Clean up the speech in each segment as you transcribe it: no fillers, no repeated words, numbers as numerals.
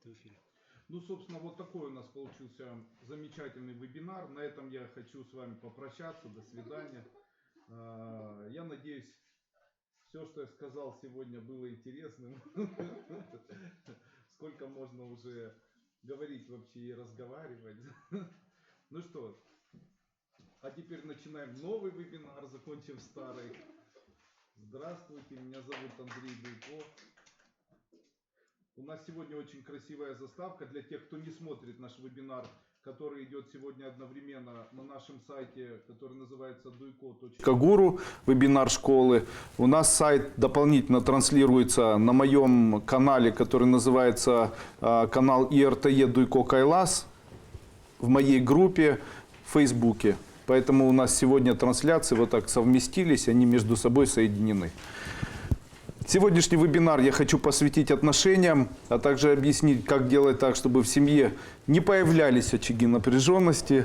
в эфире. Ну, собственно, вот такой у нас получился замечательный вебинар. На этом я хочу с вами попрощаться. До свидания. Я надеюсь, все, что я сказал сегодня, было интересным. Сколько можно уже говорить вообще и разговаривать. Ну что, а теперь начинаем новый вебинар, закончим старый. Здравствуйте, меня зовут Андрей Дуйко. У нас сегодня очень красивая заставка для тех, кто не смотрит наш вебинар, который идет сегодня одновременно на нашем сайте, который называется duiko.guru, вебинар школы. У нас сайт дополнительно транслируется на моем канале, который называется канал ИРТЕ Дуйко Кайлас, в моей группе в Фейсбуке. Поэтому у нас сегодня трансляции вот так совместились, они между собой соединены. Сегодняшний вебинар я хочу посвятить отношениям, а также объяснить, как делать так, чтобы в семье не появлялись очаги напряженности,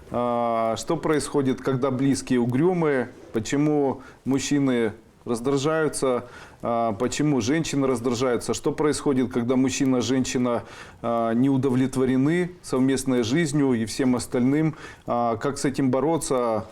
что происходит, когда близкие угрюмые, почему мужчины раздражаются, почему женщины раздражаются, что происходит, когда мужчина и женщина не удовлетворены совместной жизнью и всем остальным, как с этим бороться,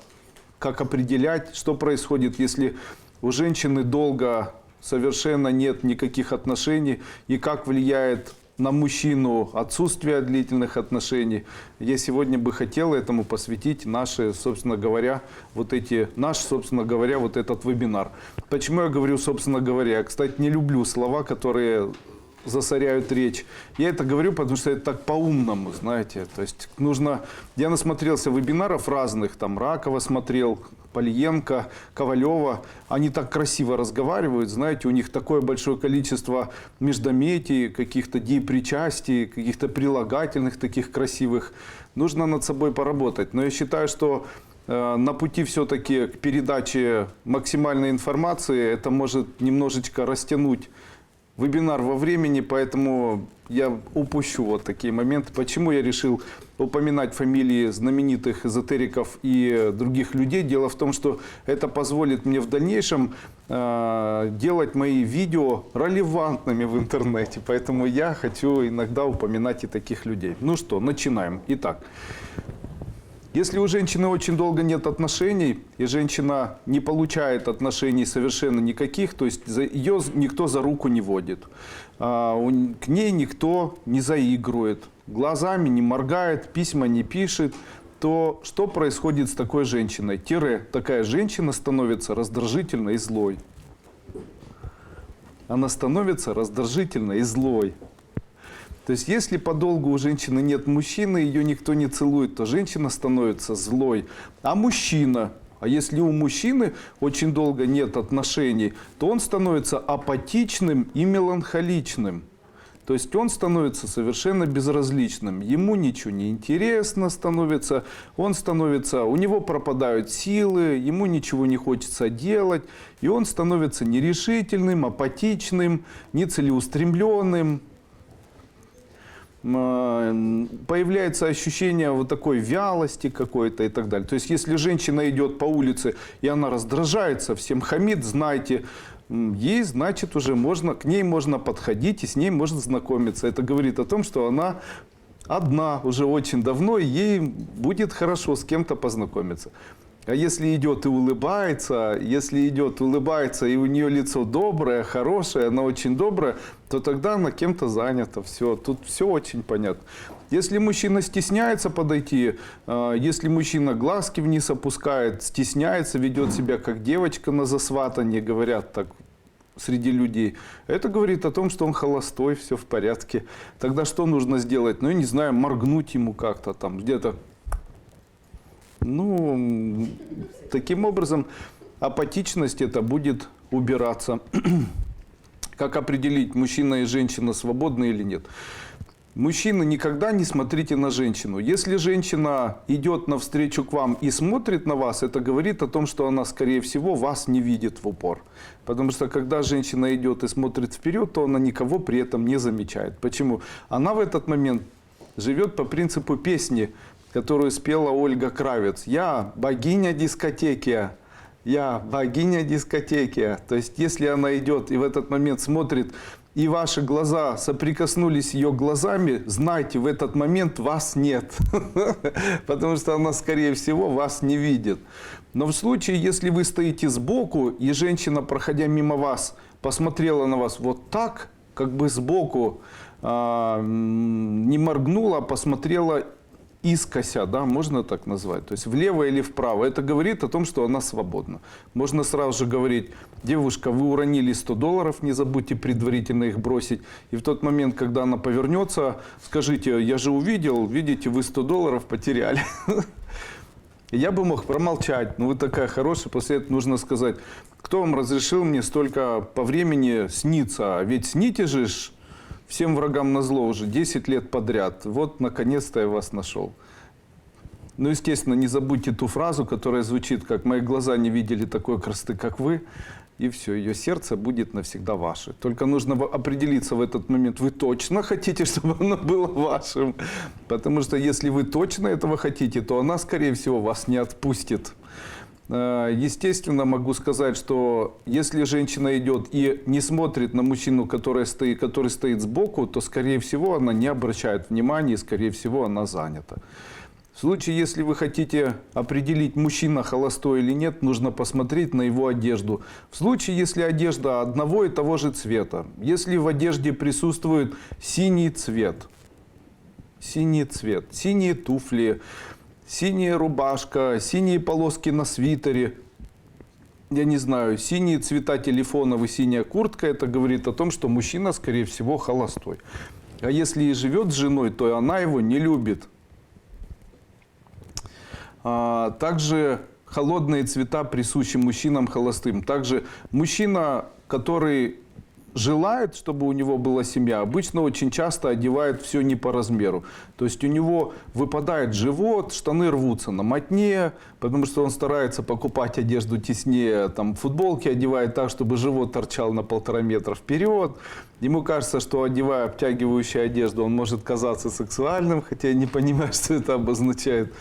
как определять, что происходит, если у женщины долго совершенно нет никаких отношений, и как влияет на мужчину отсутствие длительных отношений. Я сегодня бы хотел этому посвятить наш, собственно говоря, вот этот вебинар. Почему я говорю, собственно говоря? Я, кстати, не люблю слова, которые засоряют речь. Я это говорю, потому что это так по-умному, знаете. То есть нужно... Я насмотрелся вебинаров разных, там Ракова смотрел, Полиенко, Ковалева. Они так красиво разговаривают, знаете, у них такое большое количество междометий, каких-то депричастий, каких-то прилагательных таких красивых. Нужно над собой поработать. Но я считаю, что на пути все-таки к передаче максимальной информации это может немножечко растянуть вебинар во времени, поэтому я упущу вот такие моменты. Почему я решил упоминать фамилии знаменитых эзотериков и других людей? Дело в том, что это позволит мне в дальнейшем делать мои видео релевантными в интернете. Поэтому я хочу иногда упоминать и таких людей. Ну что, начинаем. Итак. Если у женщины очень долго нет отношений, и женщина не получает отношений совершенно никаких, то есть ее никто за руку не водит, к ней никто не заигрывает, глазами не моргает, письма не пишет, то что происходит с такой женщиной? Такая женщина становится раздражительной и злой. Она становится раздражительной и злой. То есть, если подолгу у женщины нет мужчины, ее никто не целует, то женщина становится злой. А мужчина, если у мужчины очень долго нет отношений, то он становится апатичным и меланхоличным. То есть, он становится совершенно безразличным. Ему ничего не интересно становится, у него пропадают силы, ему ничего не хочется делать, и он становится нерешительным, апатичным, нецелеустремленным. Появляется ощущение вот такой вялости какой-то и так далее. То есть, если женщина идет по улице и она раздражается, всем хамит, знайте, ей, значит, уже к ней можно подходить и с ней можно знакомиться. Это говорит о том, что она одна уже очень давно, и ей будет хорошо с кем-то познакомиться. А если идет и улыбается, и у нее лицо доброе, хорошее, она очень добрая, то тогда она кем-то занята. Все, тут все очень понятно. Если мужчина стесняется подойти, если мужчина глазки вниз опускает, стесняется, ведет себя как девочка на засватанье, говорят так среди людей, это говорит о том, что он холостой, все в порядке. Тогда что нужно сделать? Ну, я не знаю, моргнуть ему как-то там, где-то. Ну, таким образом, апатичность это будет убираться. Как определить, мужчина и женщина свободны или нет? Мужчина, никогда не смотрите на женщину. Если женщина идет навстречу к вам и смотрит на вас, это говорит о том, что она, скорее всего, вас не видит в упор. Потому что, когда женщина идет и смотрит вперед, то она никого при этом не замечает. Почему? Она в этот момент живет по принципу песни, которую спела Ольга Кравец. «Я богиня дискотеки, я богиня дискотеки». То есть, если она идет и в этот момент смотрит и ваши глаза соприкоснулись с ее глазами, знайте, в этот момент вас нет. Потому что она, скорее всего, вас не видит. Но в случае, если вы стоите сбоку, и женщина, проходя мимо вас, посмотрела на вас вот так, как бы сбоку, не моргнула, а посмотрела искося, да, можно так назвать, то есть влево или вправо, это говорит о том, что она свободна. Можно сразу же говорить: девушка, вы уронили $100, не забудьте предварительно их бросить. И в тот момент, когда она повернется, скажите: я же увидел, видите, вы $100 потеряли. Я бы мог промолчать, но вы такая хорошая, после этого нужно сказать: кто вам разрешил мне столько по времени сниться? Ведь сните же всем врагам назло уже 10 лет подряд. Вот, наконец-то я вас нашел. Ну, естественно, не забудьте ту фразу, которая звучит как: «Мои глаза не видели такой красоты, как вы». И все, ее сердце будет навсегда ваше. Только нужно определиться в этот момент: вы точно хотите, чтобы оно было вашим? Потому что если вы точно этого хотите, то она, скорее всего, вас не отпустит. Естественно, могу сказать, что если женщина идет и не смотрит на мужчину, который стоит сбоку, то, скорее всего, она не обращает внимания, и, скорее всего, она занята. В случае, если вы хотите определить, мужчина холостой или нет, нужно посмотреть на его одежду. В случае, если одежда одного и того же цвета, если в одежде присутствует синий цвет, синие туфли, синяя рубашка, синие полоски на свитере, я не знаю, синие цвета телефонов и синяя куртка, это говорит о том, что мужчина, скорее всего, холостой. А если и живет с женой, то она его не любит. Также холодные цвета присущи мужчинам холостым. Также мужчина, который желает, чтобы у него была семья, обычно очень часто одевает все не по размеру. То есть у него выпадает живот, штаны рвутся на мотне, потому что он старается покупать одежду теснее, там футболки одевает так, чтобы живот торчал на 1,5 метра вперед. Ему кажется, что, одевая обтягивающую одежду, он может казаться сексуальным, хотя я не понимаю, что это обозначает.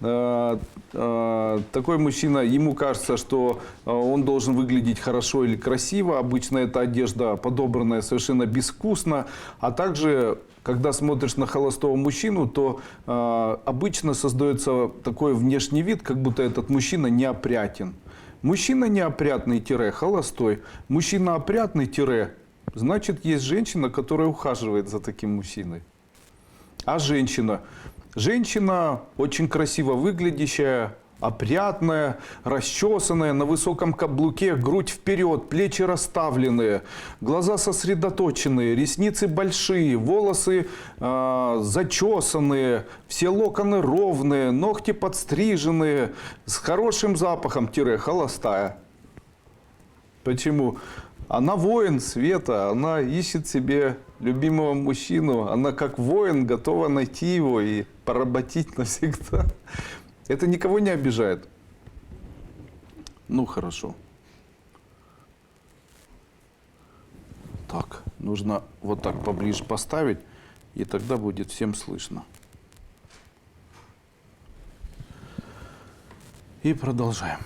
Такой мужчина, ему кажется, что он должен выглядеть хорошо или красиво. Обычно эта одежда подобранная совершенно безвкусно. А также, когда смотришь на холостого мужчину, то обычно создается такой внешний вид, как будто этот мужчина неопрятен. Мужчина неопрятный – холостой. Мужчина опрятный – значит, есть женщина, которая ухаживает за таким мужчиной. А женщина? Женщина очень красиво выглядящая, опрятная, расчесанная, на высоком каблуке, грудь вперед, плечи расставленные, глаза сосредоточенные, ресницы большие, волосы зачесанные, все локоны ровные, ногти подстриженные, с хорошим запахом – холостая. Почему? Она воин света, она ищет себе любимого мужчину, она как воин готова найти его и поработить навсегда. Это никого не обижает. Ну, хорошо. Так, нужно вот так поближе поставить, и тогда будет всем слышно. И продолжаем.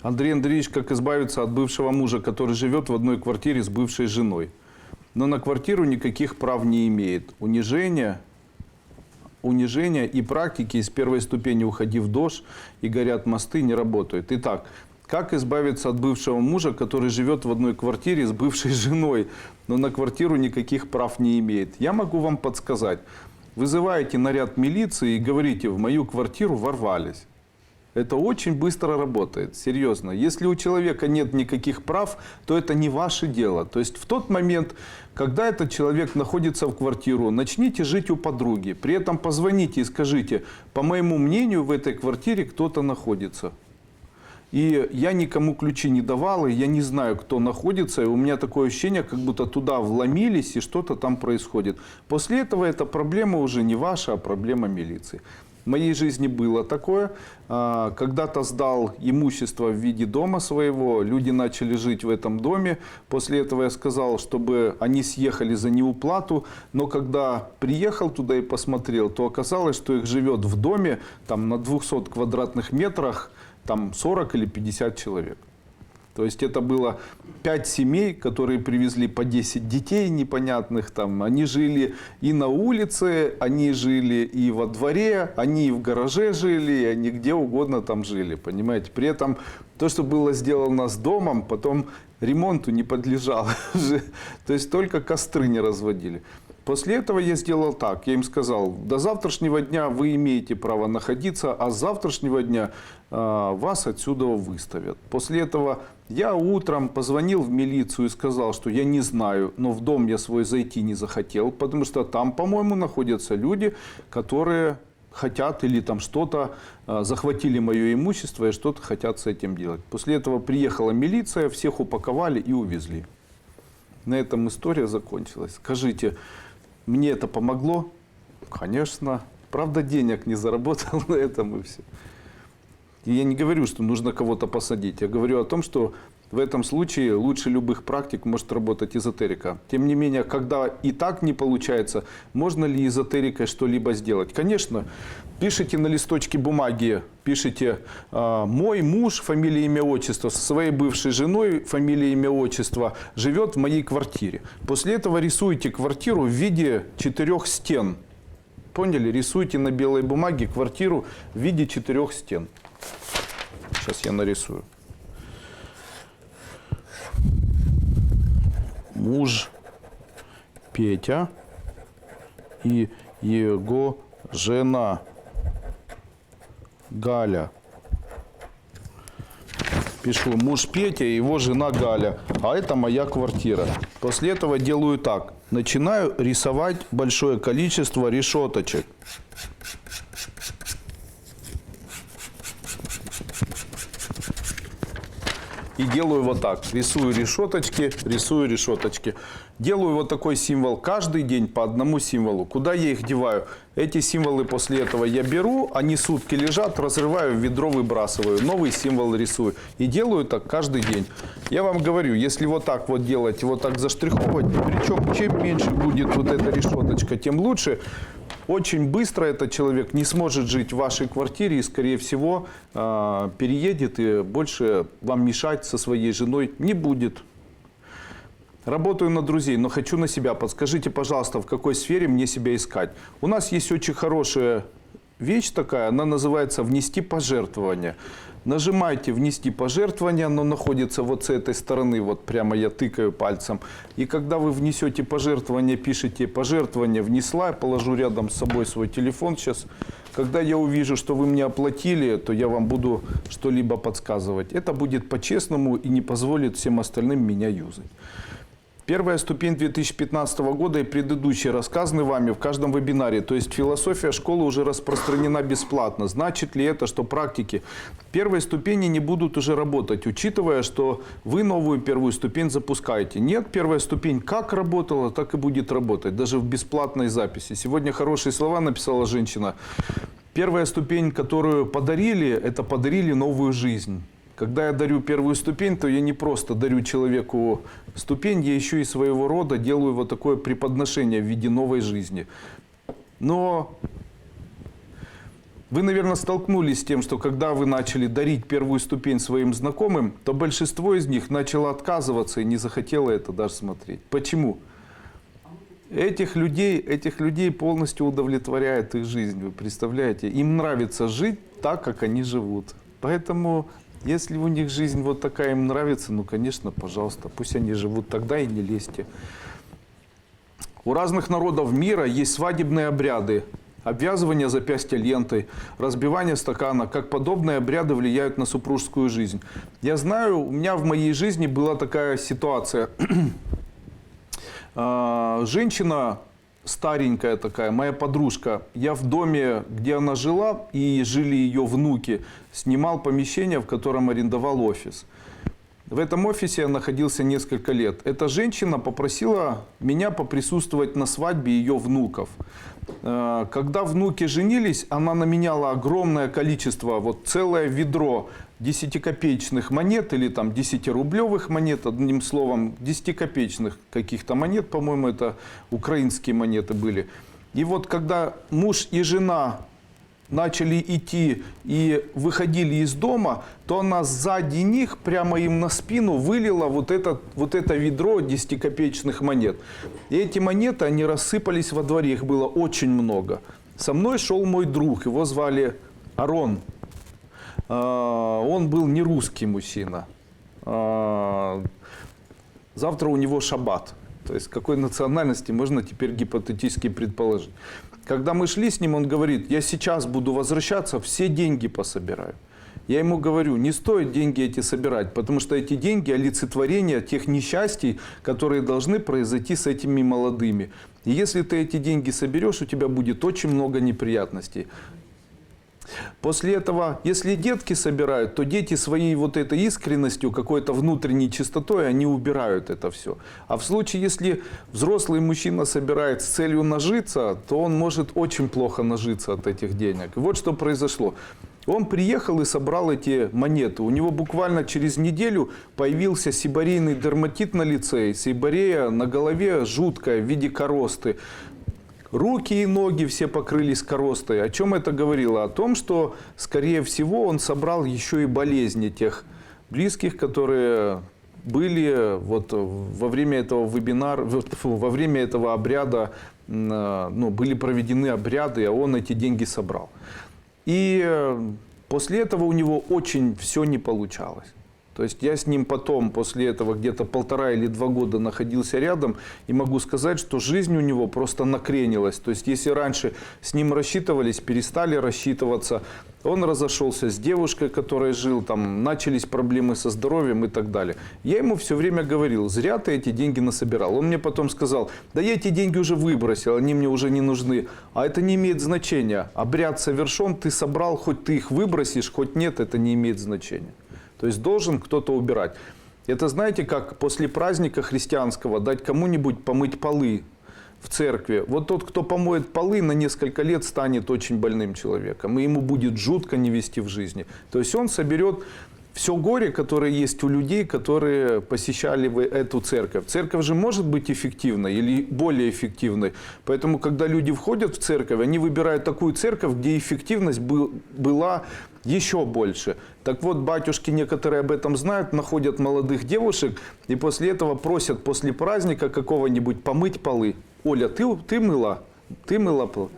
Андрей Андреевич, как избавиться от бывшего мужа, который живет в одной квартире с бывшей женой, но на квартиру никаких прав не имеет. Унижение и практики из первой ступени «уходи в дождь» и «горят мосты» не работают. Итак, как избавиться от бывшего мужа, который живет в одной квартире с бывшей женой, но на квартиру никаких прав не имеет? Я могу вам подсказать. Вызываете наряд милиции и говорите: в мою квартиру ворвались. Это очень быстро работает, серьезно. Если у человека нет никаких прав, то это не ваше дело. То есть в тот момент, когда этот человек находится в квартиру, начните жить у подруги. При этом позвоните и скажите: по моему мнению, в этой квартире кто-то находится. И я никому ключи не давал, и я не знаю, кто находится. И у меня такое ощущение, как будто туда вломились, и что-то там происходит. После этого эта проблема уже не ваша, а проблема милиции. В моей жизни было такое. Когда-то сдал имущество в виде дома своего, люди начали жить в этом доме. После этого я сказал, чтобы они съехали за неуплату. Но когда приехал туда и посмотрел, то оказалось, что их живет в доме там, на 200 квадратных метрах там 40 или 50 человек. То есть это было 5 семей, которые привезли по 10 детей непонятных. Там. Они жили и на улице, они жили и во дворе, они и в гараже жили, и они где угодно там жили. Понимаете? При этом то, что было сделано с домом, потом ремонту не подлежало. То есть только костры не разводили. После этого я сделал так. Я им сказал, до завтрашнего дня вы имеете право находиться, а с завтрашнего дня вас отсюда выставят. После этого я утром позвонил в милицию и сказал, что я не знаю, но в дом я свой зайти не захотел, потому что там, по-моему, находятся люди, которые хотят или там что-то, захватили мое имущество и что-то хотят с этим делать. После этого приехала милиция, всех упаковали и увезли. На этом история закончилась. Скажите, мне это помогло? Конечно. Правда, денег не заработал на этом и все. И я не говорю, что нужно кого-то посадить. Я говорю о том, что в этом случае лучше любых практик может работать эзотерика. Тем не менее, когда и так не получается, можно ли эзотерикой что-либо сделать? Конечно, пишите на листочке бумаги, пишите «Мой муж, фамилия, имя, отчество, со своей бывшей женой, фамилия, имя, отчество, живет в моей квартире». После этого рисуйте квартиру в виде 4 стен. Поняли? Рисуйте на белой бумаге квартиру в виде 4 стен. Сейчас я нарисую. Муж Петя и его жена Галя. Пишу муж Петя и его жена Галя. А это моя квартира. После этого делаю так. Начинаю рисовать большое количество решеточек. И делаю вот так. Рисую решеточки. Делаю вот такой символ. Каждый день по одному символу. Куда я их деваю? Эти символы после этого я беру, они сутки лежат, разрываю, в ведро выбрасываю. Новый символ рисую. И делаю так каждый день. Я вам говорю, если вот так вот делать, вот так заштриховывать, причем чем меньше будет вот эта решеточка, тем лучше. Очень быстро этот человек не сможет жить в вашей квартире и, скорее всего, переедет и больше вам мешать со своей женой не будет. Работаю на друзей, но хочу на себя. Подскажите, пожалуйста, в какой сфере мне себя искать. У нас есть очень хорошая вещь такая, она называется «Внести пожертвование». Нажимаете «Внести пожертвование», оно находится вот с этой стороны, вот прямо я тыкаю пальцем. И когда вы внесете пожертвование, пишите «Пожертвование внесла», я положу рядом с собой свой телефон сейчас. Когда я увижу, что вы мне оплатили, то я вам буду что-либо подсказывать. Это будет по-честному и не позволит всем остальным меня юзать. Первая ступень 2015 года и предыдущие рассказаны вами в каждом вебинаре. То есть философия школы уже распространена бесплатно. Значит ли это, что практики первой ступени не будут уже работать, учитывая, что вы новую первую ступень запускаете? Нет, первая ступень как работала, так и будет работать, даже в бесплатной записи. Сегодня хорошие слова написала женщина. Первая ступень, которую подарили, это подарили новую жизнь. Когда я дарю первую ступень, то я не просто дарю человеку ступень, я еще и своего рода делаю вот такое преподношение в виде новой жизни. Но вы, наверное, столкнулись с тем, что когда вы начали дарить первую ступень своим знакомым, то большинство из них начало отказываться и не захотело это даже смотреть. Почему? Этих людей полностью удовлетворяет их жизнь, вы представляете? Им нравится жить так, как они живут. Поэтому... Если у них жизнь вот такая им нравится, ну, конечно, пожалуйста, пусть они живут тогда и не лезьте. У разных народов мира есть свадебные обряды, обвязывание запястья лентой, разбивание стакана, как подобные обряды влияют на супружескую жизнь. Я знаю, у меня в моей жизни была такая ситуация. Женщина старенькая такая, моя подружка, я в доме, где она жила, и жили ее внуки, снимал помещение, в котором арендовал офис. В этом офисе я находился несколько лет. Эта женщина попросила меня поприсутствовать на свадьбе ее внуков. Когда внуки женились, она наменяла огромное количество, вот целое ведро 10-копеечных монет или там 10-рублевых монет, одним словом, 10-копеечных каких-то монет, по-моему, это украинские монеты были. И вот когда муж и жена начали идти и выходили из дома, то она сзади них прямо им на спину вылила вот это ведро 10-копеечных монет. И эти монеты, они рассыпались во дворе, их было очень много. Со мной шел мой друг, его звали Арон. Он был не русский мужчина. Завтра у него шаббат. То есть какой национальности можно теперь гипотетически предположить. Когда мы шли с ним, он говорит: я сейчас буду возвращаться, все деньги пособираю. Я ему говорю: не стоит деньги эти собирать, потому что эти деньги – олицетворение тех несчастий, которые должны произойти с этими молодыми. И если ты эти деньги соберешь, у тебя будет очень много неприятностей. После этого, если детки собирают, то дети своей вот этой искренностью, какой-то внутренней чистотой, они убирают это все. А в случае, если взрослый мужчина собирает с целью нажиться, то он может очень плохо нажиться от этих денег. И вот что произошло. Он приехал и собрал эти монеты. У него буквально через неделю появился сибарейный дерматит на лице, и сибарея на голове жуткая в виде коросты. Руки и ноги все покрылись коростой. О чем это говорило? О том, что, скорее всего, он собрал еще и болезни тех близких, которые были вот во время этого вебинара, во время этого обряда, были проведены обряды, а он эти деньги собрал. И после этого у него очень все не получалось. То есть я с ним потом, после этого, где-то 1,5 или 2 года находился рядом, и могу сказать, что жизнь у него просто накренилась. То есть если раньше с ним рассчитывались, перестали рассчитываться, он разошелся с девушкой, которой жил, там начались проблемы со здоровьем и так далее. Я ему все время говорил: зря ты эти деньги насобирал. Он мне потом сказал: да я эти деньги уже выбросил, они мне уже не нужны. А это не имеет значения. Обряд совершен, ты собрал, хоть ты их выбросишь, хоть нет, это не имеет значения. То есть должен кто-то убирать. Это знаете, как после праздника христианского дать кому-нибудь помыть полы в церкви. Вот тот, кто помоет полы, на несколько лет станет очень больным человеком. И ему будет жутко не вести в жизни. То есть он соберет все горе, которое есть у людей, которые посещали эту церковь. Церковь же может быть эффективной или более эффективной. Поэтому, когда люди входят в церковь, они выбирают такую церковь, где эффективность была еще больше. Так вот, батюшки некоторые об этом знают, находят молодых девушек и после этого просят после праздника какого-нибудь помыть полы. Оля, ты мыла? Ты мыла полы?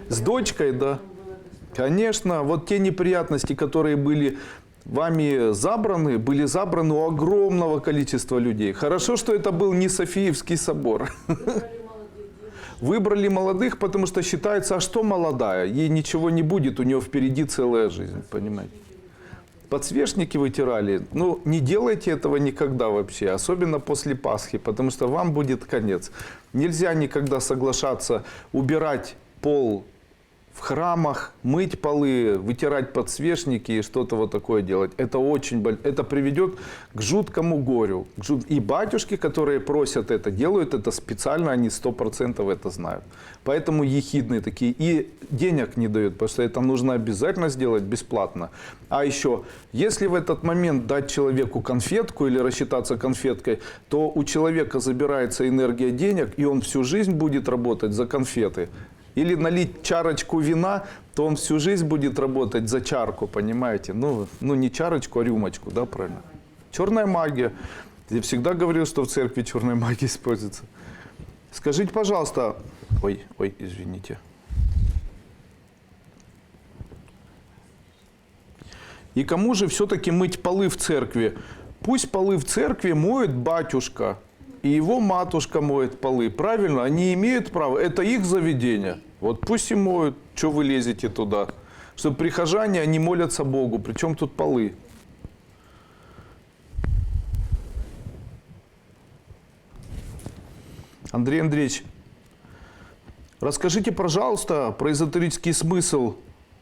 С дочкой, да? Конечно, вот те неприятности, которые были вами забраны, были забраны у огромного количества людей. Хорошо, что это был не Софиевский собор. Выбрали молодых, потому что считается, а что молодая? Ей ничего не будет, у нее впереди целая жизнь, понимаете? Подсвечники вытирали. Ну, не делайте этого никогда вообще, особенно после Пасхи, потому что вам будет конец. Нельзя никогда соглашаться убирать пол в храмах, мыть полы, вытирать подсвечники и что-то вот такое делать. Это это приведет к жуткому горю. И батюшки, которые просят это, делают это специально, они 100% это знают. Поэтому ехидные такие. И денег не дают, потому что это нужно обязательно сделать бесплатно. А еще, если в этот момент дать человеку конфетку или рассчитаться конфеткой, то у человека забирается энергия денег, и он всю жизнь будет работать за конфеты. Или налить чарочку вина, то он всю жизнь будет работать за чарку, понимаете? Ну не чарочку, а рюмочку, да, правильно? Черная магия. Я всегда говорил, что в церкви черная магия используется. Скажите, пожалуйста... Ой, извините. И кому же все-таки мыть полы в церкви? Пусть полы в церкви моет батюшка. И его матушка моет полы. Правильно? Они имеют право. Это их заведение. Вот пусть и моют. Что вы лезете туда? Чтобы прихожане, они молятся Богу. Причем тут полы? Андрей Андреевич, расскажите, пожалуйста, про эзотерический смысл,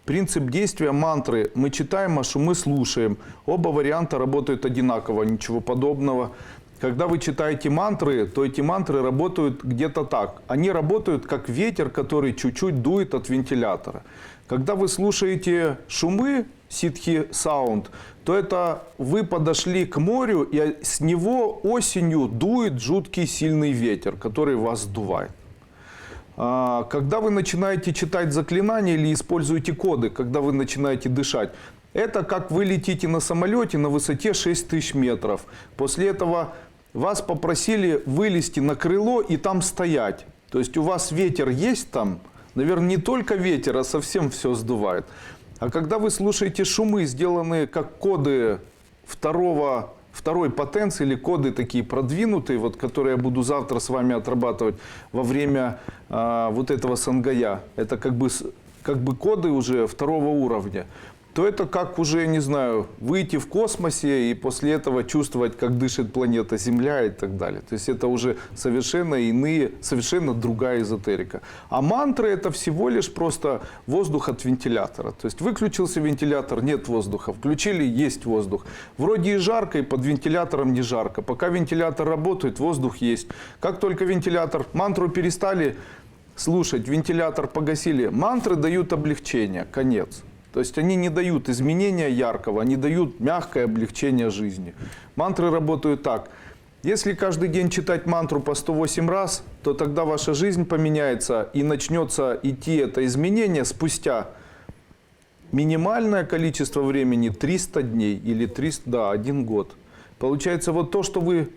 принцип действия мантры. Мы читаем, а мы слушаем. Оба варианта работают одинаково, ничего подобного. Когда вы читаете мантры, то эти мантры работают где-то так. Они работают как ветер, который чуть-чуть дует от вентилятора. Когда вы слушаете шумы, ситхи саунд, то это вы подошли к морю, и с него осенью дует жуткий сильный ветер, который вас сдувает. Когда вы начинаете читать заклинания или используете коды, когда вы начинаете дышать, это как вы летите на самолете на высоте 6000 метров. После этого вас попросили вылезти на крыло и там стоять. То есть у вас ветер есть там, наверное, не только ветер, а совсем все сдувает. А когда вы слушаете шумы, сделанные как коды второй потенции или коды такие продвинутые, вот, которые я буду завтра с вами отрабатывать во время вот этого сангая, это как бы коды уже второго уровня, то это как уже, не знаю, выйти в космосе и после этого чувствовать, как дышит планета Земля и так далее. То есть это уже совершенно другая эзотерика. А мантры это всего лишь просто воздух от вентилятора. То есть выключился вентилятор, нет воздуха. Включили, есть воздух. Вроде и жарко, и под вентилятором не жарко. Пока вентилятор работает, воздух есть. Как только мантру перестали слушать, вентилятор погасили, мантры дают облегчение, конец. То есть они не дают изменения яркого, они дают мягкое облегчение жизни. Мантры работают так. Если каждый день читать мантру по 108 раз, то тогда ваша жизнь поменяется и начнется идти это изменение спустя минимальное количество времени 300 дней или 1 год. Получается вот то, что вы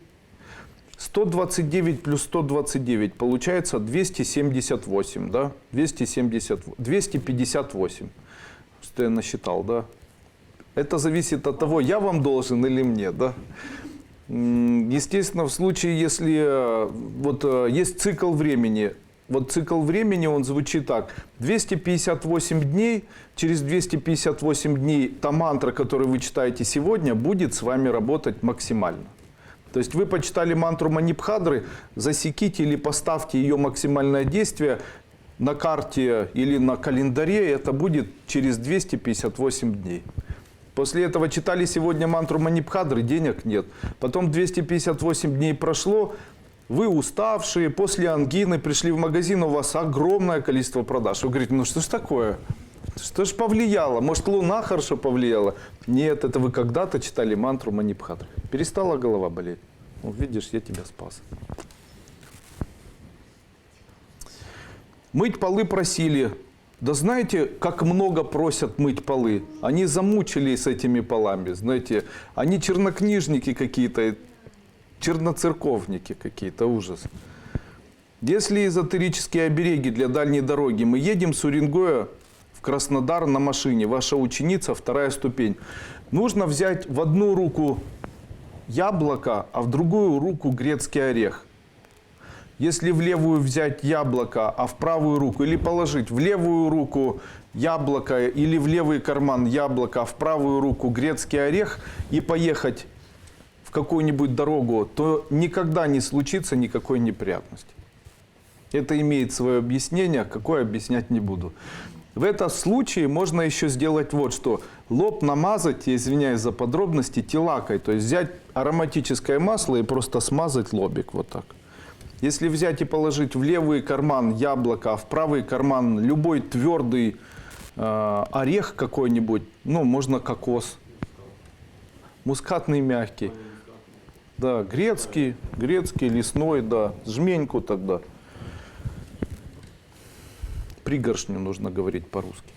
129 плюс 129, получается 278, да? 258. Что я насчитал, да? Это зависит от того, я вам должен или мне, да? Естественно, в случае, если вот есть цикл времени, вот цикл времени, он звучит так. 258 дней, через 258 дней та мантра, которую вы читаете сегодня, будет с вами работать максимально. То есть вы почитали мантру Манипхадры, засеките или поставьте ее максимальное действие на карте или на календаре, это будет через 258 дней. После этого читали сегодня мантру Манипхадры, денег нет. Потом 258 дней прошло, вы уставшие, после ангины пришли в магазин, у вас огромное количество продаж. Вы говорите, ну что ж такое? Что ж повлияло? Может, Луна хорошо повлияла? Нет, это вы когда-то читали мантру Манипхадры. Перестала голова болеть. Ну, видишь, я тебя спас. Мыть полы просили. Да знаете, как много просят мыть полы? Они замучились с этими полами, знаете. Они чернокнижники какие-то, черноцерковники какие-то, ужас. Если эзотерические обереги для дальней дороги, мы едем с Уренгоя в Краснодар на машине, ваша ученица, 2-я ступень. Нужно взять в одну руку яблоко, а в другую руку грецкий орех. Если в левую взять яблоко, а в правую руку, или положить в левую руку яблоко, или в левый карман яблоко, а в правую руку грецкий орех, и поехать в какую-нибудь дорогу, то никогда не случится никакой неприятности. Это имеет свое объяснение, какое объяснять не буду. В этом случае можно еще сделать вот что. Лоб намазать, я извиняюсь за подробности, тилакой. То есть взять ароматическое масло и просто смазать лобик вот так. Если взять и положить в левый карман яблоко, а в правый карман любой твердый орех какой-нибудь, ну, можно кокос, мускатный мягкий, да, грецкий, лесной, да, жменьку тогда. Пригоршню нужно говорить по-русски.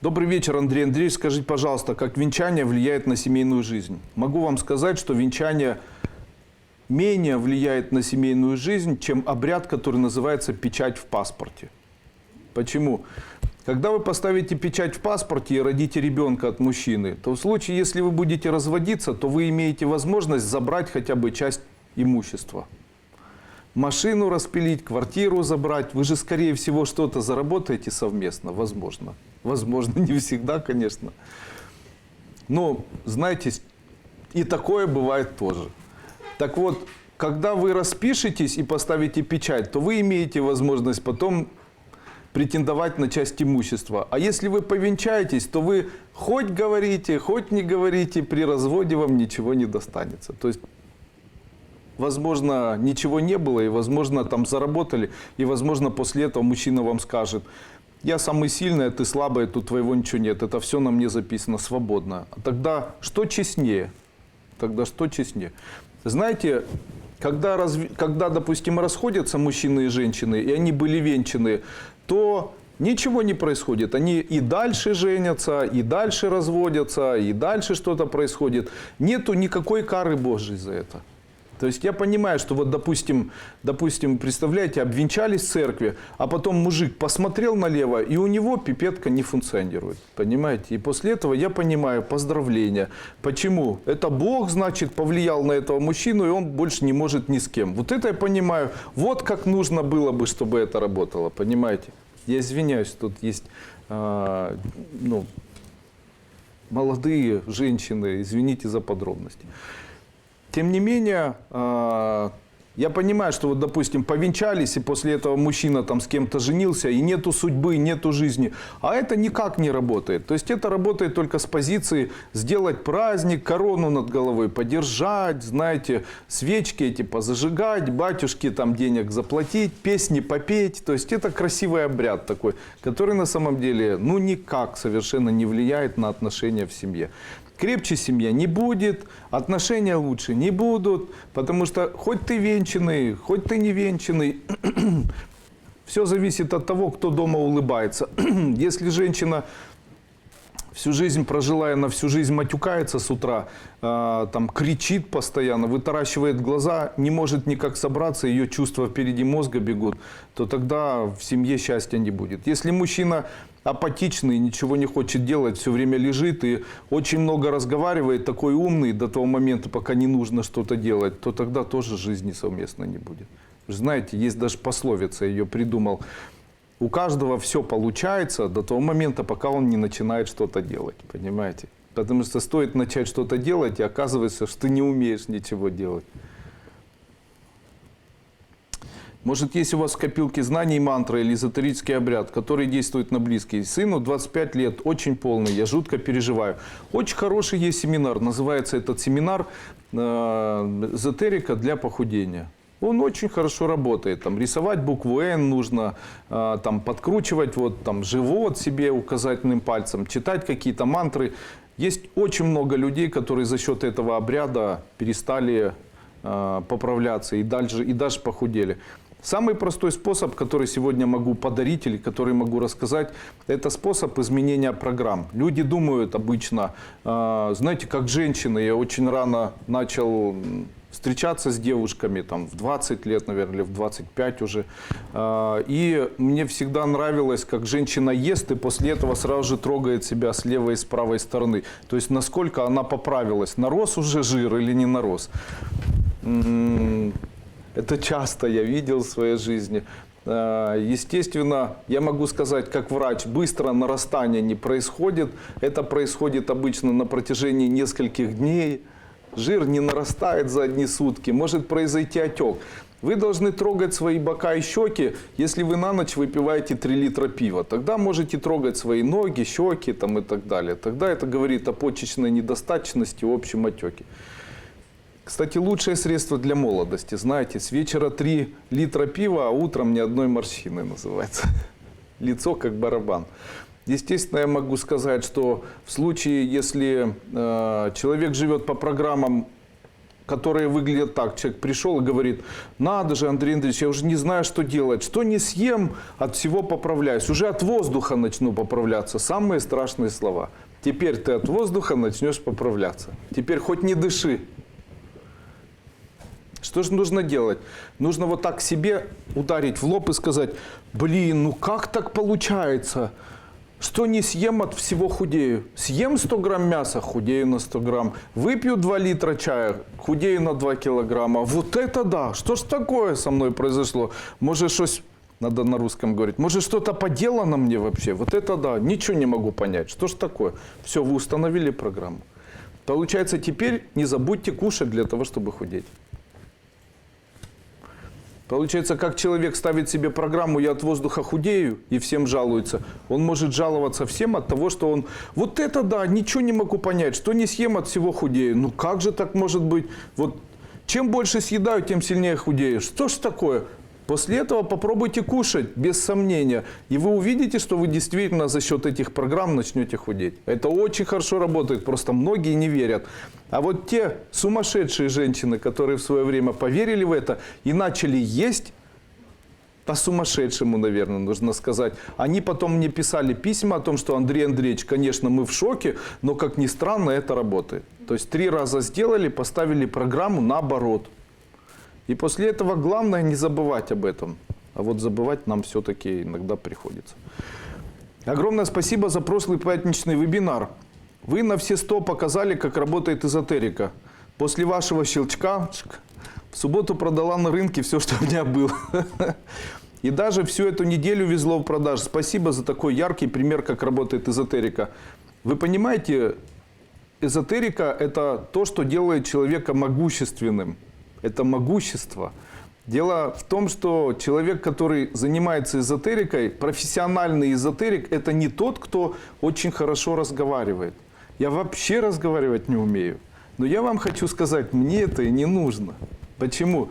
Добрый вечер, Андрей Андреевич. Скажите, пожалуйста, как венчание влияет на семейную жизнь? Могу вам сказать, что венчание менее влияет на семейную жизнь, чем обряд, который называется печать в паспорте. Почему? Когда вы поставите печать в паспорте и родите ребенка от мужчины, то в случае, если вы будете разводиться, то вы имеете возможность забрать хотя бы часть имущества. Машину распилить, квартиру забрать. Вы же, скорее всего, что-то заработаете совместно. Возможно. Возможно, не всегда, конечно. Но, знаете, и такое бывает тоже. Так вот, когда вы распишетесь и поставите печать, то вы имеете возможность потом претендовать на часть имущества. А если вы повенчаетесь, то вы хоть говорите, хоть не говорите, при разводе вам ничего не достанется. То есть, возможно, ничего не было, и, возможно, там заработали, и, возможно, после этого мужчина вам скажет: я самый сильный, а ты слабый, тут твоего ничего нет, это все на мне записано свободно. А тогда что честнее? Знаете, когда, допустим, расходятся мужчины и женщины, и они были венчаны, то ничего не происходит. Они и дальше женятся, и дальше разводятся, и дальше что-то происходит. Нету никакой кары Божьей за это. То есть я понимаю, что вот, допустим, представляете, обвенчались в церкви, а потом мужик посмотрел налево, и у него пипетка не функционирует. Понимаете? И после этого я понимаю, поздравления. Почему? Это Бог, значит, повлиял на этого мужчину, и он больше не может ни с кем. Вот это я понимаю. Вот как нужно было бы, чтобы это работало. Понимаете? Я извиняюсь, тут есть молодые женщины, извините за подробности. Тем не менее, я понимаю, что вот, допустим, повенчались, и после этого мужчина там с кем-то женился, и нету судьбы, нету жизни. А это никак не работает. То есть это работает только с позиции сделать праздник, корону над головой подержать, знаете, свечки эти позажигать, батюшке там денег заплатить, песни попеть. То есть это красивый обряд такой, который на самом деле никак совершенно не влияет на отношения в семье. Крепче семья не будет, отношения лучше не будут, потому что хоть ты венчанный, хоть ты не венчанный, все зависит от того, кто дома улыбается. Если женщина всю жизнь прожила, и на всю жизнь матюкается с утра, там кричит постоянно, вытаращивает глаза, не может никак собраться, ее чувства впереди мозга бегут, то тогда в семье счастья не будет. Если мужчина апатичный, ничего не хочет делать, все время лежит и очень много разговаривает, такой умный до того момента, пока не нужно что-то делать, то тогда тоже жизни совместно не будет. Вы знаете, есть даже пословица, ее придумал. У каждого все получается до того момента, пока он не начинает что-то делать, понимаете? Потому что стоит начать что-то делать, и оказывается, что ты не умеешь ничего делать. Может, есть у вас в копилке знаний мантра или эзотерический обряд, который действует на близкие. Сыну 25 лет, очень полный, я жутко переживаю. Очень хороший есть семинар, называется этот семинар «Эзотерика для похудения». Он очень хорошо работает. Там, рисовать букву «Н» нужно, там, подкручивать живот себе указательным пальцем, читать какие-то мантры. Есть очень много людей, которые за счет этого обряда перестали поправляться и даже похудели. Самый простой способ, который сегодня могу подарить или который могу рассказать, это способ изменения программ. Люди думают обычно, знаете, как женщины. Я очень рано начал встречаться с девушками, там, в 20 лет, наверное, или в 25 уже. И мне всегда нравилось, как женщина ест и после этого сразу же трогает себя с левой и с правой стороны. То есть, насколько она поправилась, нарос уже жир или не нарос. Это часто я видел в своей жизни. Естественно, я могу сказать, как врач, быстро нарастание не происходит. Это происходит обычно на протяжении нескольких дней. Жир не нарастает за одни сутки, может произойти отек. Вы должны трогать свои бока и щеки, если вы на ночь выпиваете 3 литра пива. Тогда можете трогать свои ноги, щеки и так далее. Тогда это говорит о почечной недостаточности, общем отеке. Кстати, лучшее средство для молодости, знаете, с вечера 3 литра пива, а утром ни одной морщины называется. Лицо как барабан. Естественно, я могу сказать, что в случае, если человек живет по программам, которые выглядят так, человек пришел и говорит: надо же, Андрей Андреевич, я уже не знаю, что делать, что не съем, от всего поправляюсь, уже от воздуха начну поправляться. Самые страшные слова. Теперь ты от воздуха начнешь поправляться. Теперь хоть не дыши. Что же нужно делать? Нужно вот так себе ударить в лоб и сказать: блин, как так получается? Что не съем, от всего худею. Съем 100 грамм мяса, худею на 100 грамм. Выпью 2 литра чая, худею на 2 килограмма. Вот это да! Что ж такое со мной произошло? Может, что-то, надо на русском говорить, может, что-то поделано мне вообще? Вот это да! Ничего не могу понять. Что ж такое? Все, вы установили программу. Получается, теперь не забудьте кушать для того, чтобы худеть. Получается, как человек ставит себе программу «я от воздуха худею» и всем жалуется, он может жаловаться всем от того, что он: вот это да, ничего не могу понять, что не съем, от всего худею. Ну как же так может быть? Вот чем больше съедаю, тем сильнее худею. Что ж такое? После этого попробуйте кушать, без сомнения. И вы увидите, что вы действительно за счет этих программ начнете худеть. Это очень хорошо работает, просто многие не верят. А вот те сумасшедшие женщины, которые в свое время поверили в это и начали есть, по-сумасшедшему, наверное, нужно сказать. Они потом мне писали письма о том, что Андрей Андреевич, конечно, мы в шоке, но, как ни странно, это работает. То есть 3 раза сделали, поставили программу наоборот. И после этого главное не забывать об этом. А вот забывать нам все-таки иногда приходится. Огромное спасибо за прошлый пятничный вебинар. Вы на все 100 показали, как работает эзотерика. После вашего щелчка в субботу продала на рынке все, что у меня было. И даже всю эту неделю везло в продаж. Спасибо за такой яркий пример, как работает эзотерика. Вы понимаете, эзотерика – это то, что делает человека могущественным. Это могущество. Дело в том, что человек, который занимается эзотерикой, профессиональный эзотерик – это не тот, кто очень хорошо разговаривает. Я вообще разговаривать не умею. Но я вам хочу сказать, мне это и не нужно. Почему?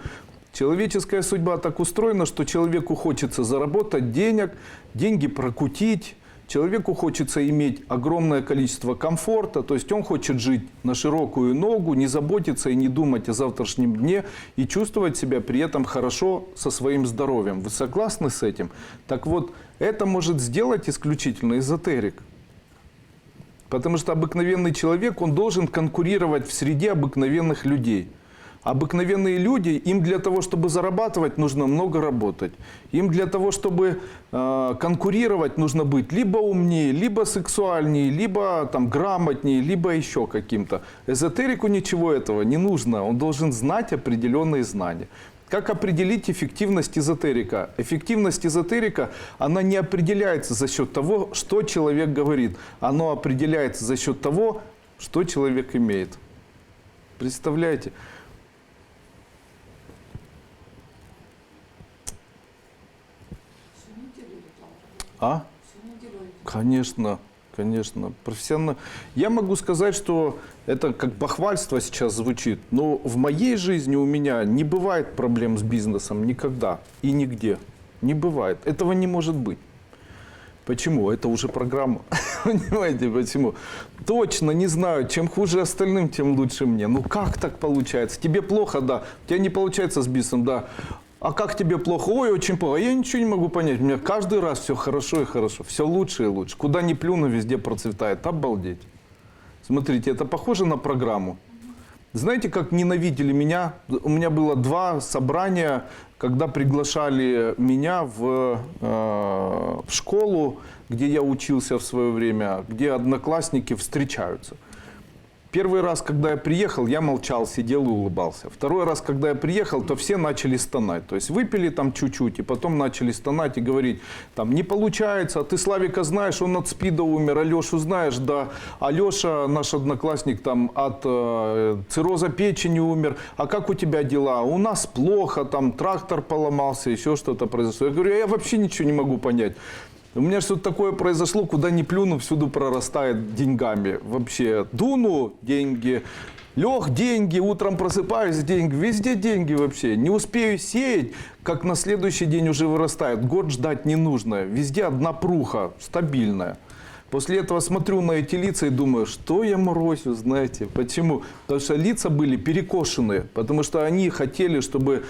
Человеческая судьба так устроена, что человеку хочется заработать денег, деньги прокутить. Человеку хочется иметь огромное количество комфорта, то есть он хочет жить на широкую ногу, не заботиться и не думать о завтрашнем дне и чувствовать себя при этом хорошо со своим здоровьем. Вы согласны с этим? Так вот, это может сделать исключительно эзотерик. Потому что обыкновенный человек, он должен конкурировать в среде обыкновенных людей. Обыкновенные люди, им для того, чтобы зарабатывать, нужно много работать. Им для того, чтобы конкурировать, нужно быть либо умнее, либо сексуальнее, либо там, грамотнее, либо еще каким-то. Эзотерику ничего этого не нужно. Он должен знать определенные знания. Как определить эффективность эзотерика? Эффективность эзотерика, она не определяется за счет того, что человек говорит. Она определяется за счет того, что человек имеет. Представляете? А? Конечно, конечно. Профессионально. Я могу сказать, что это как бахвальство сейчас звучит, но в моей жизни у меня не бывает проблем с бизнесом никогда и нигде. Не бывает. Этого не может быть. Почему? Это уже программа. Понимаете, почему? Точно не знаю, чем хуже остальным, тем лучше мне. Ну как так получается? Тебе плохо, да. У тебя не получается с бизнесом, да. А как тебе плохо? Ой, очень плохо. Я ничего не могу понять. У меня каждый раз все хорошо и хорошо. Все лучше и лучше. Куда ни плюну, везде процветает. Обалдеть. Смотрите, это похоже на программу. Знаете, как ненавидели меня? У меня было 2 собрания, когда приглашали меня в школу, где я учился в свое время, где одноклассники встречаются. Первый раз, когда я приехал, я молчал, сидел и улыбался. Второй раз, когда я приехал, то все начали стонать. То есть выпили там чуть-чуть, и потом начали стонать и говорить, там, не получается, а ты Славика знаешь, он от СПИДа умер, Алешу знаешь, да. Алеша, наш одноклассник, там, от цирроза печени умер. А как у тебя дела? У нас плохо, там, трактор поломался, еще что-то произошло. Я говорю, я вообще ничего не могу понять. У меня что-то такое произошло, куда ни плюну, всюду прорастает деньгами. Вообще, дуну – деньги, лег – деньги, утром просыпаюсь – деньги, везде деньги вообще. Не успею сеять, как на следующий день уже вырастает. Год ждать не нужно, везде одна пруха, стабильная. После этого смотрю на эти лица и думаю, что я морозю, знаете. Почему? Потому что лица были перекошенные, потому что они хотели, чтобы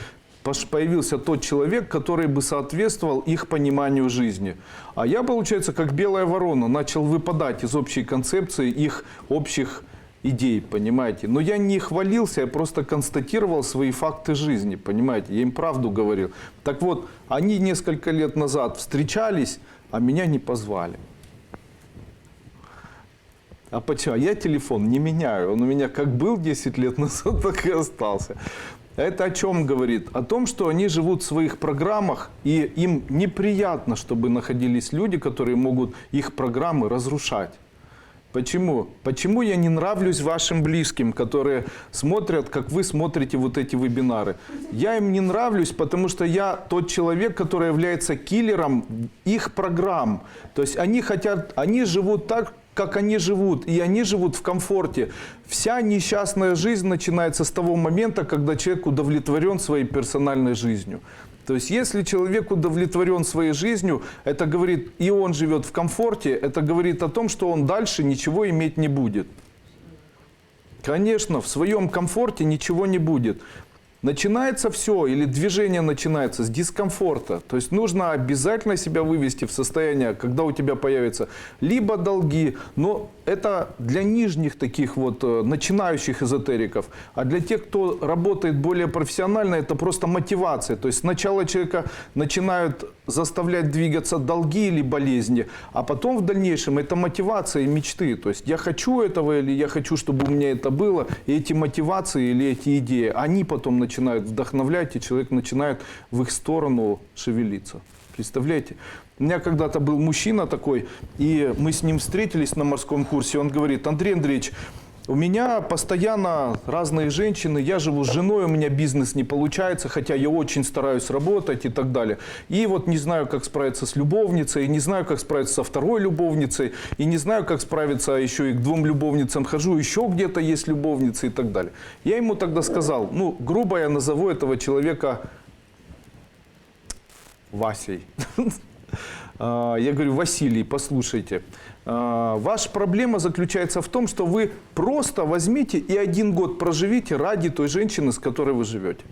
появился тот человек, который бы соответствовал их пониманию жизни. А я, получается, как белая ворона, начал выпадать из общей концепции их общих идей, понимаете. Но я не хвалился, я просто констатировал свои факты жизни, понимаете. Я им правду говорил. Так вот, они несколько лет назад встречались, а меня не позвали. А почему? Я телефон не меняю. Он у меня как был 10 лет назад, так и остался. Это о чем говорит? О том, что они живут в своих программах, и им неприятно, чтобы находились люди, которые могут их программы разрушать. Почему? Почему я не нравлюсь вашим близким, которые смотрят, как вы смотрите вот эти вебинары? Я им не нравлюсь, потому что я тот человек, который является киллером их программ. То есть они живут так, как они живут, и они живут в комфорте. Вся несчастная жизнь начинается с того момента, когда человек удовлетворен своей персональной жизнью. То есть, если человек удовлетворен своей жизнью, это говорит, и он живет в комфорте, это говорит о том, что он дальше ничего иметь не будет. Конечно, в своем комфорте ничего не будет. Начинается все, или движение начинается с дискомфорта. То есть нужно обязательно себя вывести в состояние, когда у тебя появятся либо долги, но это для нижних таких вот начинающих эзотериков. А для тех, кто работает более профессионально, это просто мотивация. То есть сначала человека начинают заставлять двигаться долги или болезни, а потом в дальнейшем это мотивация и мечты. То есть я хочу этого, или я хочу, чтобы у меня это было. И эти мотивации или эти идеи, они потом начинают вдохновлять, и человек начинает в их сторону шевелиться. Представляете? У меня когда-то был мужчина такой, и мы с ним встретились на морском курсе. Он говорит: Андрей Андреевич, у меня постоянно разные женщины, я живу с женой, у меня бизнес не получается, хотя я очень стараюсь работать и так далее. И вот не знаю, как справиться с любовницей, не знаю, как справиться со второй любовницей, и не знаю, как справиться еще и к 2 любовницам хожу, еще где-то есть любовницы и так далее. Я ему тогда сказал, ну, грубо я назову этого человека Васей. Я говорю: Василий, послушайте, ваша проблема заключается в том, что вы просто возьмите и 1 год проживите ради той женщины, с которой вы живете.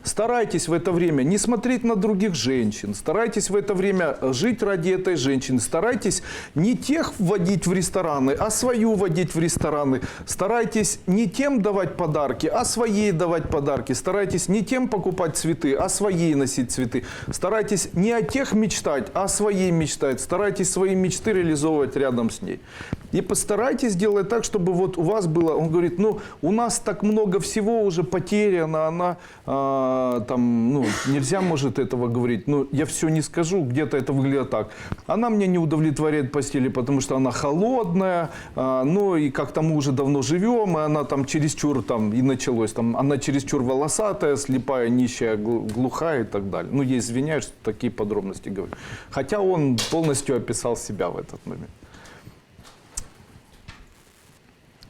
Старайтесь в это время не смотреть на других женщин, старайтесь в это время жить ради этой женщины, старайтесь не тех вводить в рестораны, а свою вводить в рестораны, старайтесь не тем давать подарки, а своей давать подарки, старайтесь не тем покупать цветы, а своей носить цветы, старайтесь не о тех мечтать, а о своей мечтать, старайтесь свои мечты реализовывать рядом с ней. И постарайтесь сделать так, чтобы вот у вас было, он говорит, ну, у нас так много всего уже потеряно, она, там, ну, нельзя, может, этого говорить, ну, я все не скажу, где-то это выглядит так. Она меня не удовлетворяет в постели, потому что она холодная, ну, и как-то мы уже давно живем, и она там чересчур, там, и началось, там, она чересчур волосатая, слепая, нищая, глухая и так далее. Ну, я извиняюсь, что такие подробности говорю. Хотя он полностью описал себя в этот момент.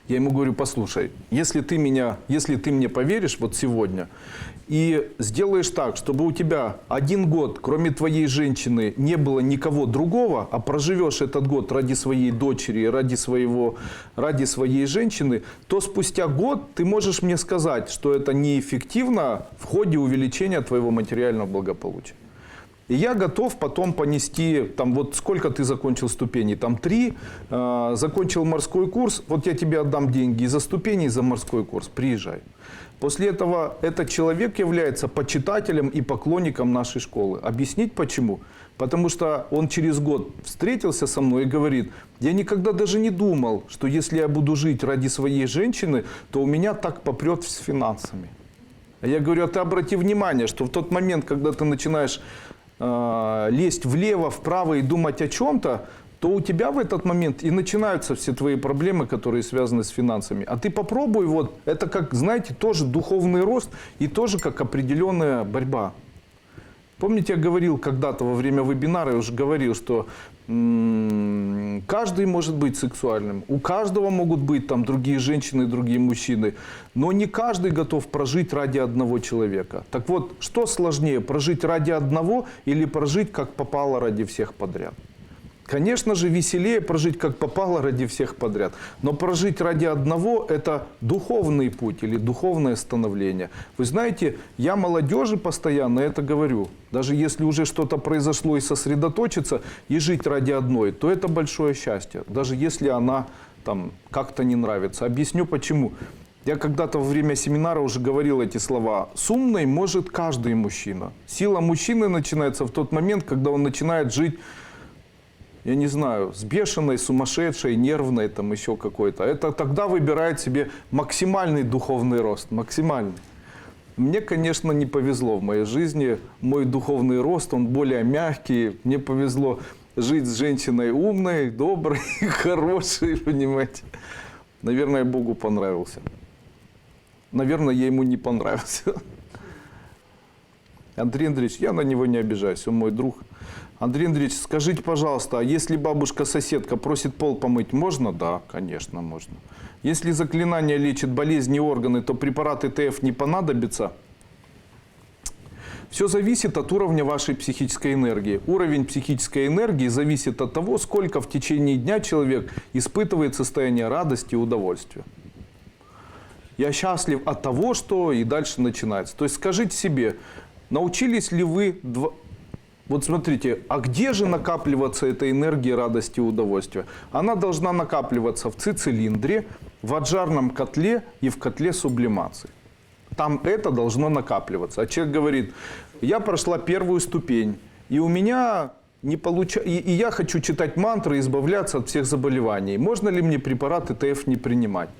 Я ему говорю: послушай, если ты мне поверишь вот сегодня и сделаешь так, чтобы у тебя 1 год, кроме твоей женщины, не было никого другого, а проживешь этот год ради своей дочери, ради своей женщины, то спустя год ты можешь мне сказать, что это неэффективно в ходе увеличения твоего материального благополучия. И я готов потом понести, там, вот сколько ты закончил ступеней, там 3, закончил морской курс, вот я тебе отдам деньги и за ступени, и за морской курс, приезжай. После этого этот человек является почитателем и поклонником нашей школы. Объяснить почему? Потому что он через год встретился со мной и говорит: я никогда даже не думал, что если я буду жить ради своей женщины, то у меня так попрет с финансами. А я говорю: а ты обрати внимание, что в тот момент, когда ты начинаешь лезть влево, вправо и думать о чем-то, то у тебя в этот момент и начинаются все твои проблемы, которые связаны с финансами. А ты попробуй, вот, это как, знаете, тоже духовный рост и тоже как определенная борьба. Помните, я говорил когда-то во время вебинара, я уже говорил, что каждый может быть сексуальным, у каждого могут быть там другие женщины, другие мужчины, но не каждый готов прожить ради одного человека. Так вот, что сложнее, прожить ради одного или прожить как попало ради всех подряд? Конечно же, веселее прожить как попало ради всех подряд. Но прожить ради одного – это духовный путь или духовное становление. Вы знаете, я молодежи постоянно это говорю. Даже если уже что-то произошло и сосредоточиться, и жить ради одной, то это большое счастье. Даже если она там как-то не нравится. Объясню почему. Я когда-то во время семинара уже говорил эти слова. С умной может каждый мужчина. Сила мужчины начинается в тот момент, когда он начинает жить, я не знаю, с бешеной, сумасшедшей, нервной, там еще какой-то. Это тогда выбирает себе максимальный духовный рост, максимальный. Мне, конечно, не повезло в моей жизни. Мой духовный рост, он более мягкий. Мне повезло жить с женщиной умной, доброй, хорошей, понимаете. Наверное, Богу понравился. Наверное, я ему не понравился. Андрей Андреевич, я на него не обижаюсь, он мой друг. Андрей Андреевич, скажите, пожалуйста, а если бабушка-соседка просит пол помыть, можно? Да, конечно, можно. Если заклинание лечит болезни и органы, то препараты ТФ не понадобится? Все зависит от уровня вашей психической энергии. Уровень психической энергии зависит от того, сколько в течение дня человек испытывает состояние радости и удовольствия. Я счастлив от того, что и дальше начинается. То есть скажите себе, научились ли вы... Вот смотрите, а где же накапливаться эта энергия радости и удовольствия? Она должна накапливаться в ци-цилиндре, в аджарном котле и в котле сублимации. Там это должно накапливаться. А человек говорит, я прошла первую ступень, и у меня не получается, и я хочу читать мантры и избавляться от всех заболеваний. Можно ли мне препараты ТФ не принимать?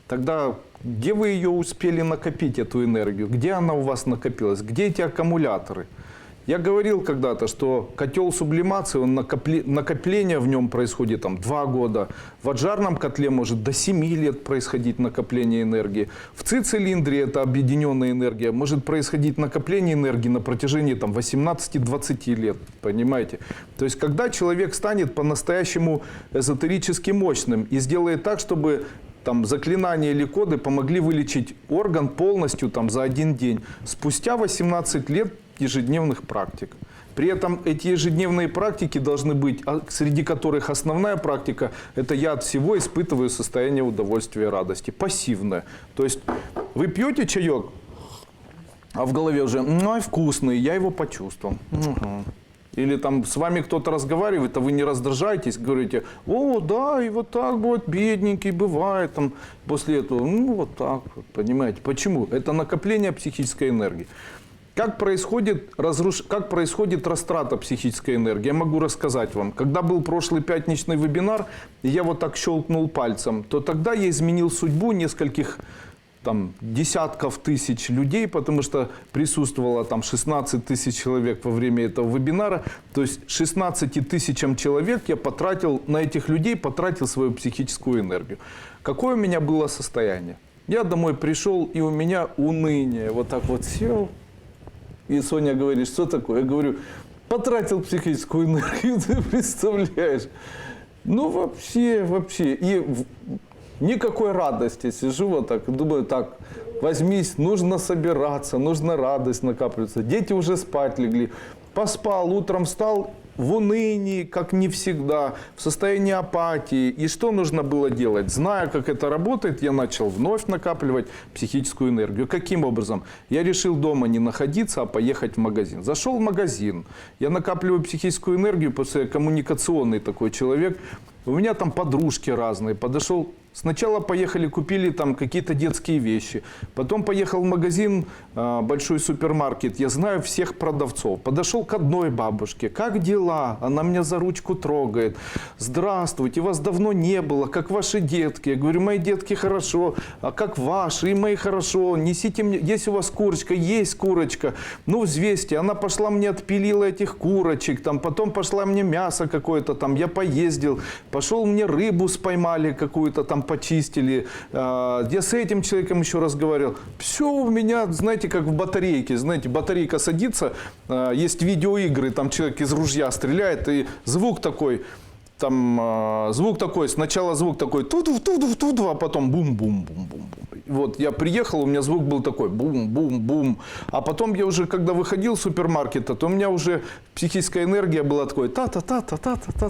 Тогда где вы ее успели накопить, эту энергию? Где она у вас накопилась? Где эти аккумуляторы? Я говорил когда-то, что котел сублимации, накопление в нем происходит 2 года. В аджарном котле может до 7 лет происходить накопление энергии. В ци-цилиндре, это объединенная энергия, может происходить накопление энергии на протяжении 18-20 лет. Понимаете? То есть, когда человек станет по-настоящему эзотерически мощным и сделает так, чтобы заклинания или коды помогли вылечить орган полностью за 1 день. Спустя 18 лет ежедневных практик. При этом эти ежедневные практики должны быть, среди которых основная практика – это я от всего испытываю состояние удовольствия и радости. Пассивное. То есть вы пьете чаек, а в голове уже «ай, вкусный, я его почувствовал». Угу. Или с вами кто-то разговаривает, а вы не раздражаетесь, говорите, о, да, и вот так вот, бедненький бывает, после этого, вот так вот, понимаете. Почему? Это накопление психической энергии. Как происходит растрата психической энергии? Я могу рассказать вам. Когда был прошлый пятничный вебинар, и я вот так щелкнул пальцем, то тогда я изменил судьбу нескольких десятков тысяч людей, потому что присутствовало 16 тысяч человек во время этого вебинара. То есть 16 тысячам человек я на этих людей потратил свою психическую энергию. Какое у меня было состояние? Я домой пришел, и у меня уныние. Вот так вот сел. И Соня говорит, что такое? Я говорю, потратил психическую энергию, ты представляешь? Вообще. И никакой радости. Сижу вот так, думаю, возьмись, нужно собираться, нужно радость накапливаться. Дети уже спать легли. Поспал, утром встал в унынии, как не всегда, в состоянии апатии. И что нужно было делать? Зная, как это работает, я начал вновь накапливать психическую энергию. Каким образом? Я решил дома не находиться, а поехать в магазин. Зашел в магазин, я накапливаю психическую энергию, потому что я коммуникационный такой человек. У меня подружки разные. Подошел, сначала поехали, купили какие-то детские вещи. Потом поехал в магазин, большой супермаркет. Я знаю всех продавцов. Подошел к одной бабушке. Как дела? Она меня за ручку трогает. Здравствуйте, вас давно не было. Как ваши детки? Я говорю, мои детки хорошо. А как ваши? И мои хорошо. Несите мне, есть у вас курочка? Есть курочка. Взвесьте. Она пошла мне отпилила этих курочек. Потом пошла мне мясо какое-то. Я поездил. Пошел мне рыбу споймали какую-то, почистили. Я с этим человеком еще разговаривал. Все у меня, знаете, как в батарейке. Знаете, батарейка садится, есть видеоигры, человек из ружья стреляет, и звук такой, сначала звук такой, туду-туду-туду, а потом бум-бум-бум-бум. Вот я приехал, у меня звук был такой, бум-бум-бум. А потом я уже, когда выходил из супермаркета, то у меня уже психическая энергия была такой, та-та-та-та-та-та-та.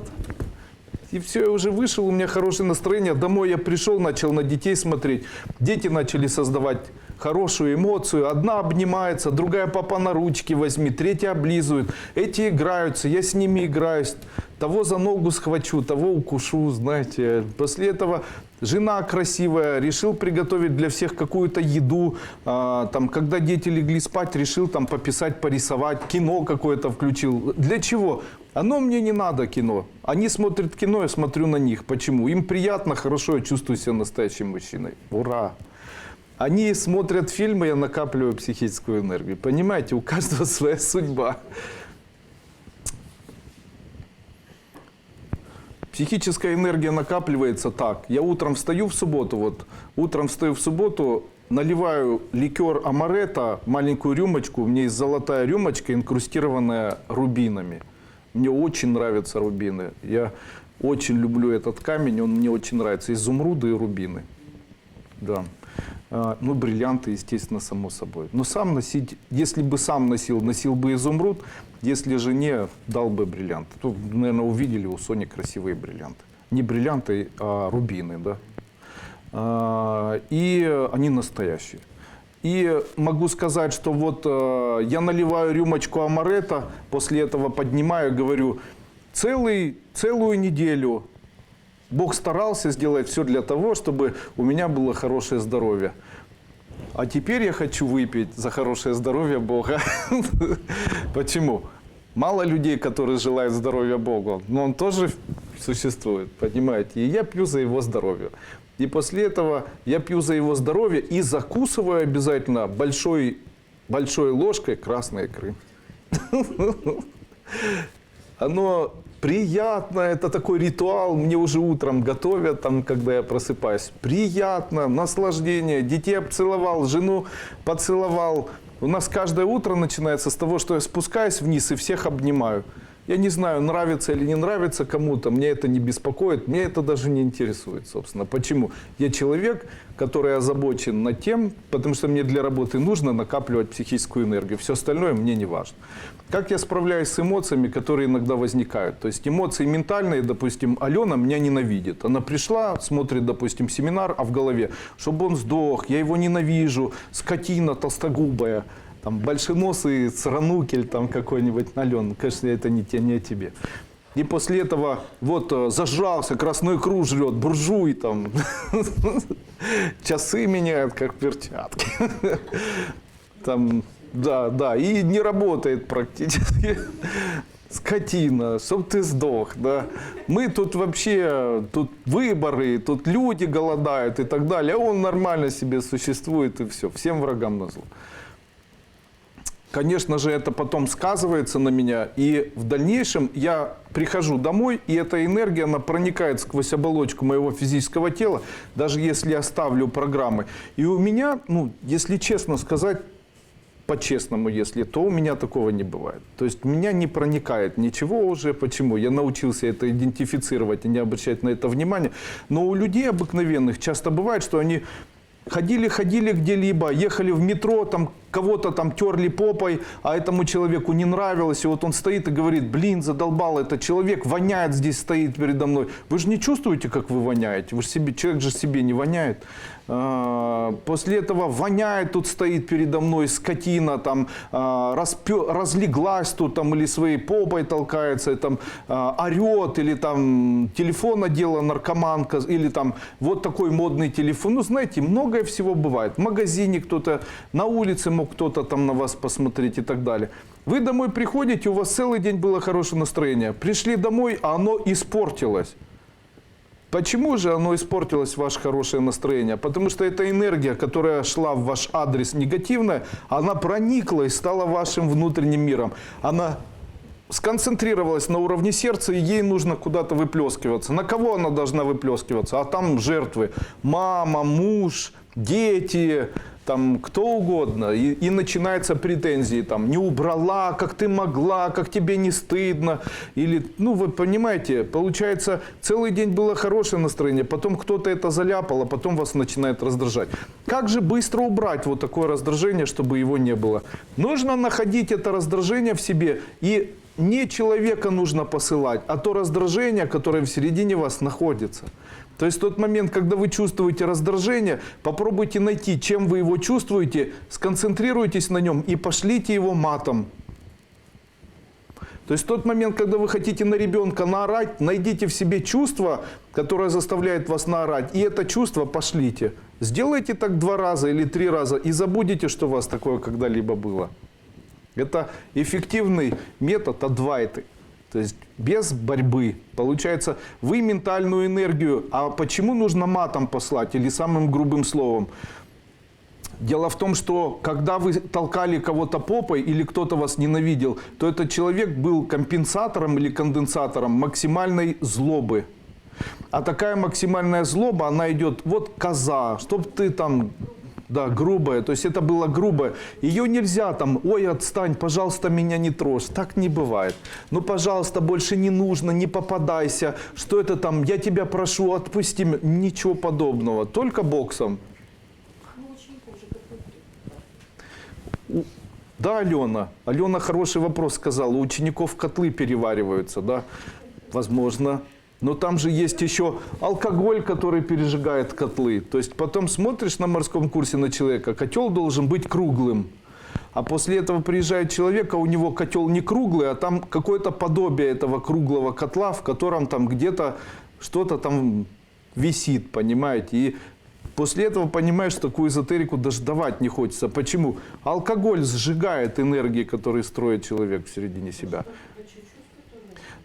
И все, я уже вышел, у меня хорошее настроение. Домой я пришел, начал на детей смотреть. Дети начали создавать хорошую эмоцию. Одна обнимается, другая папа на ручки возьми, третья облизывает. Эти играются, я с ними играюсь. Того за ногу схвачу, того укушу, знаете. После этого жена красивая, решил приготовить для всех какую-то еду. Когда дети легли спать, решил пописать, порисовать. Кино какое-то включил. Для чего? Оно мне не надо, кино. Они смотрят кино, я смотрю на них. Почему? Им приятно, хорошо, я чувствую себя настоящим мужчиной. Ура! Они смотрят фильмы, я накапливаю психическую энергию. Понимаете, у каждого своя судьба. Психическая энергия накапливается так. Я утром встаю в субботу, наливаю ликер амаретто, маленькую рюмочку, у меня есть золотая рюмочка, инкрустированная рубинами. Мне очень нравятся рубины. Я очень люблю этот камень, он мне очень нравится. Изумруды и рубины. Да. Ну, бриллианты, естественно, само собой. Но сам носить, если бы сам носил бы изумруд, если же не, дал бы бриллиант. То, наверное, увидели у Сони красивые бриллианты. Не бриллианты, а рубины, да. И они настоящие. И могу сказать, что вот я наливаю рюмочку амаретто, после этого поднимаю, говорю, целую неделю Бог старался сделать все для того, чтобы у меня было хорошее здоровье. А теперь я хочу выпить за хорошее здоровье Бога. Почему? Мало людей, которые желают здоровья Богу, но он тоже существует, понимаете? И я пью за его здоровье. И после этого я пью за его здоровье и закусываю обязательно большой ложкой красной икры. Оно приятно, это такой ритуал, мне уже утром готовят, там, когда я просыпаюсь. Приятно, наслаждение, детей обцеловал, жену поцеловал. У нас каждое утро начинается с того, что я спускаюсь вниз и всех обнимаю. Я не знаю, нравится или не нравится кому-то, мне это не беспокоит, мне это даже не интересует, собственно. Почему? Я человек, который озабочен над тем, потому что мне для работы нужно накапливать психическую энергию. Все остальное мне не важно. Как я справляюсь с эмоциями, которые иногда возникают? То есть эмоции ментальные, допустим, Алена меня ненавидит. Она пришла, смотрит, допустим, семинар, а в голове, чтобы он сдох, я его ненавижу, скотина толстогубая. Там большеносый сранукель там какой-нибудь, Ален, конечно, это не о тебе. И после этого вот зажрался, красную икру жрет, буржуй там. Часы меняют, как перчатки. Там, да, и не работает практически. Скотина, чтоб ты сдох, да. Мы тут вообще, тут выборы, тут люди голодают и так далее. А он нормально себе существует и все, всем врагам назло. Конечно же, это потом сказывается на меня, и в дальнейшем я прихожу домой, и эта энергия, она проникает сквозь оболочку моего физического тела, даже если я ставлю программы. И у меня, ну, если честно сказать, по-честному, если, то у меня такого не бывает. То есть меня не проникает ничего уже. Почему? Я научился это идентифицировать и не обращать на это внимания. Но у людей обыкновенных часто бывает, что они ходили где-либо, ехали в метро, там кого-то там терли попой, а этому человеку не нравилось, и вот он стоит и говорит, блин, задолбал этот человек, воняет здесь, стоит передо мной. Вы же не чувствуете, как вы воняете? Вы же себе, человек же себе не воняет. После этого воняет, тут стоит передо мной скотина, там разлеглась тут, там, или своей попой толкается, там орет, или там телефон надела наркоманка, или там вот такой модный телефон. Ну, знаете, многое всего бывает. В магазине кто-то, на улице мог кто-то там на вас посмотреть и так далее. Вы домой приходите, у вас целый день было хорошее настроение. Пришли домой, а оно испортилось. Почему же оно испортилось, ваше хорошее настроение? Потому что эта энергия, которая шла в ваш адрес негативная, она проникла и стала вашим внутренним миром. Она сконцентрировалась на уровне сердца, и ей нужно куда-то выплескиваться. На кого она должна выплескиваться? А там жертвы. Мама, муж, дети, там кто угодно. И начинаются претензии. Там, не убрала, как ты могла, как тебе не стыдно. Или, ну вы понимаете, получается, целый день было хорошее настроение, потом кто-то это заляпал, а потом вас начинает раздражать. Как же быстро убрать вот такое раздражение, чтобы его не было? Нужно находить это раздражение в себе, и не человека нужно посылать, а то раздражение, которое в середине вас находится. То есть в тот момент, когда вы чувствуете раздражение, попробуйте найти, чем вы его чувствуете, сконцентрируйтесь на нем и пошлите его матом. То есть в тот момент, когда вы хотите на ребенка наорать, найдите в себе чувство, которое заставляет вас наорать, и это чувство пошлите. Сделайте так 2 раза или 3 раза и забудете, что у вас такое когда-либо было. Это эффективный метод адвайты. То есть без борьбы. Получается, вы ментальную энергию, а почему нужно матом послать или самым грубым словом? Дело в том, что когда вы толкали кого-то попой или кто-то вас ненавидел, то этот человек был компенсатором или конденсатором максимальной злобы. А такая максимальная злоба, она идет, вот коза, чтоб ты там Да, грубая. То есть это было грубое. Ее нельзя там, ой, отстань, пожалуйста, меня не трожь. Так не бывает. Ну, пожалуйста, больше не нужно, не попадайся. Что это там, я тебя прошу, отпусти меня. Ничего подобного. Только боксом. Да, Алена. Алена хороший вопрос сказала. У учеников котлы перевариваются, да? Возможно. Но там же есть еще алкоголь, который пережигает котлы. То есть потом смотришь на морском курсе на человека, котел должен быть круглым. А после этого приезжает человек, а у него котел не круглый, а там какое-то подобие этого круглого котла, в котором там где-то что-то там висит, понимаете? И после этого понимаешь, что такую эзотерику даже давать не хочется. Почему? Алкоголь сжигает энергии, которые строит человек в середине себя.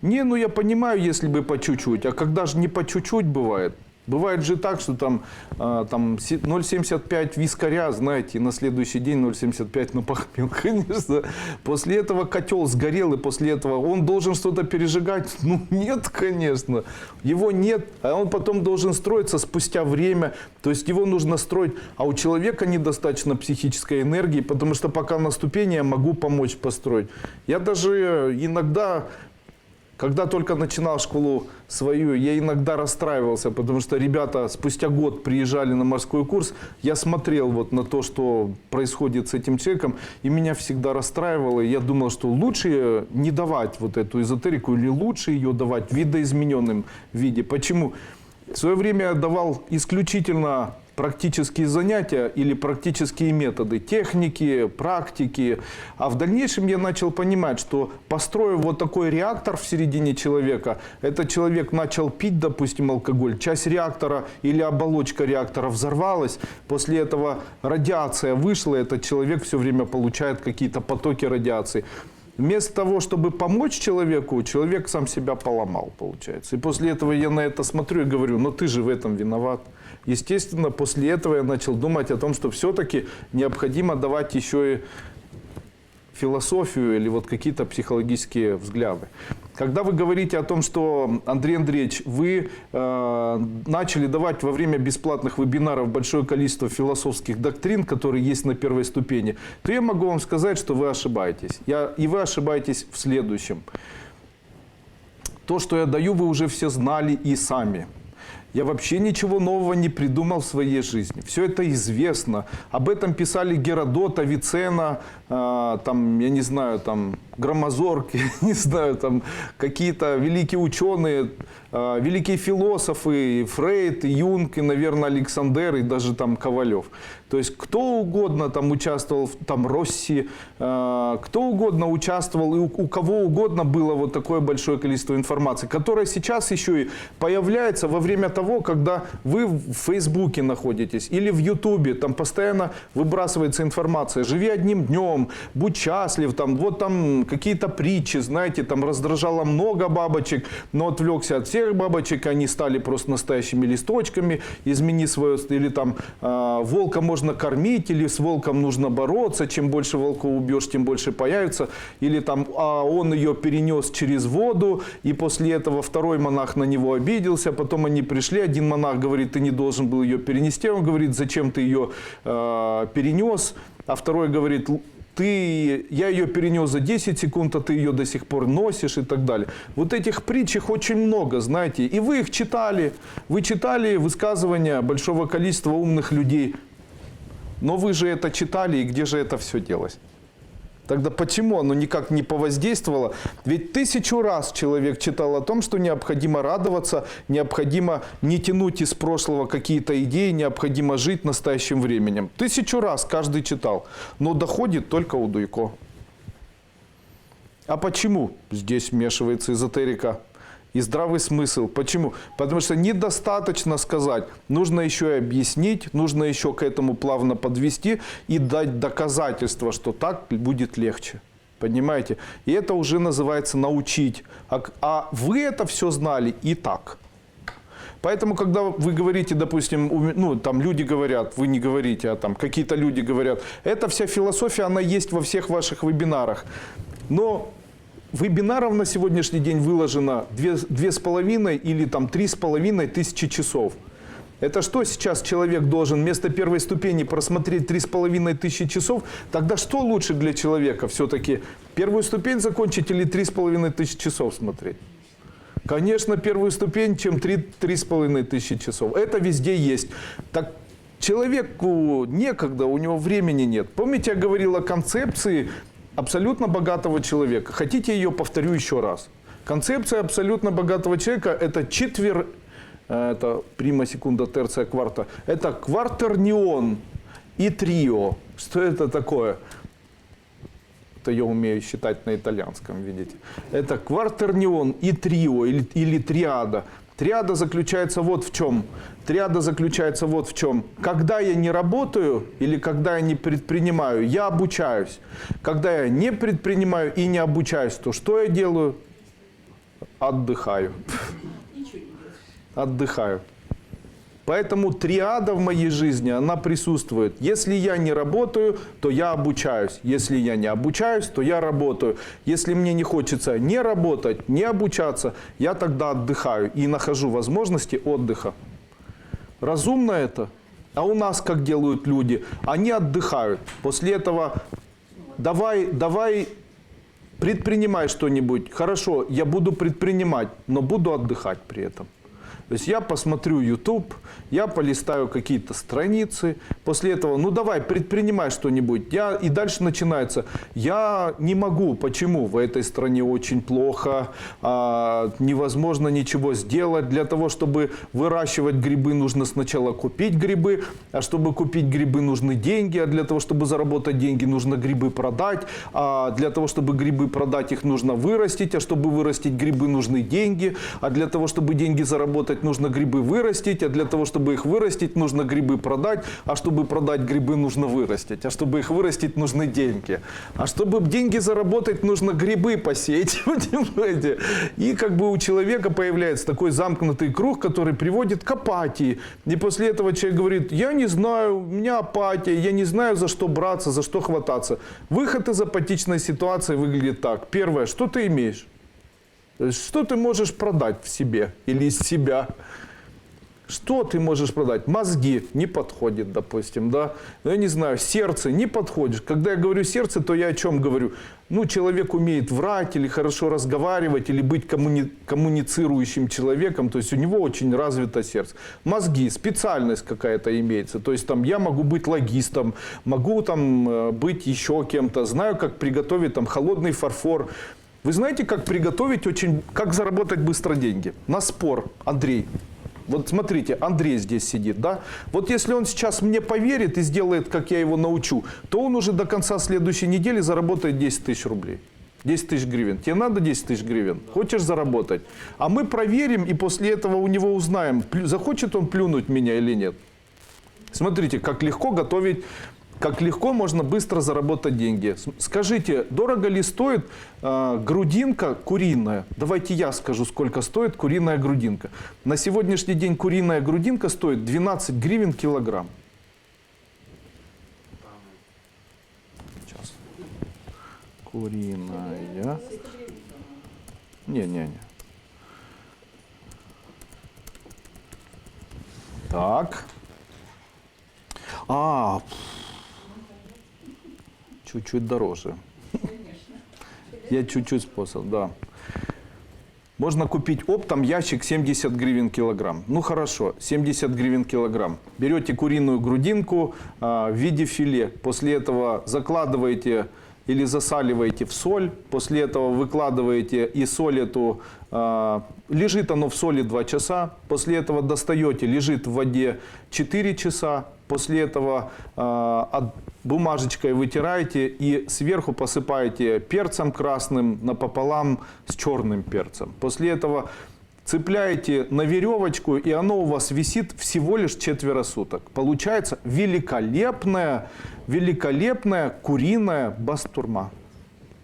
Не, ну я понимаю, если бы по чуть-чуть. А когда же не по чуть-чуть бывает? Бывает же так, что там 0,75 вискаря, знаете, и на следующий день 0,75 напахмел, конечно. После этого котел сгорел, и после этого он должен что-то пережигать? Ну нет, конечно. Его нет, а он потом должен строиться спустя время. То есть его нужно строить, а у человека недостаточно психической энергии, потому что пока на ступени я могу помочь построить. Я даже иногда... Когда только начинал школу свою, я иногда расстраивался, потому что ребята спустя год приезжали на морской курс, я смотрел вот на то, что происходит с этим человеком, и меня всегда расстраивало, и я думал, что лучше не давать вот эту эзотерику, или лучше ее давать в видоизмененном виде. Почему? В свое время я давал исключительно практические занятия или практические методы, техники, практики. А в дальнейшем я начал понимать, что построив вот такой реактор в середине человека, этот человек начал пить, допустим, алкоголь, часть реактора или оболочка реактора взорвалась, после этого радиация вышла, этот человек все время получает какие-то потоки радиации. Вместо того, чтобы помочь человеку, человек сам себя поломал, получается. И после этого я на это смотрю и говорю, ну ты же в этом виноват. Естественно, после этого я начал думать о том, что все-таки необходимо давать еще и философию или вот какие-то психологические взгляды. Когда вы говорите о том, что, Андрей Андреевич, вы начали давать во время бесплатных вебинаров большое количество философских доктрин, которые есть на первой ступени, то я могу вам сказать, что вы ошибаетесь. И вы ошибаетесь в следующем. То, что я даю, вы уже все знали и сами. Я вообще ничего нового не придумал в своей жизни. Все это известно. Об этом писали Геродот, Авиценна, там, я не знаю, там, Громозорг, я не знаю, там, какие-то великие ученые, великие философы, и Фрейд, и Юнг, и, наверное, Александр, и даже там Ковалев. То есть кто угодно там участвовал, там Росси, кто угодно участвовал, и у кого угодно было вот такое большое количество информации, которая сейчас еще и появляется во время того, когда вы в Фейсбуке находитесь или в Ютубе, там постоянно выбрасывается информация. Живи одним днем, будь счастлив, там, вот там какие-то притчи, знаете, там раздражало много бабочек, но отвлекся от всех бабочек, они стали просто настоящими листочками, измени свое, или там волка можно кормить, или с волком нужно бороться, чем больше волков убьешь, тем больше появится, или там он ее перенес через воду, и после этого второй монах на него обиделся, потом они пришли, один монах говорит, ты не должен был ее перенести, он говорит, зачем ты ее перенес, а второй говорит, я ее перенес за 10 секунд, а ты ее до сих пор носишь и так далее. Вот этих притч их очень много, знаете, и вы их читали, вы читали высказывания большого количества умных людей, но вы же это читали, и где же это все делось? Тогда почему оно никак не повоздействовало? Ведь 1000 раз человек читал о том, что необходимо радоваться, необходимо не тянуть из прошлого какие-то идеи, необходимо жить настоящим временем. 1000 раз каждый читал, но доходит только у Дуйко. А почему здесь вмешивается эзотерика и здравый смысл? Почему? Потому что недостаточно сказать, нужно еще и объяснить, нужно еще к этому плавно подвести и дать доказательства, что так будет легче. Понимаете? И это уже называется научить. А вы это все знали и так. Поэтому, когда вы говорите, допустим, ну, там люди говорят, вы не говорите, а там какие-то люди говорят, эта вся философия, она есть во всех ваших вебинарах. Но вебинаров на сегодняшний день выложено 2,5 или там 3,5 тысячи часов. Это что сейчас человек должен вместо первой ступени просмотреть 3500 часов? Тогда что лучше для человека все-таки? Первую ступень закончить или 3500 часов смотреть? Конечно, первую ступень, чем 3500 часов. Это везде есть. Так человеку некогда, у него времени нет. Помните, я говорил о концепции абсолютно богатого человека? Хотите, ее повторю еще раз? Концепция абсолютно богатого человека – это это прима, секунда, терция, кварта. Это квартернион и трио. Что это такое? Это я умею считать на итальянском, видите. Это квартернион и трио, или триада. Триада заключается вот в чем. Триада заключается вот в чем. Когда я не работаю или когда я не предпринимаю, я обучаюсь. Когда я не предпринимаю и не обучаюсь, то что я делаю? Отдыхаю. Отдыхаю. Поэтому триада в моей жизни, она присутствует. Если я не работаю, то я обучаюсь. Если я не обучаюсь, то я работаю. Если мне не хочется не работать, не обучаться, я тогда отдыхаю и нахожу возможности отдыха. Разумно это? А у нас как делают люди? Они отдыхают. После этого давай предпринимай что-нибудь. Хорошо, я буду предпринимать, но буду отдыхать при этом. То есть я посмотрю YouTube, я полистаю какие-то страницы, после этого, ну давай, предпринимай что-нибудь. И дальше начинается, я не могу, почему? В этой стране очень плохо, невозможно ничего сделать. Для того, чтобы выращивать грибы, нужно сначала купить грибы, а чтобы купить грибы, нужны деньги, а для того, чтобы заработать деньги, нужно грибы продать, а для того, чтобы грибы продать, их нужно вырастить, а чтобы вырастить грибы, нужны деньги, а для того, чтобы деньги заработать, нужно грибы вырастить, а для того, чтобы их вырастить, нужно грибы продать, а чтобы продать грибы, нужно вырастить, а чтобы их вырастить, нужны деньги. А чтобы деньги заработать, нужно грибы посеять, понимаете? И как бы у человека появляется такой замкнутый круг, который приводит к апатии. И после этого человек говорит, я не знаю, у меня апатия, я не знаю, за что браться, за что хвататься. Выход из апатичной ситуации выглядит так. Первое, что ты имеешь? Что ты можешь продать в себе или из себя? Что ты можешь продать? Мозги не подходит, допустим, да? Я не знаю, сердце не подходит. Когда я говорю сердце, то я о чем говорю? Ну, человек умеет врать или хорошо разговаривать, или быть коммуницирующим человеком, то есть у него очень развито сердце. Мозги, специальность какая-то имеется, то есть там я могу быть логистом, могу там быть еще кем-то, знаю, как приготовить там холодный фарфор. Вы знаете, как приготовить как заработать быстро деньги? На спор, Андрей. Вот смотрите, Андрей здесь сидит, да? Вот если он сейчас мне поверит и сделает, как я его научу, то он уже до конца следующей недели заработает 10 тысяч рублей. 10 тысяч гривен. Тебе надо 10 тысяч гривен? Хочешь заработать? А мы проверим и после этого у него узнаем, захочет он плюнуть меня или нет. Смотрите, как легко готовить. Как легко можно быстро заработать деньги. Скажите, дорого ли стоит грудинка куриная? Давайте я скажу, сколько стоит куриная грудинка. На сегодняшний день куриная грудинка стоит 12 гривен килограмм. Сейчас. Куриная. Не. Так. Чуть-чуть дороже. Я чуть-чуть способ, да. Можно купить оптом ящик 70 гривен килограмм. Ну хорошо, 70 гривен килограмм. Берете куриную грудинку в виде филе. После этого закладываете или засаливаете в соль. После этого выкладываете и соль эту. Лежит оно в соли 2 часа. После этого достаете, лежит в воде 4 часа. После этого бумажечкой вытираете и сверху посыпаете перцем красным напополам с черным перцем. После этого цепляете на веревочку, и оно у вас висит всего лишь 4 суток. Получается великолепная куриная бастурма.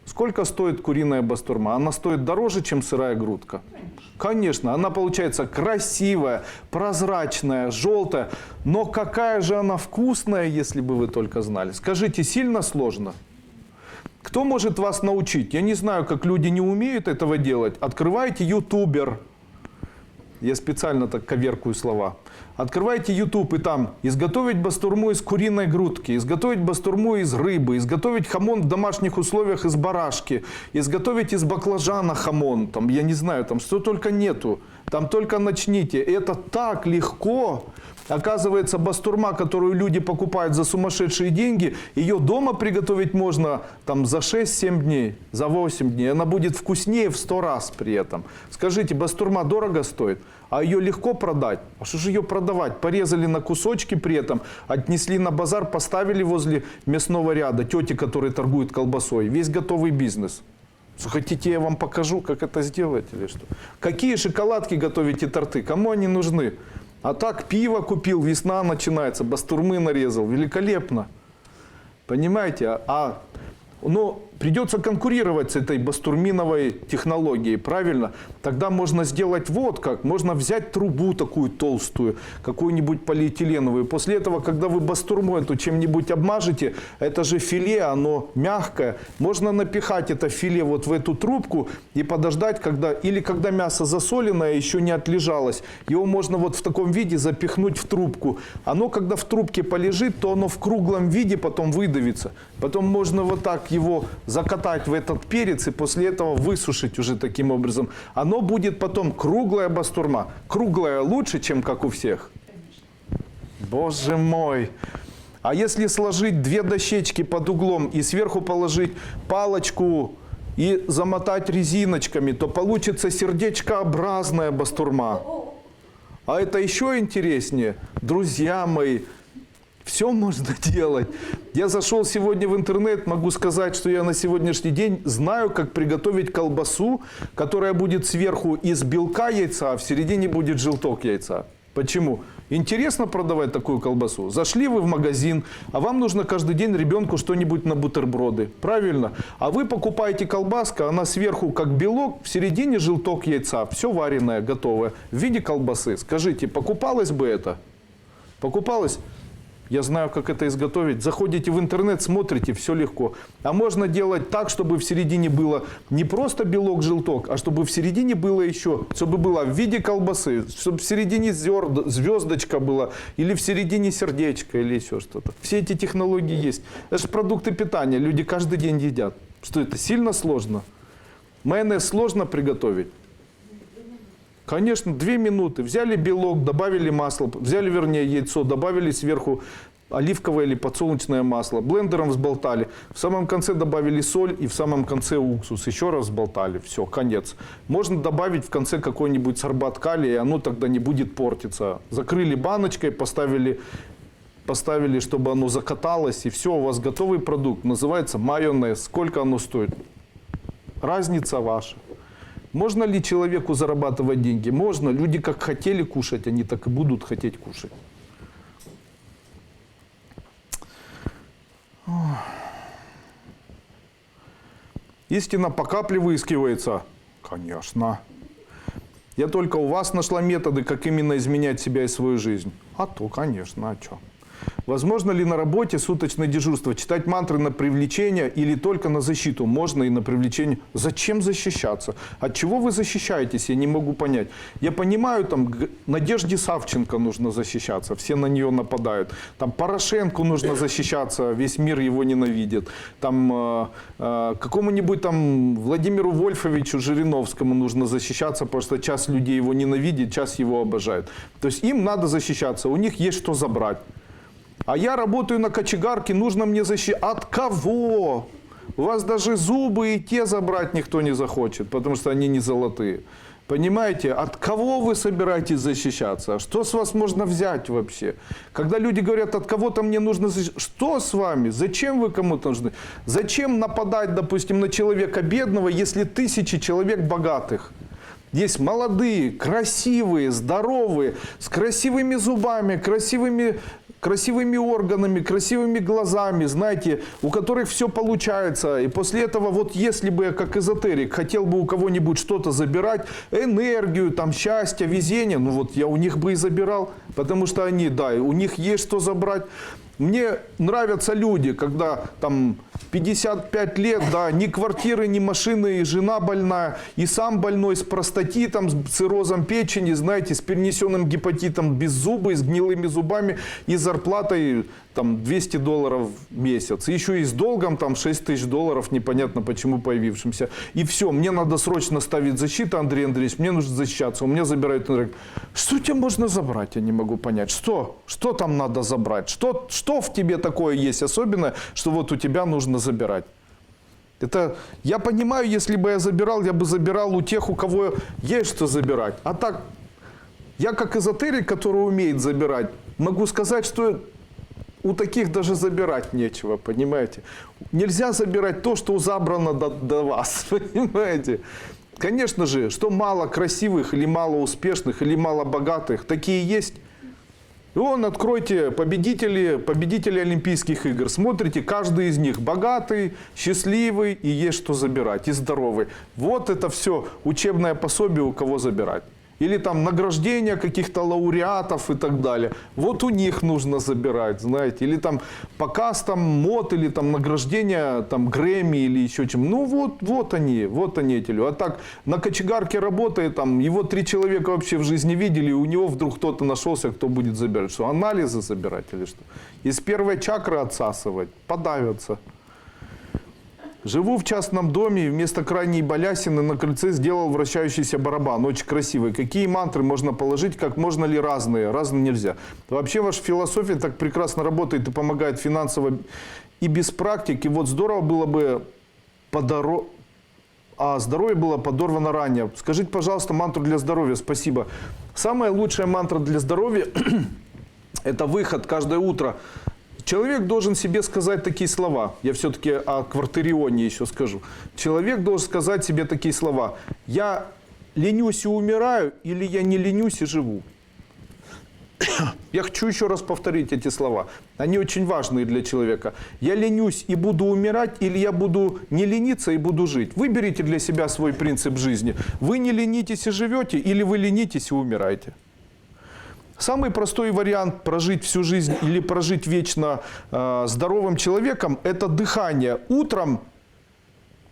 Сколько стоит куриная бастурма? Она стоит дороже, чем сырая грудка. Конечно, она получается красивая, прозрачная, желтая. Но какая же она вкусная, если бы вы только знали. Скажите, сильно сложно? Кто может вас научить? Я не знаю, как люди не умеют этого делать. Открывайте ютубер. Я специально так коверкую слова. Открывайте YouTube и там изготовить бастурму из куриной грудки, изготовить бастурму из рыбы, изготовить хамон в домашних условиях из барашки, изготовить из баклажана хамон, там, я не знаю, там что только нету. Там только начните. Это так легко. Оказывается, бастурма, которую люди покупают за сумасшедшие деньги, ее дома приготовить можно там, за 6-7 дней, за 8 дней. Она будет вкуснее в 100 раз при этом. Скажите, бастурма дорого стоит, а ее легко продать? А что же ее продавать? Порезали на кусочки при этом, отнесли на базар, поставили возле мясного ряда тети, которые торгуют колбасой. Весь готовый бизнес. Хотите, я вам покажу, как это сделать или что? Какие шоколадки готовите, торты? Кому они нужны? А так пиво купил, весна начинается, бастурмы нарезал. Великолепно. Понимаете? Но придется конкурировать с этой бастурминовой технологией, правильно? Тогда можно сделать вот как. Можно взять трубу такую толстую, какую-нибудь полиэтиленовую. После этого, когда вы бастурму эту чем-нибудь обмажете, это же филе, оно мягкое. Можно напихать это филе вот в эту трубку и подождать, когда мясо засоленное, еще не отлежалось. Его можно вот в таком виде запихнуть в трубку. Оно, когда в трубке полежит, то оно в круглом виде потом выдавится. Потом можно вот так его закатать в этот перец и после этого высушить уже таким образом. Оно будет потом круглая бастурма. Круглая лучше, чем как у всех. Боже мой! А если сложить 2 дощечки под углом и сверху положить палочку и замотать резиночками, то получится сердечкообразная бастурма. А это еще интереснее. Друзья мои, все можно делать. Я зашел сегодня в интернет, могу сказать, что я на сегодняшний день знаю, как приготовить колбасу, которая будет сверху из белка яйца, а в середине будет желток яйца. Почему? Интересно продавать такую колбасу. Зашли вы в магазин, а вам нужно каждый день ребенку что-нибудь на бутерброды. Правильно? А вы покупаете колбаску, она сверху как белок, в середине желток яйца. Все вареное, готовое. В виде колбасы. Скажите, покупалось бы это? Покупалось? Я знаю, как это изготовить. Заходите в интернет, смотрите, все легко. А можно делать так, чтобы в середине было не просто белок-желток, а чтобы в середине было еще, чтобы было в виде колбасы, чтобы в середине звездочка была, или в середине сердечко, или еще что-то. Все эти технологии есть. Это же продукты питания, люди каждый день едят. Что это, сильно сложно? Майонез сложно приготовить? Конечно, 2 минуты. Взяли белок, добавили масло, взяли, вернее, яйцо, добавили сверху оливковое или подсолнечное масло, блендером взболтали, в самом конце добавили соль и в самом конце уксус, еще раз взболтали, все, конец. Можно добавить в конце какой-нибудь сорбат калия, и оно тогда не будет портиться. Закрыли баночкой, поставили, чтобы оно закаталось, и все, у вас готовый продукт, называется майонез. Сколько оно стоит? Разница ваша. Можно ли человеку зарабатывать деньги? Можно. Люди как хотели кушать, они так и будут хотеть кушать. Истина по капле выискивается? Конечно. Я только у вас нашла методы, как именно изменять себя и свою жизнь. А то, конечно, а что? Возможно ли на работе суточное дежурство, читать мантры на привлечение или только на защиту? Можно и на привлечение. Зачем защищаться? От чего вы защищаетесь? Я не могу понять. Я понимаю, там Надежде Савченко нужно защищаться, все на нее нападают. Там Порошенку нужно защищаться, весь мир его ненавидит. Там какому-нибудь там Владимиру Вольфовичу Жириновскому нужно защищаться, потому что часть людей его ненавидит, часть его обожает. То есть им надо защищаться, у них есть что забрать. А я работаю на кочегарке, нужно мне защищать. От кого? У вас даже зубы и те забрать никто не захочет, потому что они не золотые. Понимаете, от кого вы собираетесь защищаться? Что с вас можно взять вообще? Когда люди говорят, от кого-то мне нужно защищаться, что с вами? Зачем вы кому-то нужны? Зачем нападать, допустим, на человека бедного, если тысячи человек богатых? Есть молодые, красивые, здоровые, с красивыми зубами, красивыми органами, красивыми глазами, знаете, у которых все получается. И после этого, вот если бы я как эзотерик хотел бы у кого-нибудь что-то забирать, энергию, там, счастье, везение, ну вот я у них бы и забирал, потому что они, да, у них есть что забрать. Мне нравятся люди, когда там 55 лет, да, ни квартиры, ни машины, и жена больная, и сам больной с простатитом, с циррозом печени, знаете, с перенесенным гепатитом, без зуба, с гнилыми зубами и зарплатой там $200 в месяц. И еще и с долгом там $6 тысяч, непонятно почему появившимся. И все, мне надо срочно ставить защиту, Андрей Андреевич, мне нужно защищаться. У меня забирают. Что тебе можно забрать, я не могу понять. Что? Что там надо забрать? Что в тебе такое есть особенное, что вот у тебя нужно забирать? Это, я понимаю, если бы я бы забирал у тех, у кого есть что забирать. А так, я как эзотерик, который умеет забирать, могу сказать, что у таких даже забирать нечего, понимаете? Нельзя забирать то, что забрано до вас, понимаете? Конечно же, что мало красивых, или мало успешных, или мало богатых, такие есть. И вон, откройте победители Олимпийских игр. Смотрите, каждый из них богатый, счастливый и есть что забирать, и здоровый. Вот это все учебное пособие, у кого забирать. Или там награждения каких-то лауреатов и так далее. Вот у них нужно забирать, знаете. Или там показ там мод, или там награждение там Грэмми или еще чем. Ну вот они эти люди. А так на кочегарке работает, там его 3 человека вообще в жизни видели, и у него вдруг кто-то нашелся, кто будет забирать. Что, анализы забирать или что? Из первой чакры отсасывать, подавятся. Живу в частном доме и вместо крайней балясины на крыльце сделал вращающийся барабан. Очень красивый. Какие мантры можно положить, как можно ли разные? Разные нельзя. Вообще ваша философия так прекрасно работает и помогает финансово и без практики. Вот здорово было бы здоровье было подорвано ранее. Скажите, пожалуйста, мантру для здоровья. Спасибо. Самая лучшая мантра для здоровья – это выход каждое утро. Человек должен себе сказать такие слова. Я все-таки о квартирионе еще скажу. Человек должен сказать себе такие слова. Я ленюсь и умираю, или я не ленюсь и живу. Я хочу еще раз повторить эти слова. Они очень важные для человека. Я ленюсь и буду умирать, или я буду не лениться и буду жить. Выберите для себя свой принцип жизни. Вы не ленитесь и живете, или вы ленитесь и умираете. Самый простой вариант прожить всю жизнь или прожить вечно здоровым человеком – это дыхание. Утром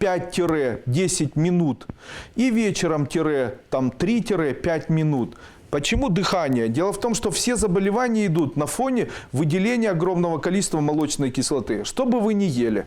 5-10 минут и вечером 3-5 минут. Почему дыхание? Дело в том, что все заболевания идут на фоне выделения огромного количества молочной кислоты. Что бы вы ни ели.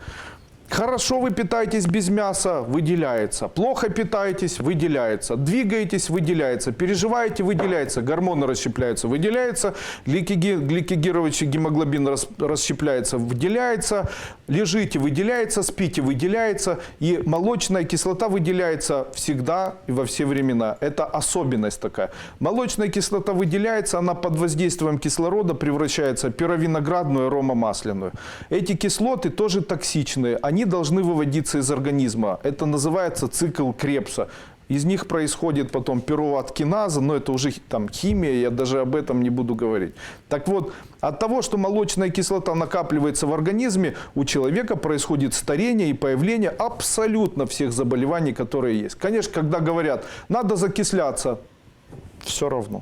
Хорошо вы питаетесь без мяса, выделяется. Плохо питаетесь, выделяется. Двигаетесь, выделяется. Переживаете, выделяется. Гормоны расщепляются, выделяется. Гликогировочный гемоглобин расщепляется, выделяется. Лежите, выделяется. Спите, выделяется. И молочная кислота выделяется всегда и во все времена. Это особенность такая. Молочная кислота выделяется, она под воздействием кислорода превращается в пировиноградную, аромамасляную. Эти кислоты тоже токсичные. Они должны выводиться из организма. Это называется цикл Кребса. Из них происходит потом пируват-киназа, но это уже там химия, я даже об этом не буду говорить. Так вот, от того, что молочная кислота накапливается в организме, у человека происходит старение и появление абсолютно всех заболеваний, которые есть. Конечно, когда говорят, надо закисляться, все равно.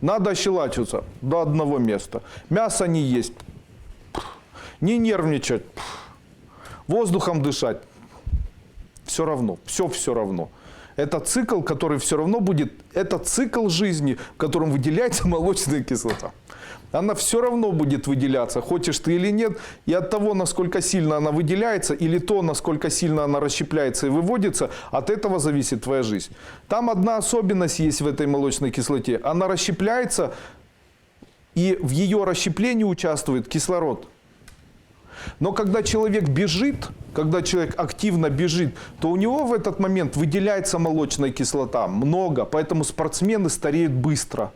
Надо ощелачиваться до одного места. Мясо не есть, не нервничать. Воздухом дышать. Все равно. Все равно. Это цикл, который все равно будет. Это цикл жизни, в котором выделяется молочная кислота. Она все равно будет выделяться, хочешь ты или нет. И от того, насколько сильно она выделяется, или то, насколько сильно она расщепляется и выводится, от этого зависит твоя жизнь. Там одна особенность есть в этой молочной кислоте. Она расщепляется, и в ее расщеплении участвует кислород. Но когда человек бежит, когда человек активно бежит, то у него в этот момент выделяется молочная кислота много, поэтому спортсмены стареют быстро.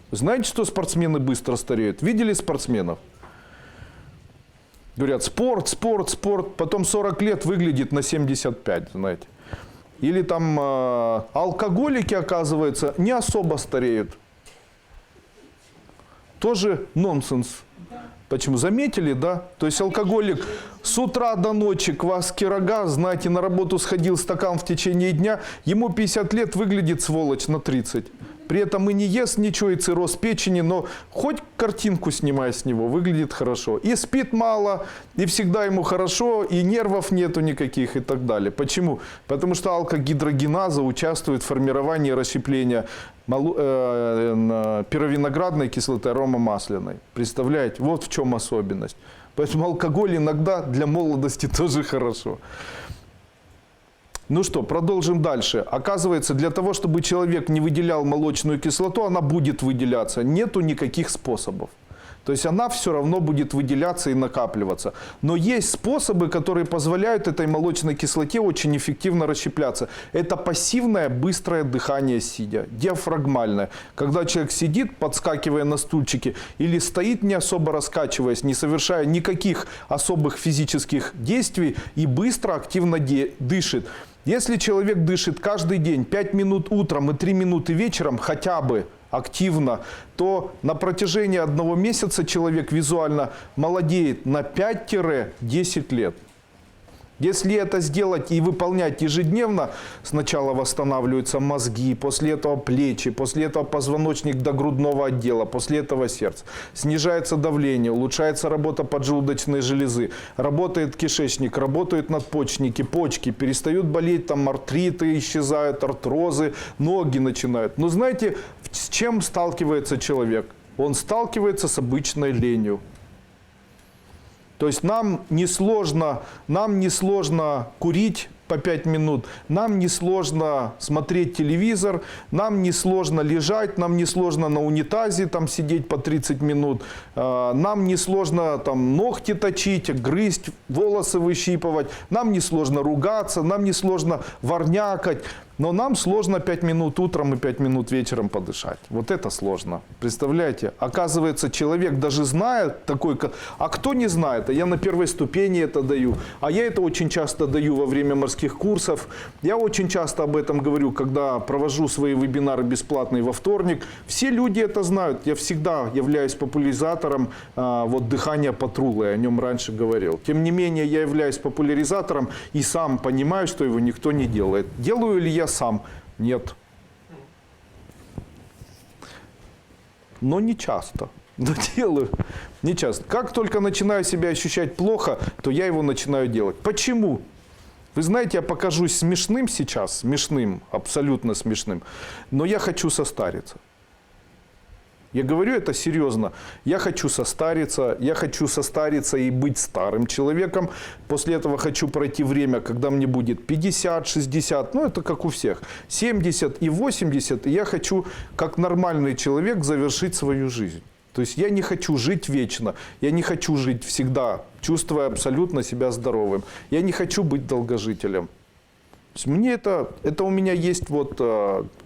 Знаете, что спортсмены быстро стареют? Видели спортсменов? Говорят, спорт, потом 40 лет выглядит на 75, знаете. Или там алкоголики, оказывается, не особо стареют. Тоже нонсенс. Почему? Заметили, да? То есть алкоголик с утра до ночи кваски рога, знаете, на работу сходил, стакан в течение дня, ему 50 лет, выглядит сволочь на 30. При этом и не ест ничего, и цирроз печени, но хоть картинку снимай с него, выглядит хорошо. И спит мало, и всегда ему хорошо, и нервов нету никаких и так далее. Почему? Потому что алкогидрогеназа участвует в формировании расщепления пировиноградной кислоты аромамасляной. Представляете? Вот в чем особенность. Поэтому алкоголь иногда для молодости тоже хорошо. Ну что, продолжим дальше. Оказывается, для того, чтобы человек не выделял молочную кислоту, она будет выделяться. Нету никаких способов. То есть она все равно будет выделяться и накапливаться. Но есть способы, которые позволяют этой молочной кислоте очень эффективно расщепляться. Это пассивное быстрое дыхание сидя, диафрагмальное. Когда человек сидит, подскакивая на стульчике, или стоит, не особо раскачиваясь, не совершая никаких особых физических действий и быстро, активно дышит. Если человек дышит каждый день 5 минут утром и 3 минуты вечером хотя бы активно, то на протяжении 1 месяца человек визуально молодеет на 5-10 лет. Если это сделать и выполнять ежедневно, сначала восстанавливаются мозги, после этого плечи, после этого позвоночник до грудного отдела, после этого сердце. Снижается давление, улучшается работа поджелудочной железы, работает кишечник, работают надпочечники, почки, перестают болеть, там артриты исчезают, артрозы, ноги начинают. Но знаете, с чем сталкивается человек? Он сталкивается с обычной ленью. То есть нам не сложно курить по 5 минут, нам не сложно смотреть телевизор, нам не сложно лежать, нам не сложно на унитазе там сидеть по 30 минут, нам не сложно там ногти точить, грызть, волосы выщипывать, нам не сложно ругаться, нам не сложно ворнякать. Но нам сложно 5 минут утром и 5 минут вечером подышать. Вот это сложно. Представляете? Оказывается, человек даже знает такой... А кто не знает? А я на первой ступени это даю. А я это очень часто даю во время морских курсов. Я очень часто об этом говорю, когда провожу свои вебинары бесплатные во вторник. Все люди это знают. Я всегда являюсь популяризатором дыхания Патрулы. Я о нем раньше говорил. Тем не менее, я являюсь популяризатором и сам понимаю, что его никто не делает. Делаю ли я сам? Нет. Но не часто. Но делаю. Не часто. Как только начинаю себя ощущать плохо, то я его начинаю делать. Почему? Вы знаете, я покажусь смешным сейчас. Смешным. Абсолютно смешным. Но я хочу состариться. Я говорю это серьезно. Я хочу состариться и быть старым человеком. После этого хочу пройти время, когда мне будет 50, 60, ну это как у всех, 70 и 80. И я хочу, как нормальный человек, завершить свою жизнь. То есть я не хочу жить вечно, я не хочу жить всегда, чувствуя абсолютно себя здоровым. Я не хочу быть долгожителем. То есть мне это у меня есть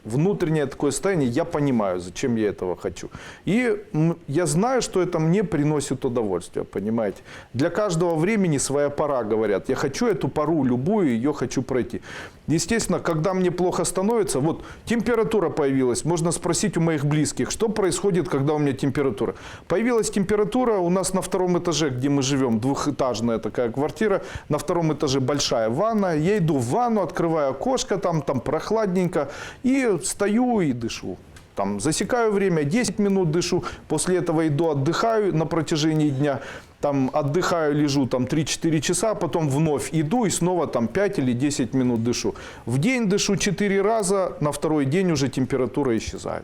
внутреннее такое состояние, я понимаю, зачем я этого хочу. И я знаю, что это мне приносит удовольствие, понимаете. Для каждого времени своя пора, говорят. Я хочу эту пору, любую, ее хочу пройти. Естественно, когда мне плохо становится, вот температура появилась, можно спросить у моих близких, что происходит, когда у меня температура. Появилась температура у нас на 2-м этаже, где мы живем, двухэтажная такая квартира, на 2-м этаже большая ванна, я иду в ванну, открываю окошко, там прохладненько, и стою и дышу. Там засекаю время, 10 минут дышу, после этого иду отдыхаю на протяжении дня, там отдыхаю, лежу там 3-4 часа, потом вновь иду и снова там 5 или 10 минут дышу. В день дышу 4 раза, на 2-й день уже температура исчезает.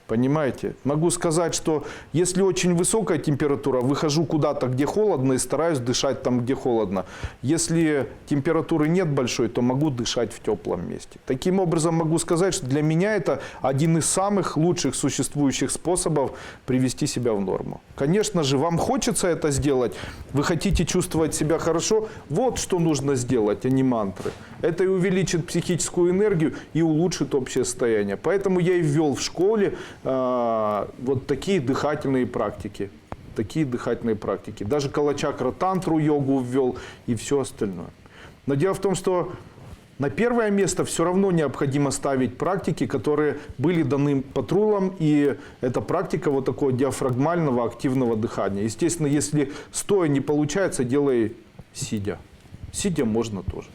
Понимаете? Могу сказать, что если очень высокая температура, выхожу куда-то, где холодно, и стараюсь дышать там, где холодно. Если температуры нет большой, то могу дышать в теплом месте. Таким образом, могу сказать, что для меня это один из самых лучших существующих способов привести себя в норму. Конечно же, вам хочется это сделать, вы хотите чувствовать себя хорошо, вот что нужно сделать, а не мантры. Это и увеличит психическую энергию, и улучшит общее состояние. Поэтому я и ввел в школе вот такие дыхательные практики. Даже калачакра тантру йогу ввел и все остальное. Но дело в том, что на первое место все равно необходимо ставить практики, которые были даны Патрулом. И это практика вот такого диафрагмального активного дыхания. Естественно, если стоя не получается, делай сидя. Сидя можно тоже.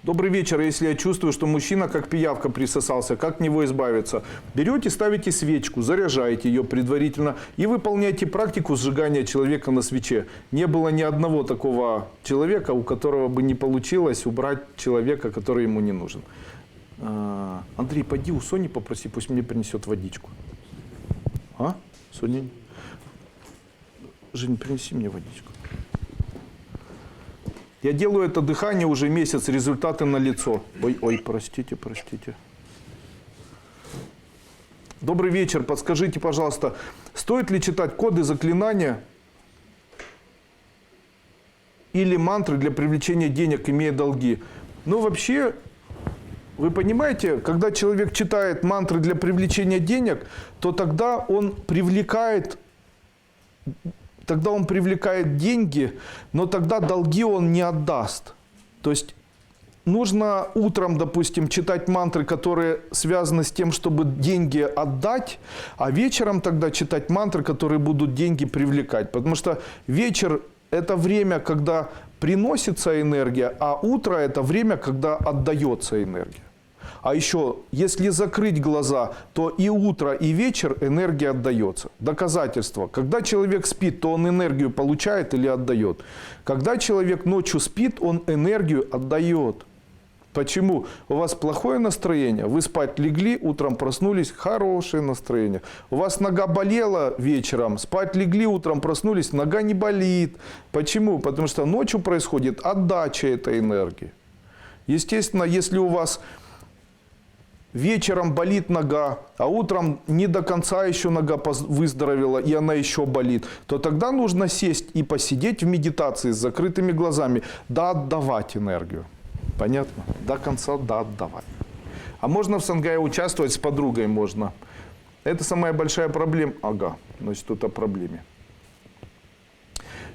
Добрый вечер. Если я чувствую, что мужчина как пиявка присосался, как от него избавиться? Берете, ставите свечку, заряжаете ее предварительно и выполняйте практику сжигания человека на свече. Не было ни одного такого человека, у которого бы не получилось убрать человека, который ему не нужен. Андрей, пойди у Сони попроси, пусть мне принесет водичку. А? Соня? Жень, принеси мне водичку. Я делаю это дыхание уже месяц, результаты налицо. Ой, простите. Добрый вечер, подскажите, пожалуйста, стоит ли читать коды заклинания или мантры для привлечения денег, имея долги? Ну, вообще, вы понимаете, когда человек читает мантры для привлечения денег, то тогда он привлекает деньги, но тогда долги он не отдаст. То есть нужно утром, допустим, читать мантры, которые связаны с тем, чтобы деньги отдать, а вечером тогда читать мантры, которые будут деньги привлекать. Потому что вечер – это время, когда приносится энергия, а утро – это время, когда отдается энергия. А еще, если закрыть глаза, то и утро, и вечер энергия отдается. Доказательство. Когда человек спит, то он энергию получает или отдает. Когда человек ночью спит, он энергию отдает. Почему? У вас плохое настроение, вы спать легли, утром проснулись, хорошее настроение. У вас нога болела вечером, спать легли, утром проснулись, нога не болит. Почему? Потому что ночью происходит отдача этой энергии. Естественно, если у вас вечером болит нога, а утром не до конца еще нога выздоровела, и она еще болит, то тогда нужно сесть и посидеть в медитации с закрытыми глазами, да отдавать энергию. Понятно? До конца да отдавать. А можно в сангае участвовать с подругой? Можно. Это самая большая проблема. Ага, значит, тут о проблеме.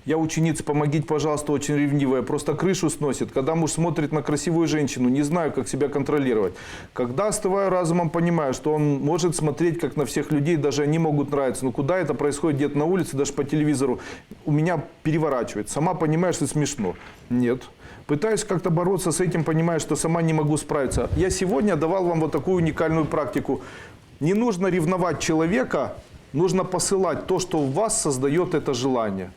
Я ученица, помогите, пожалуйста, очень ревнивая. Просто крышу сносит. Когда муж смотрит на красивую женщину, не знаю, как себя контролировать. Когда остываю разумом, понимаю, что он может смотреть, как на всех людей, даже они могут нравиться. Но куда это происходит где-то на улице, даже по телевизору, у меня переворачивает. Сама понимаешь, что смешно. Нет. Пытаюсь как-то бороться с этим, понимаю, что сама не могу справиться. Я сегодня давал вам вот такую уникальную практику. Не нужно ревновать человека, нужно посылать то, что в вас создает это желание.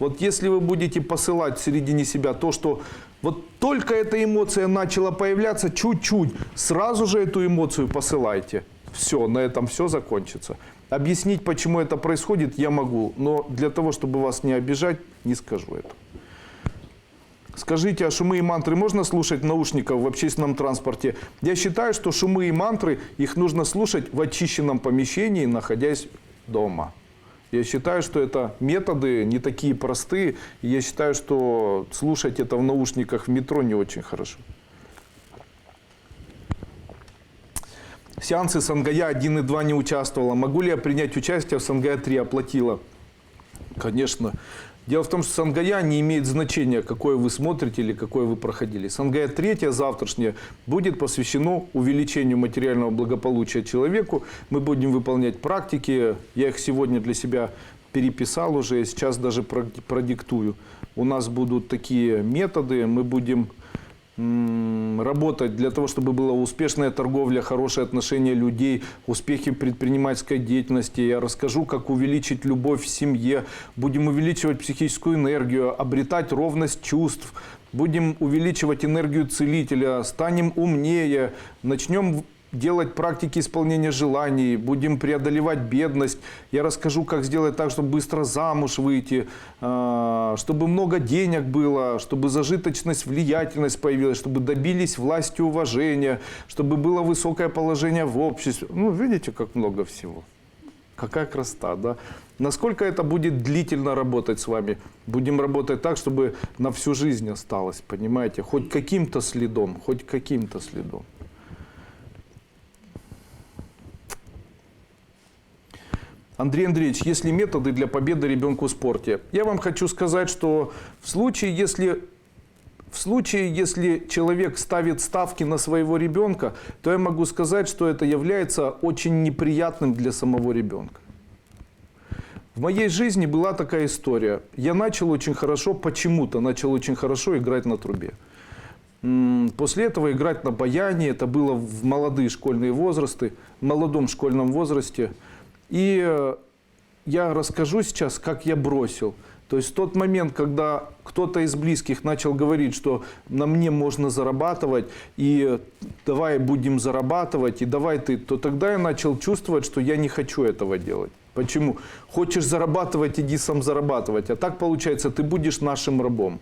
Вот если вы будете посылать в середине себя то, что вот только эта эмоция начала появляться чуть-чуть, сразу же эту эмоцию посылайте. Все, на этом все закончится. Объяснить, почему это происходит, я могу, но для того, чтобы вас не обижать, не скажу это. Скажите, а шумы и мантры можно слушать в наушниках в общественном транспорте? Я считаю, что шумы и мантры, их нужно слушать в очищенном помещении, находясь дома. Я считаю, что это методы не такие простые. И я считаю, что слушать это в наушниках в метро не очень хорошо. Сеансы Сангая 1 и 2 не участвовала. Могу ли я принять участие в Сангая 3? Оплатила. Конечно. Дело в том, что Сангая не имеет значения, какое вы смотрите или какое вы проходили. Сангая 3, завтрашняя, будет посвящено увеличению материального благополучия человеку. Мы будем выполнять практики. Я их сегодня для себя переписал уже, сейчас даже продиктую. У нас будут такие методы. Мы будем работать для того, чтобы была успешная торговля, хорошие отношения людей, успехи в предпринимательской деятельности. Я расскажу, как увеличить любовь в семье. Будем увеличивать психическую энергию, обретать ровность чувств. Будем увеличивать энергию целителя, станем умнее, начнем делать практики исполнения желаний, будем преодолевать бедность. Я расскажу, как сделать так, чтобы быстро замуж выйти, чтобы много денег было, чтобы зажиточность, влиятельность появилась, чтобы добились власти, уважения, чтобы было высокое положение в обществе. Ну, видите, как много всего. Какая красота, да? Насколько это будет длительно работать с вами? Будем работать так, чтобы на всю жизнь осталось, понимаете? Хоть каким-то следом, хоть каким-то следом. Андрей Андреевич, есть ли методы для победы ребенка в спорте? Я вам хочу сказать, что в случае, если человек ставит ставки на своего ребенка, то я могу сказать, что это является очень неприятным для самого ребенка. В моей жизни была такая история. Я начал очень хорошо, почему-то начал очень хорошо играть на трубе. После этого играть на баяне, это было в молодые школьные возрасты, в молодом школьном возрасте. И я расскажу сейчас, как я бросил. То есть в тот момент, когда кто-то из близких начал говорить, что на мне можно зарабатывать, и давай будем зарабатывать, и давай ты, то тогда я начал чувствовать, что я не хочу этого делать. Почему? Хочешь зарабатывать, иди сам зарабатывать. А так получается, ты будешь нашим рабом.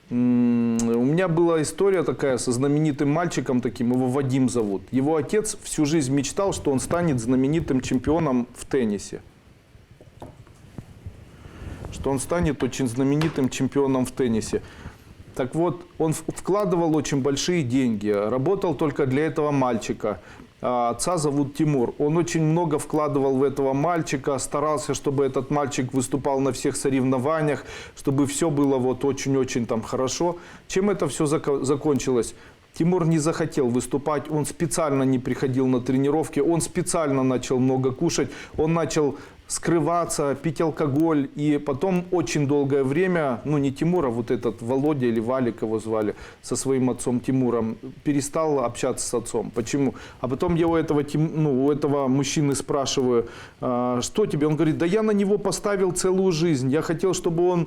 У меня была история такая со знаменитым мальчиком таким, его Вадим зовут. Его отец всю жизнь мечтал, что он станет знаменитым чемпионом в теннисе. Что он станет очень знаменитым чемпионом в теннисе. Так вот, он вкладывал очень большие деньги, работал только для этого мальчика. Отца зовут Тимур. Он очень много вкладывал в этого мальчика, старался, чтобы этот мальчик выступал на всех соревнованиях, чтобы все было вот очень-очень там хорошо. Чем это все закончилось? Тимур не захотел выступать, он специально не приходил на тренировки, он специально начал много кушать, он начал скрываться, пить алкоголь. И потом очень долгое время, ну не Тимур, а вот этот Володя или Валик его звали, со своим отцом Тимуром, перестал общаться с отцом. Почему? А потом я у этого мужчины спрашиваю, что тебе? Он говорит, да я на него поставил целую жизнь, я хотел, чтобы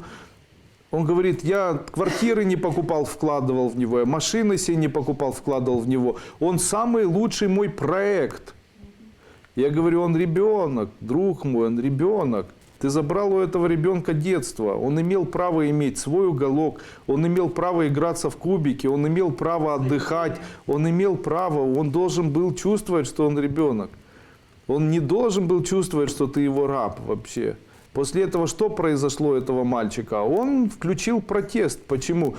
он говорит, я квартиры не покупал, вкладывал в него, я машины себе не покупал, вкладывал в него. Он самый лучший мой проект. Я говорю, он ребенок, друг мой, он ребенок. Ты забрал у этого ребенка детство. Он имел право иметь свой уголок, он имел право играться в кубики, он имел право отдыхать, он имел право, он должен был чувствовать, что он ребенок. Он не должен был чувствовать, что ты его раб вообще. После этого что произошло у этого мальчика? Он включил протест. Почему?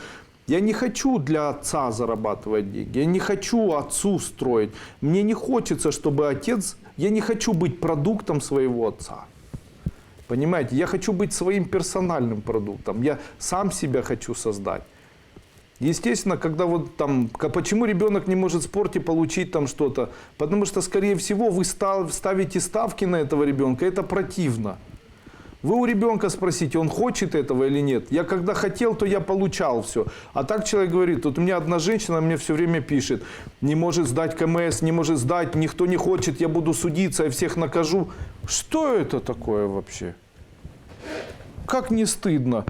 Я не хочу для отца зарабатывать деньги. Я не хочу отцу строить. Мне не хочется, чтобы отец... Я не хочу быть продуктом своего отца. Понимаете? Я хочу быть своим персональным продуктом. Я сам себя хочу создать. Естественно, когда вот там... Почему ребенок не может в спорте получить там что-то? Потому что, скорее всего, вы ставите ставки на этого ребенка. Это противно. Вы у ребенка спросите, он хочет этого или нет. Я когда хотел, то я получал все. А так человек говорит, вот у меня одна женщина мне все время пишет, не может сдать КМС, не может сдать, никто не хочет, я буду судиться, я всех накажу. Что это такое вообще? Как не стыдно?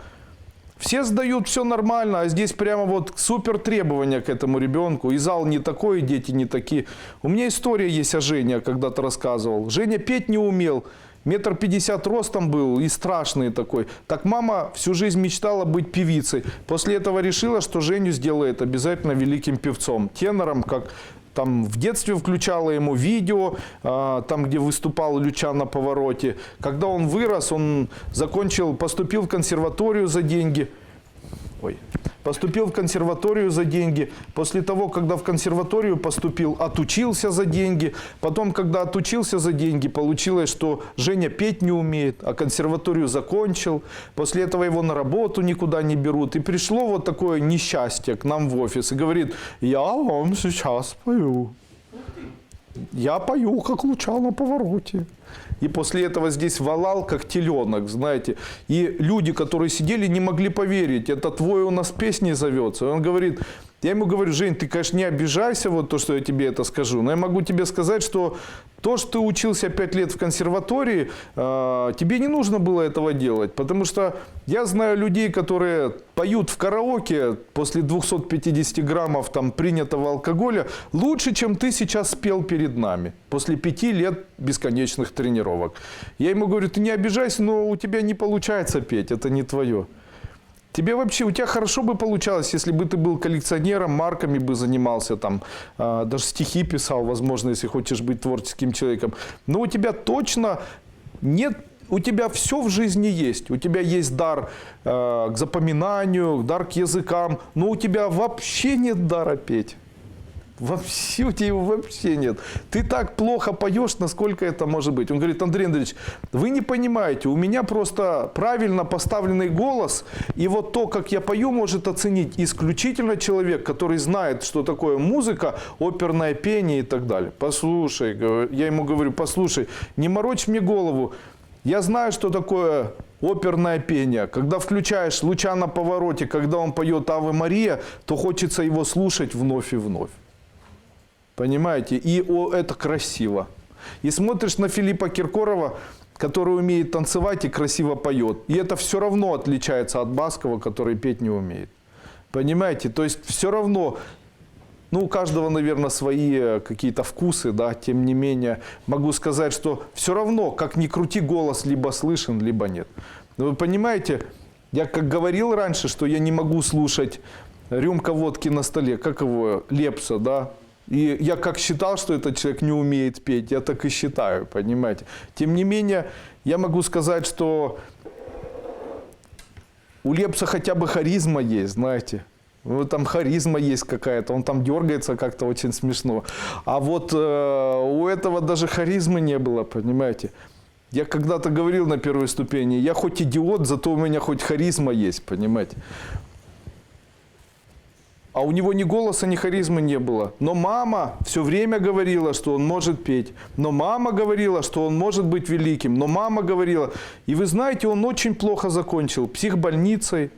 Все сдают, все нормально, а здесь прямо вот супер требования к этому ребенку. И зал не такой, и дети не такие. У меня история есть о Жене, я когда-то рассказывал. Женя петь не умел. 1,50 м ростом был и страшный такой. Так мама всю жизнь мечтала быть певицей. После этого решила, что Женю сделает обязательно великим певцом. Тенором, как там в детстве включала ему видео, там, где выступал Люча на повороте. Когда он вырос, он поступил в консерваторию за деньги. Поступил в консерваторию за деньги. После того, когда в консерваторию поступил, отучился за деньги. Потом, когда отучился за деньги, получилось, что Женя петь не умеет, а консерваторию закончил. После этого его на работу никуда не берут. И пришло вот такое несчастье к нам в офис. И говорит, я вам сейчас пою. Я пою, как Луча на повороте. И после этого здесь валал, как теленок, знаете. И люди, которые сидели, не могли поверить. Это твой у нас песней зовется. И он говорит, я ему говорю, Жень, ты, конечно, не обижайся, вот то, что я тебе это скажу. Но я могу тебе сказать, что то, что ты учился 5 лет в консерватории, тебе не нужно было этого делать. Потому что я знаю людей, которые поют в караоке после 250 граммов там, принятого алкоголя лучше, чем ты сейчас спел перед нами. После 5 лет бесконечных тренировок. Я ему говорю, ты не обижайся, но у тебя не получается петь, это не твое. У тебя хорошо бы получалось, если бы ты был коллекционером, марками бы занимался, там, даже стихи писал, возможно, если хочешь быть творческим человеком. Но у тебя точно нет, у тебя все в жизни есть. У тебя есть дар к запоминанию, дар к языкам, но у тебя вообще нет дара петь. Вообще, у тебя его вообще нет. Ты так плохо поешь, насколько это может быть. Он говорит, Андрей Андреевич, вы не понимаете, у меня просто правильно поставленный голос, и вот то, как я пою, может оценить исключительно человек, который знает, что такое музыка, оперное пение и так далее. Послушай, я ему говорю, послушай, не морочь мне голову. Я знаю, что такое оперное пение. Когда включаешь «Луча на повороте», когда он поет «Аве Мария», то хочется его слушать вновь и вновь. Понимаете? И это красиво. И смотришь на Филиппа Киркорова, который умеет танцевать и красиво поет. И это все равно отличается от Баскова, который петь не умеет. Понимаете? То есть все равно, ну, у каждого, наверное, свои какие-то вкусы, да, тем не менее, могу сказать, что все равно, как ни крути, голос либо слышен, либо нет. Но вы понимаете, я как говорил раньше, что я не могу слушать рюмка водки на столе, как его, Лепса, да. И я как считал, что этот человек не умеет петь, я так и считаю, понимаете. Тем не менее, я могу сказать, что у Лепса хотя бы харизма есть, знаете. Ну, там харизма есть какая-то, он там дергается как-то очень смешно. А вот у этого даже харизмы не было, понимаете. Я когда-то говорил на первой ступени, я хоть идиот, зато у меня хоть харизма есть, понимаете. А у него ни голоса, ни харизмы не было. Но мама все время говорила, что он может петь. Но мама говорила, что он может быть великим. Но мама говорила. И вы знаете, он очень плохо закончил. Психбольницей.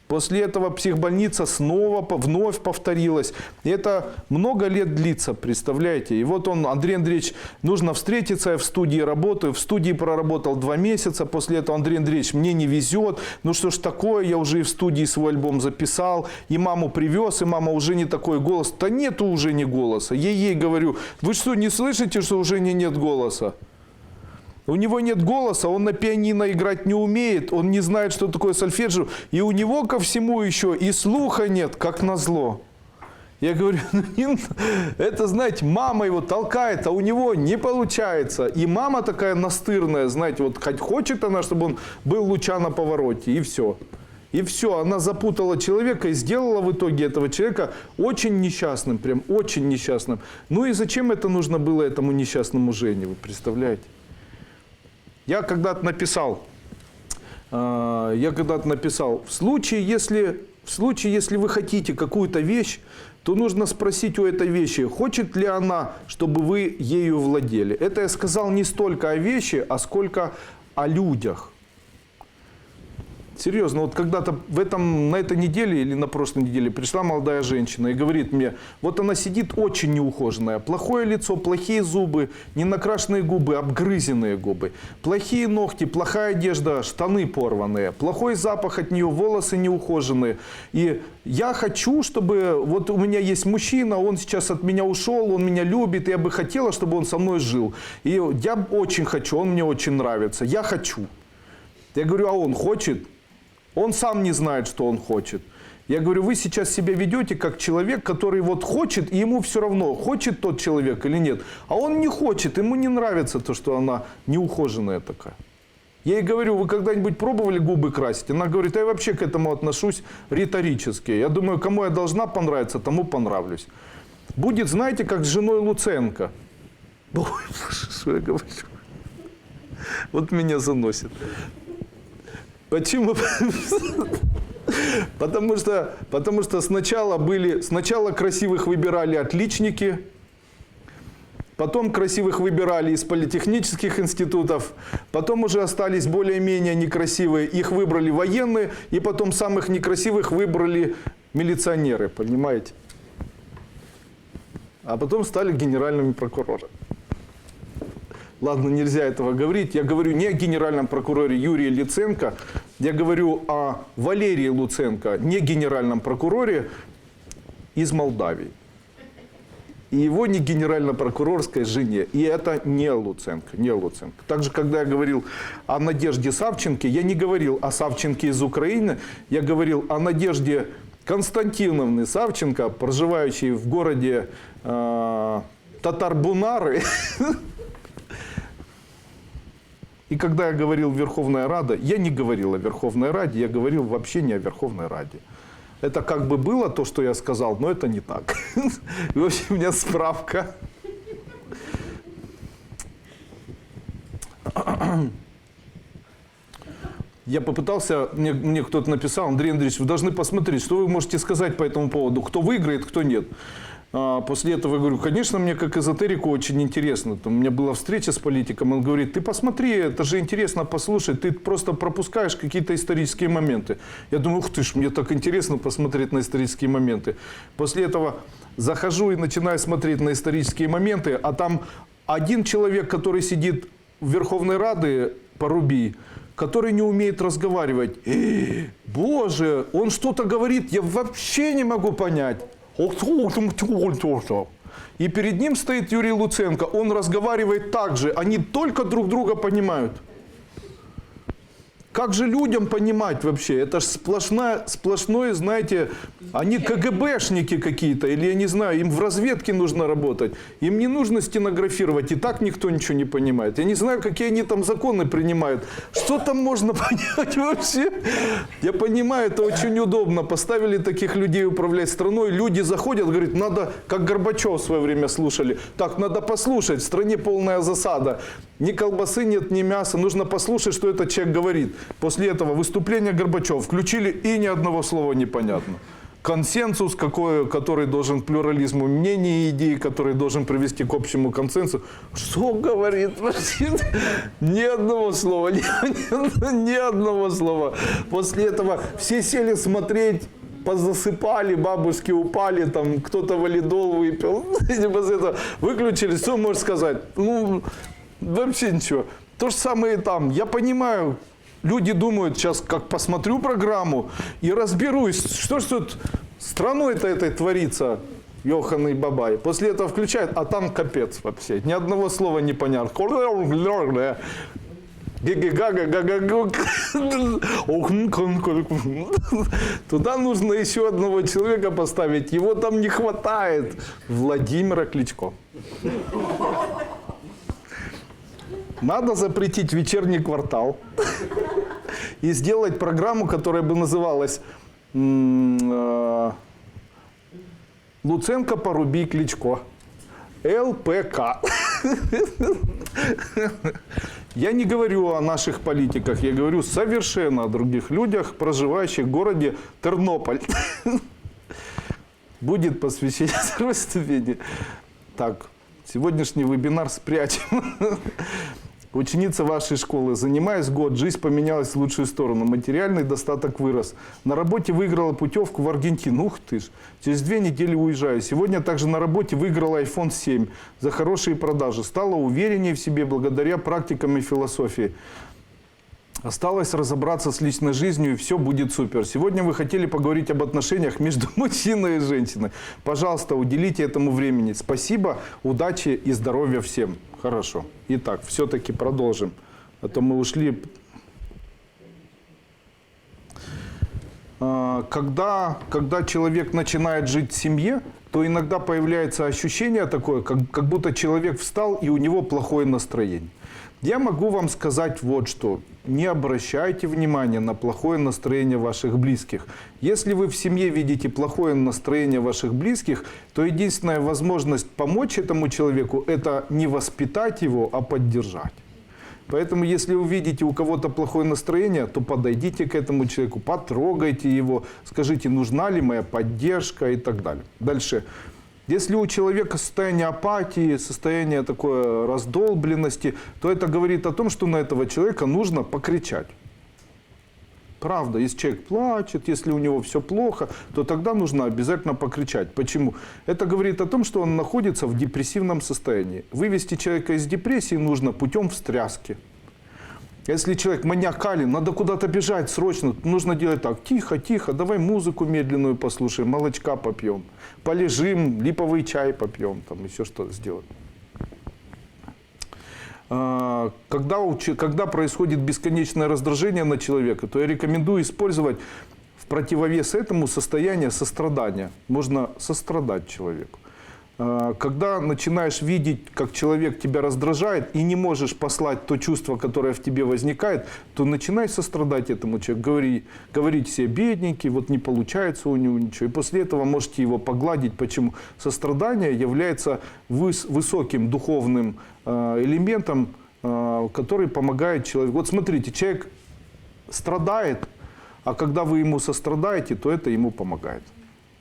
После этого психбольница снова, вновь повторилась. И это много лет длится, представляете. И вот он, Андрей Андреевич, нужно встретиться, я в студии работаю. В студии проработал 2 месяца. После этого, Андрей Андреевич, мне не везет. Ну что ж такое, я уже и в студии свой альбом записал. И маму привез, и мама уже не такой голос. Да нету уже ни голоса. Я ей говорю, вы что, не слышите, что уже нет голоса? У него нет голоса, он на пианино играть не умеет, он не знает, что такое сольфеджио, и у него ко всему еще и слуха нет, как назло. Я говорю, это, знаете, мама его толкает, а у него не получается. И мама такая настырная, знаете, вот хочет она, чтобы он был луча на повороте, и все. И все, она запутала человека и сделала в итоге этого человека очень несчастным, прям очень несчастным. Ну и зачем это нужно было этому несчастному Жене, вы представляете? Я когда-то написал, в случае, если вы хотите какую-то вещь, то нужно спросить у этой вещи, хочет ли она, чтобы вы ею владели. Это я сказал не столько о вещи, а сколько о людях. Серьезно, вот когда-то на этой неделе или на прошлой неделе пришла молодая женщина и говорит мне, вот она сидит очень неухоженная, плохое лицо, плохие зубы, ненакрашенные губы, обгрызенные губы, плохие ногти, плохая одежда, штаны порванные, плохой запах от нее, волосы неухоженные. И я хочу, чтобы, вот у меня есть мужчина, он сейчас от меня ушел, он меня любит, и я бы хотела, чтобы он со мной жил. И я очень хочу, он мне очень нравится, я хочу. Я говорю, а он хочет? Он сам не знает, что он хочет. Я говорю, вы сейчас себя ведете как человек, который вот хочет, и ему все равно, хочет тот человек или нет. А он не хочет, ему не нравится то, что она неухоженная такая. Я ей говорю, вы когда-нибудь пробовали губы красить? Она говорит, я вообще к этому отношусь риторически. Я думаю, кому я должна понравиться, тому понравлюсь. Будет, знаете, как с женой Луценко. Ой, что я говорю? Вот меня заносит. Почему? Потому что сначала красивых выбирали отличники, потом красивых выбирали из политехнических институтов, потом уже остались более-менее некрасивые, их выбрали военные, и потом самых некрасивых выбрали милиционеры, понимаете? А потом стали генеральными прокурорами. Ладно, нельзя этого говорить. Я говорю не о генеральном прокуроре Юрии Луценко, я говорю о Валерии Луценко, не генеральном прокуроре из Молдавии. И его не генерально-прокурорской жене. И это не Луценко, не Луценко. Также, когда я говорил о Надежде Савченко, я не говорил о Савченко из Украины, я говорил о Надежде Константиновны Савченко, проживающей в городе Татарбунары. И когда я говорил «Верховная Рада», я не говорил о Верховной Раде, я говорил вообще не о Верховной Раде. Это как бы было то, что я сказал, но это не так. В общем, у меня справка. Я попытался, мне кто-то написал, Андрей Андреевич, вы должны посмотреть, что вы можете сказать по этому поводу, кто выиграет, кто нет. После этого я говорю, конечно, мне как эзотерику очень интересно. Там у меня была встреча с политиком, он говорит, ты посмотри, это же интересно послушать, ты просто пропускаешь какие-то исторические моменты. Я думаю, ух ты ж, мне так интересно посмотреть на исторические моменты. После этого захожу и начинаю смотреть на исторические моменты, а там один человек, который сидит в Верховной Раде Парубий, который не умеет разговаривать. Боже, он что-то говорит, я вообще не могу понять. И перед ним стоит Юрий Луценко, он разговаривает так же, они только друг друга понимают. Как же людям понимать вообще? Это же сплошное, знаете, они КГБшники какие-то, или я не знаю, им в разведке нужно работать. Им не нужно стенографировать, и так никто ничего не понимает. Я не знаю, какие они там законы принимают. Что там можно понять вообще? Я понимаю, это очень удобно. Поставили таких людей управлять страной, люди заходят, говорят, надо, как Горбачев в свое время слушали, так, надо послушать, в стране полная засада. Ни колбасы нет, ни мяса, нужно послушать, что этот человек говорит. После этого выступление Горбачева включили, и ни одного слова непонятно. Консенсус, который должен к плюрализму мнений и идей, который должен привести к общему консенсусу. Что говорит? Ни одного слова, ни одного слова. После этого все сели смотреть, позасыпали, бабушки упали, там кто-то валидол выпил. После этого выключили, что можешь сказать? Ну, вообще ничего. То же самое и там. Я понимаю, люди думают, сейчас как посмотрю программу и разберусь, что ж тут страной-то этой творится, Йохан и Бабай. После этого включают, а там капец вообще. Ни одного слова не понятно. Туда нужно еще одного человека поставить. Его там не хватает. Владимира Кличко. Надо запретить вечерний квартал и сделать программу, которая бы называлась Луценко, Парубий, Кличко. ЛПК. Я не говорю о наших политиках, я говорю совершенно о других людях, проживающих в городе Тернополь. Будет посвящение второй ступени. Так, сегодняшний вебинар спрячем. Ученица вашей школы. Занимаясь год, жизнь поменялась в лучшую сторону. Материальный достаток вырос. На работе выиграла путевку в Аргентину. Ух ты ж. Через 2 недели уезжаю. Сегодня также на работе выиграла iPhone 7 за хорошие продажи. Стала увереннее в себе благодаря практикам и философии. Осталось разобраться с личной жизнью, и все будет супер. Сегодня вы хотели поговорить об отношениях между мужчиной и женщиной. Пожалуйста, уделите этому времени. Спасибо, удачи и здоровья всем. Хорошо. Итак, все-таки продолжим. А то мы ушли. Когда человек начинает жить в семье, то иногда появляется ощущение такое, как будто человек встал и у него плохое настроение. Я могу вам сказать вот что. Не обращайте внимания на плохое настроение ваших близких. Если вы в семье видите плохое настроение ваших близких, то единственная возможность помочь этому человеку – это не воспитать его, а поддержать. Поэтому, если вы видите у кого-то плохое настроение, то подойдите к этому человеку, потрогайте его, скажите, нужна ли моя поддержка и так далее. Дальше. Если у человека состояние апатии, состояние такой раздолбленности, то это говорит о том, что на этого человека нужно покричать. Правда, если человек плачет, если у него все плохо, то тогда нужно обязательно покричать. Почему? Это говорит о том, что он находится в депрессивном состоянии. Вывести человека из депрессии нужно путем встряски. Если человек маниакален, надо куда-то бежать срочно, нужно делать так, тихо, тихо, давай музыку медленную послушаем, молочка попьем, полежим, липовый чай попьем, там еще что-то сделаем. Когда происходит бесконечное раздражение на человека, то я рекомендую использовать в противовес этому состояние сострадания. Можно сострадать человеку. Когда начинаешь видеть, как человек тебя раздражает, и не можешь послать то чувство, которое в тебе возникает, то начинай сострадать этому человеку. Говорить себе, бедненький, вот не получается у него ничего. И после этого можете его погладить. Почему? Сострадание является высоким духовным элементом, который помогает человеку. Вот смотрите, человек страдает, а когда вы ему сострадаете, то это ему помогает.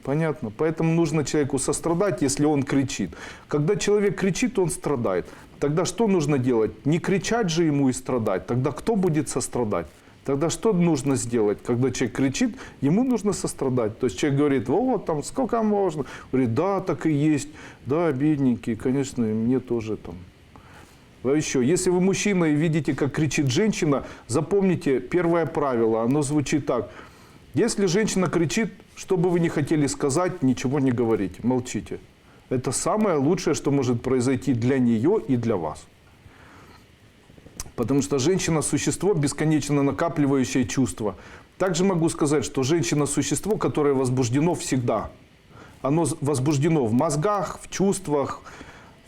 Понятно? Поэтому нужно человеку сострадать, если он кричит. Когда человек кричит, он страдает. Тогда что нужно делать? Не кричать же ему и страдать. Тогда кто будет сострадать? Тогда что нужно сделать? Когда человек кричит, ему нужно сострадать. То есть человек говорит, вот там сколько можно? Говорит, да, так и есть. Да, бедненький, конечно, и мне тоже там. А еще, если вы мужчина и видите, как кричит женщина, запомните первое правило. Оно звучит так. Если женщина кричит, что бы вы ни хотели сказать, ничего не говорите, молчите. Это самое лучшее, что может произойти для нее и для вас. Потому что женщина – существо, бесконечно накапливающее чувства. Также могу сказать, что женщина – существо, которое возбуждено всегда. Оно возбуждено в мозгах, в чувствах,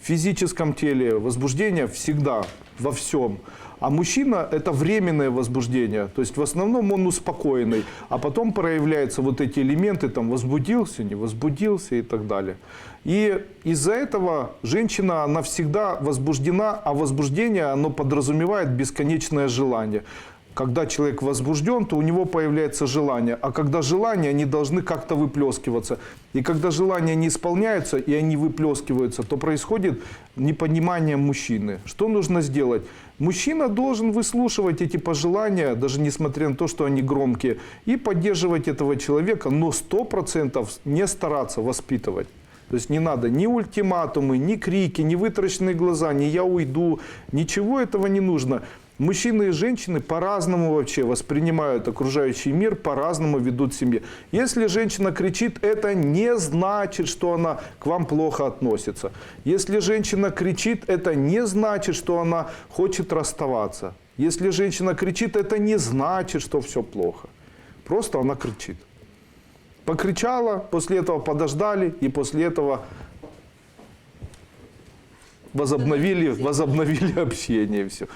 в физическом теле. Возбуждение всегда, во всем. А мужчина – это временное возбуждение. То есть в основном он успокоенный. А потом проявляются вот эти элементы, там возбудился, не возбудился и так далее. И из-за этого женщина, она всегда возбуждена, а возбуждение, оно подразумевает бесконечное желание. Когда человек возбужден, то у него появляется желание. А когда желания, они должны как-то выплескиваться. И когда желания не исполняются, и они выплескиваются, то происходит непонимание мужчины. Что нужно сделать? Мужчина должен выслушивать эти пожелания, даже несмотря на то, что они громкие, и поддерживать этого человека, но 100% не стараться воспитывать. То есть не надо ни ультиматумы, ни крики, ни вытаращенные глаза, ни «я уйду», ничего этого не нужно. Мужчины и женщины по-разному вообще воспринимают окружающий мир, по-разному ведут себя. Если женщина кричит, это не значит, что она к вам плохо относится. Если женщина кричит, это не значит, что она хочет расставаться. Если женщина кричит, это не значит, что все плохо. Просто она кричит. Покричала, после этого подождали, и после этого возобновили общение. Все.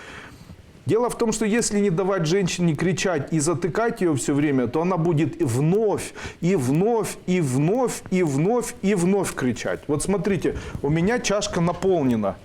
Дело в том, что если не давать женщине кричать и затыкать ее все время, то она будет вновь, и вновь, и вновь, и вновь, и вновь кричать. Вот смотрите, у меня чашка наполнена.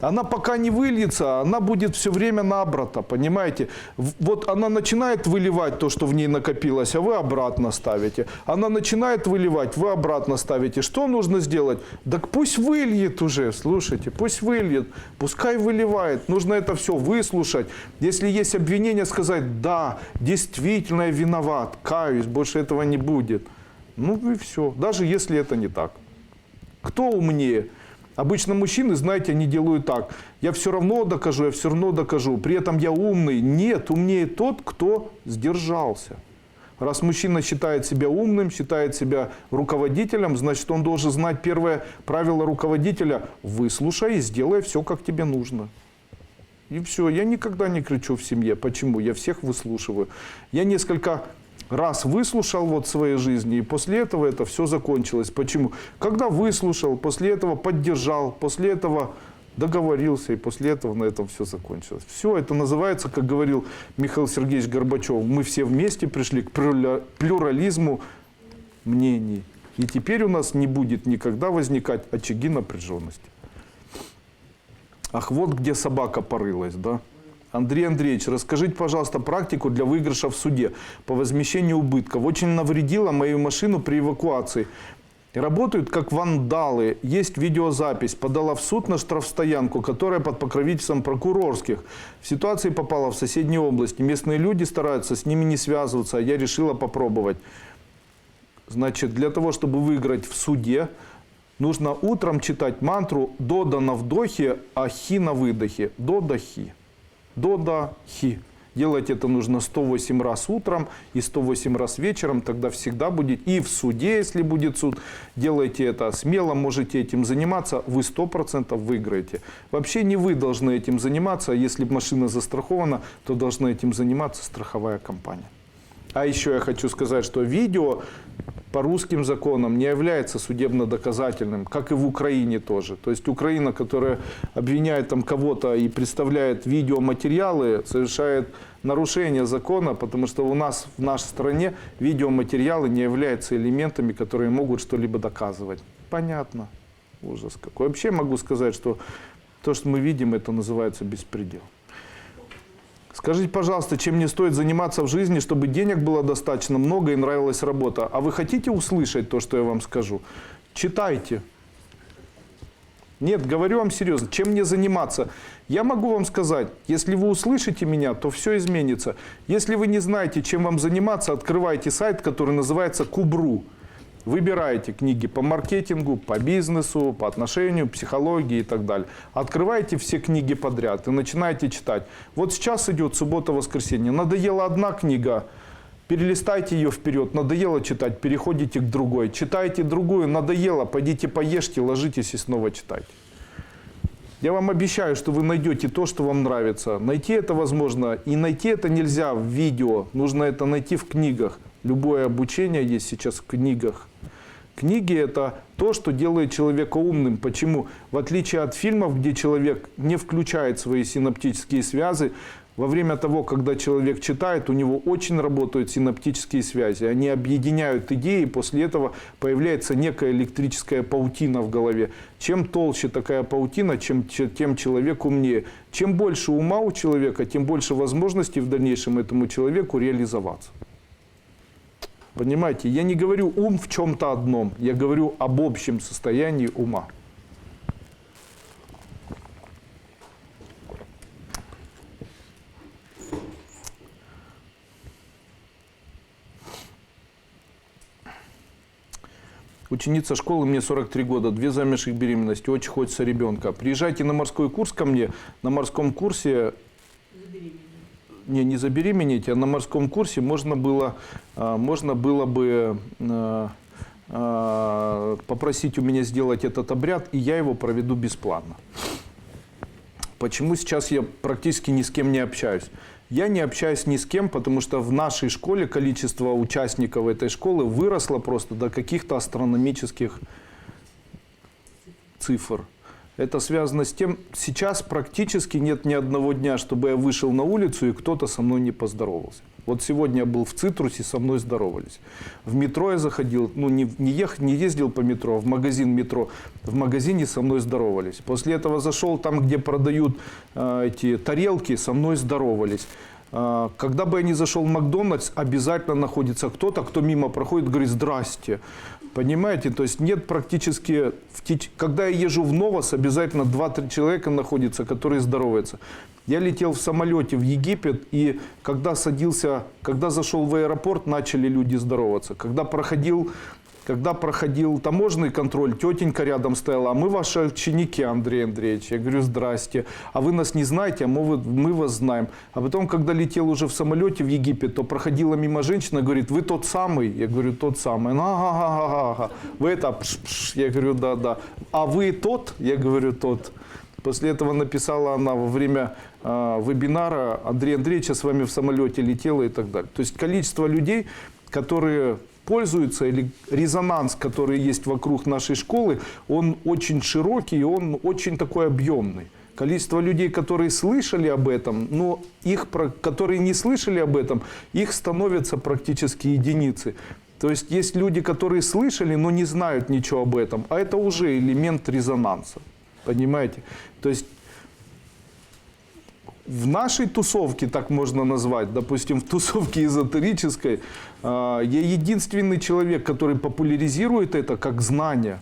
Она пока не выльется, она будет все время набрата, понимаете? Вот она начинает выливать то, что в ней накопилось, а вы обратно ставите. Она начинает выливать, вы обратно ставите. Что нужно сделать? Так пусть выльет уже, слушайте, пусть выльет, пускай выливает. Нужно это все выслушать. Если есть обвинение, сказать, да, действительно я виноват, каюсь, больше этого не будет. Ну и все, даже если это не так. Кто умнее? Обычно мужчины, знаете, они делают так. Я все равно докажу, я все равно докажу. При этом я умный. Нет, умнее тот, кто сдержался. Раз мужчина считает себя умным, считает себя руководителем, значит, он должен знать первое правило руководителя. Выслушай и сделай все, как тебе нужно. И все. Я никогда не кричу в семье. Почему? Я всех выслушиваю. Я несколько раз выслушал вот в своей жизни, и после этого это все закончилось. Почему? Когда выслушал, после этого поддержал, после этого договорился, и после этого на этом все закончилось. Все это называется, как говорил Михаил Сергеевич Горбачев, мы все вместе пришли к плюрализму мнений. И теперь у нас не будет никогда возникать очаги напряженности. Ах, вот где собака порылась, да? Андрей Андреевич, расскажите, пожалуйста, практику для выигрыша в суде по возмещению убытков. Очень навредила мою машину при эвакуации. Работают как вандалы. Есть видеозапись. Подала в суд на штрафстоянку, которая под покровительством прокурорских. В ситуации попала в соседние области. Местные люди стараются с ними не связываться, а я решила попробовать. Значит, для того, чтобы выиграть в суде, нужно утром читать мантру «Дода» на вдохе, а «Хи» на выдохе. Дода-хи. Дода-хи. Делать это нужно 108 раз утром и 108 раз вечером. Тогда всегда будет. И в суде, если будет суд, делайте это смело, можете этим заниматься. Вы 100% выиграете. Вообще не вы должны этим заниматься. Если машина застрахована, то должна этим заниматься страховая компания. А еще я хочу сказать, что видео по русским законам не является судебно-доказательным, как и в Украине тоже. То есть Украина, которая обвиняет там кого-то и представляет видеоматериалы, совершает нарушение закона, потому что у нас в нашей стране видеоматериалы не являются элементами, которые могут что-либо доказывать. Понятно. Ужас какой. Вообще могу сказать, что то, что мы видим, это называется беспредел. Скажите, пожалуйста, чем мне стоит заниматься в жизни, чтобы денег было достаточно много и нравилась работа? А вы хотите услышать то, что я вам скажу? Читайте. Нет, говорю вам серьезно, чем мне заниматься? Я могу вам сказать, если вы услышите меня, то все изменится. Если вы не знаете, чем вам заниматься, открывайте сайт, который называется Кубру. Выбираете книги по маркетингу, по бизнесу, по отношению, психологии и так далее. Открывайте все книги подряд и начинаете читать. Вот сейчас идет суббота-воскресенье. Надоела одна книга, перелистайте ее вперед. Надоело читать, переходите к другой. Читайте другую, надоело, пойдите поешьте, ложитесь и снова читайте. Я вам обещаю, что вы найдете то, что вам нравится. Найти это возможно, и найти это нельзя в видео, нужно это найти в книгах. Любое обучение есть сейчас в книгах. Книги – это то, что делает человека умным. Почему? В отличие от фильмов, где человек не включает свои синаптические связи, во время того, когда человек читает, у него очень работают синаптические связи. Они объединяют идеи, и после этого появляется некая электрическая паутина в голове. Чем толще такая паутина, тем человек умнее. Чем больше ума у человека, тем больше возможностей в дальнейшем этому человеку реализоваться. Понимаете, я не говорю ум в чем-то одном, я говорю об общем состоянии ума. Ученица школы, мне 43 года, 2 замерших беременности, очень хочется ребенка. Приезжайте на морской курс ко мне, на морском курсе... Не забеременеть, а на морском курсе можно было бы попросить у меня сделать этот обряд, и я его проведу бесплатно. Почему сейчас я практически ни с кем не общаюсь? Я не общаюсь ни с кем, потому что в нашей школе количество участников этой школы выросло просто до каких-то астрономических цифр. Это связано с тем, сейчас практически нет ни одного дня, чтобы я вышел на улицу и кто-то со мной не поздоровался. Вот сегодня я был в Цитрусе, со мной здоровались. В метро я заходил, не ездил по метро, а в магазин метро. В магазине со мной здоровались. После этого зашел там, где продают эти тарелки, со мной здоровались. Когда бы я ни зашел в Макдональдс, обязательно находится кто-то, кто мимо проходит, говорит «здрасте». Понимаете, то есть нет практически, когда я езжу в Новос, обязательно 2-3 человека находятся, которые здороваются. Я летел в самолете в Египет, и когда зашел в аэропорт, начали люди здороваться. Когда проходил таможенный контроль, тетенька рядом стояла, а мы ваши ученики, Андрей Андреевич. Я говорю, здрасте. А вы нас не знаете, а мы вас знаем. А потом, когда летел уже в самолете в Египет, то проходила мимо женщина, говорит, вы тот самый? Я говорю, тот самый. Ага. Вы это? Я говорю, да. А вы тот? Я говорю, тот. После этого написала она во время вебинара, Андрей Андреевич, я с вами в самолете летела и так далее. То есть количество людей, которые пользуются, или резонанс, который есть вокруг нашей школы, он очень широкий и он очень такой объемный. Количество людей, которые слышали об этом, но которые не слышали об этом, их становятся практически единицы. То есть есть люди, которые слышали, но не знают ничего об этом, а это уже элемент резонанса. Понимаете? То есть в нашей тусовке, так можно назвать, допустим, в тусовке эзотерической, я единственный человек, который популяризирует это как знание.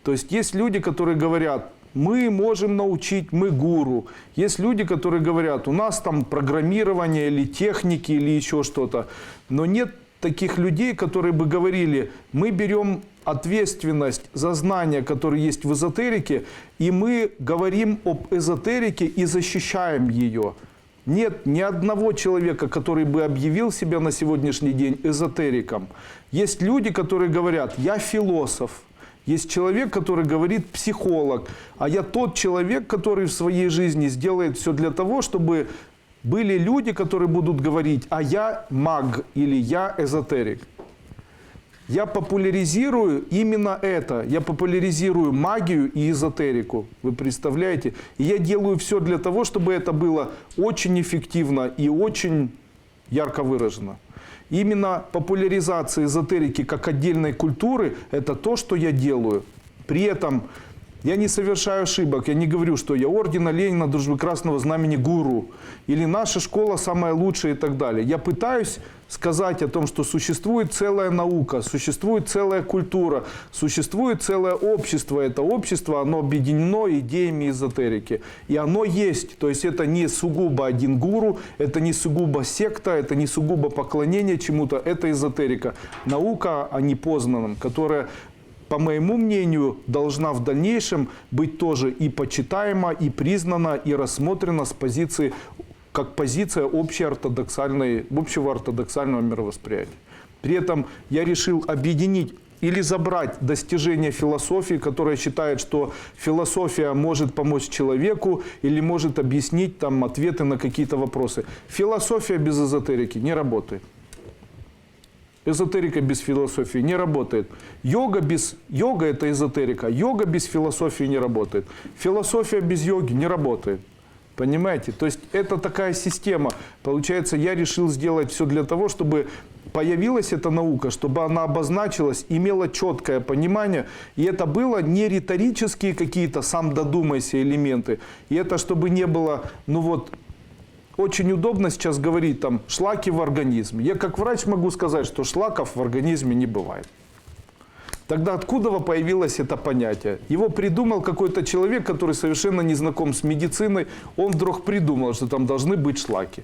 То есть есть люди, которые говорят, мы можем научить, мы гуру. Есть люди, которые говорят, у нас там программирование или техники или еще что-то. Но нет таких людей, которые бы говорили, мы берем ответственность за знания, которые есть в эзотерике, и мы говорим об эзотерике и защищаем ее. Нет ни одного человека, который бы объявил себя на сегодняшний день эзотериком. Есть люди, которые говорят, я философ. Есть человек, который говорит психолог. А я тот человек, который в своей жизни сделает все для того, чтобы были люди, которые будут говорить, а я маг или я эзотерик. Я популяризирую именно это. Я популяризирую магию и эзотерику. Вы представляете? И я делаю все для того, чтобы это было очень эффективно и очень ярко выражено. Именно популяризация эзотерики как отдельной культуры – это то, что я делаю. При этом Я не совершаю ошибок, я не говорю, что я ордена Ленина, Дружбы Красного Знамени гуру, или наша школа самая лучшая и так далее. Я пытаюсь сказать о том, что существует целая наука, существует целая культура, существует целое общество. Это общество, оно объединено идеями эзотерики. И оно есть. То есть это не сугубо один гуру, это не сугубо секта, это не сугубо поклонение чему-то. Это эзотерика. Наука о непознанном, которая, по моему мнению, должна в дальнейшем быть тоже и почитаема, и признана, и рассмотрена с позиции, как позиция общего ортодоксального мировосприятия. При этом я решил объединить или забрать достижения философии, которая считает, что философия может помочь человеку или может объяснить там ответы на какие-то вопросы. Философия без эзотерики не работает. Эзотерика без философии не работает. Йога это эзотерика. Йога без философии не работает. Философия без йоги не работает. Понимаете? То есть это такая система. Получается, я решил сделать все для того, чтобы появилась эта наука, чтобы она обозначилась, имела четкое понимание. И это было не риторические какие-то сам додумайся элементы. И это чтобы не было, очень удобно сейчас говорить там шлаки в организме. Я как врач могу сказать, что шлаков в организме не бывает. Тогда откуда появилось это понятие? Его придумал какой-то человек, который совершенно не знаком с медициной. Он вдруг придумал, что там должны быть шлаки.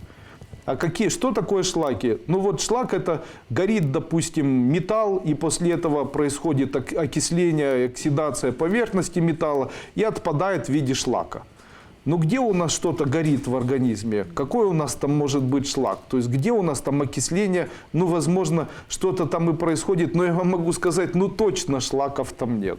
А что такое шлаки? Шлак это горит, допустим, металл, и после этого происходит окисление, оксидация поверхности металла и отпадает в виде шлака. Где у нас что-то горит в организме? Какой у нас там может быть шлак? То есть где у нас там окисление? Возможно, что-то там и происходит, но я вам могу сказать, точно шлаков там нет.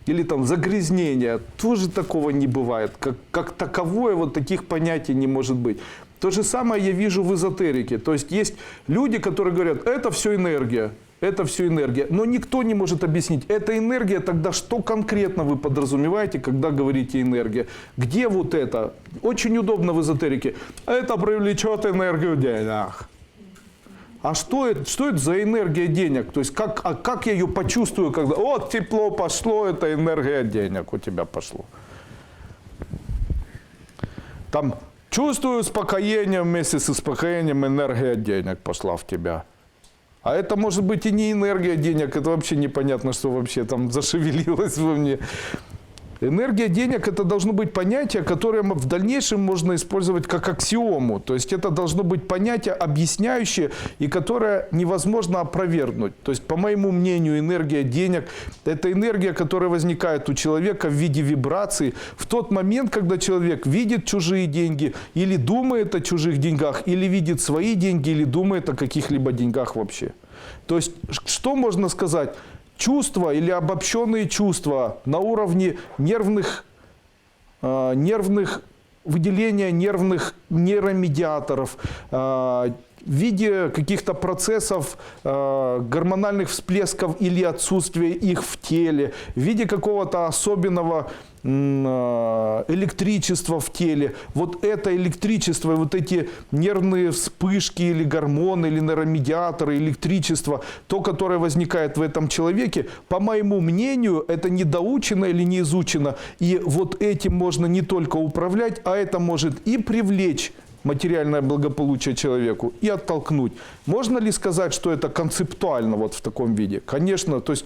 Или там загрязнение. Тоже такого не бывает. Как таковое таких понятий не может быть. То же самое я вижу в эзотерике. То есть есть люди, которые говорят, это все энергия. Это все энергия. Но никто не может объяснить, это энергия, тогда что конкретно вы подразумеваете, когда говорите энергия? Где это? Очень удобно в эзотерике. Это привлечет энергию денег. А что это за энергия денег? То есть как я ее почувствую, когда тепло пошло, это энергия денег у тебя пошло. Там чувствую успокоение, вместе с успокоением энергия денег пошла в тебя. А это может быть и не энергия денег, это вообще непонятно, что вообще там зашевелилось во мне. Энергия денег – это должно быть понятие, которое в дальнейшем можно использовать как аксиому. То есть это должно быть понятие, объясняющее и которое невозможно опровергнуть. То есть, по моему мнению, энергия денег – это энергия, которая возникает у человека в виде вибраций в тот момент, когда человек видит чужие деньги или думает о чужих деньгах, или видит свои деньги, или думает о каких-либо деньгах вообще. То есть, что можно сказать? Чувства или обобщенные чувства на уровне нервных выделения нейромедиаторов, в виде каких-то процессов, гормональных всплесков или отсутствия их в теле, в виде какого-то особенного электричества в теле. Это электричество, эти нервные вспышки или гормоны, или нейромедиаторы, электричество, то, которое возникает в этом человеке, по моему мнению, это не доучено или не изучено. И этим можно не только управлять, а это может и привлечь материальное благополучие человеку и оттолкнуть. Можно ли сказать, что это концептуально в таком виде? Конечно. То есть,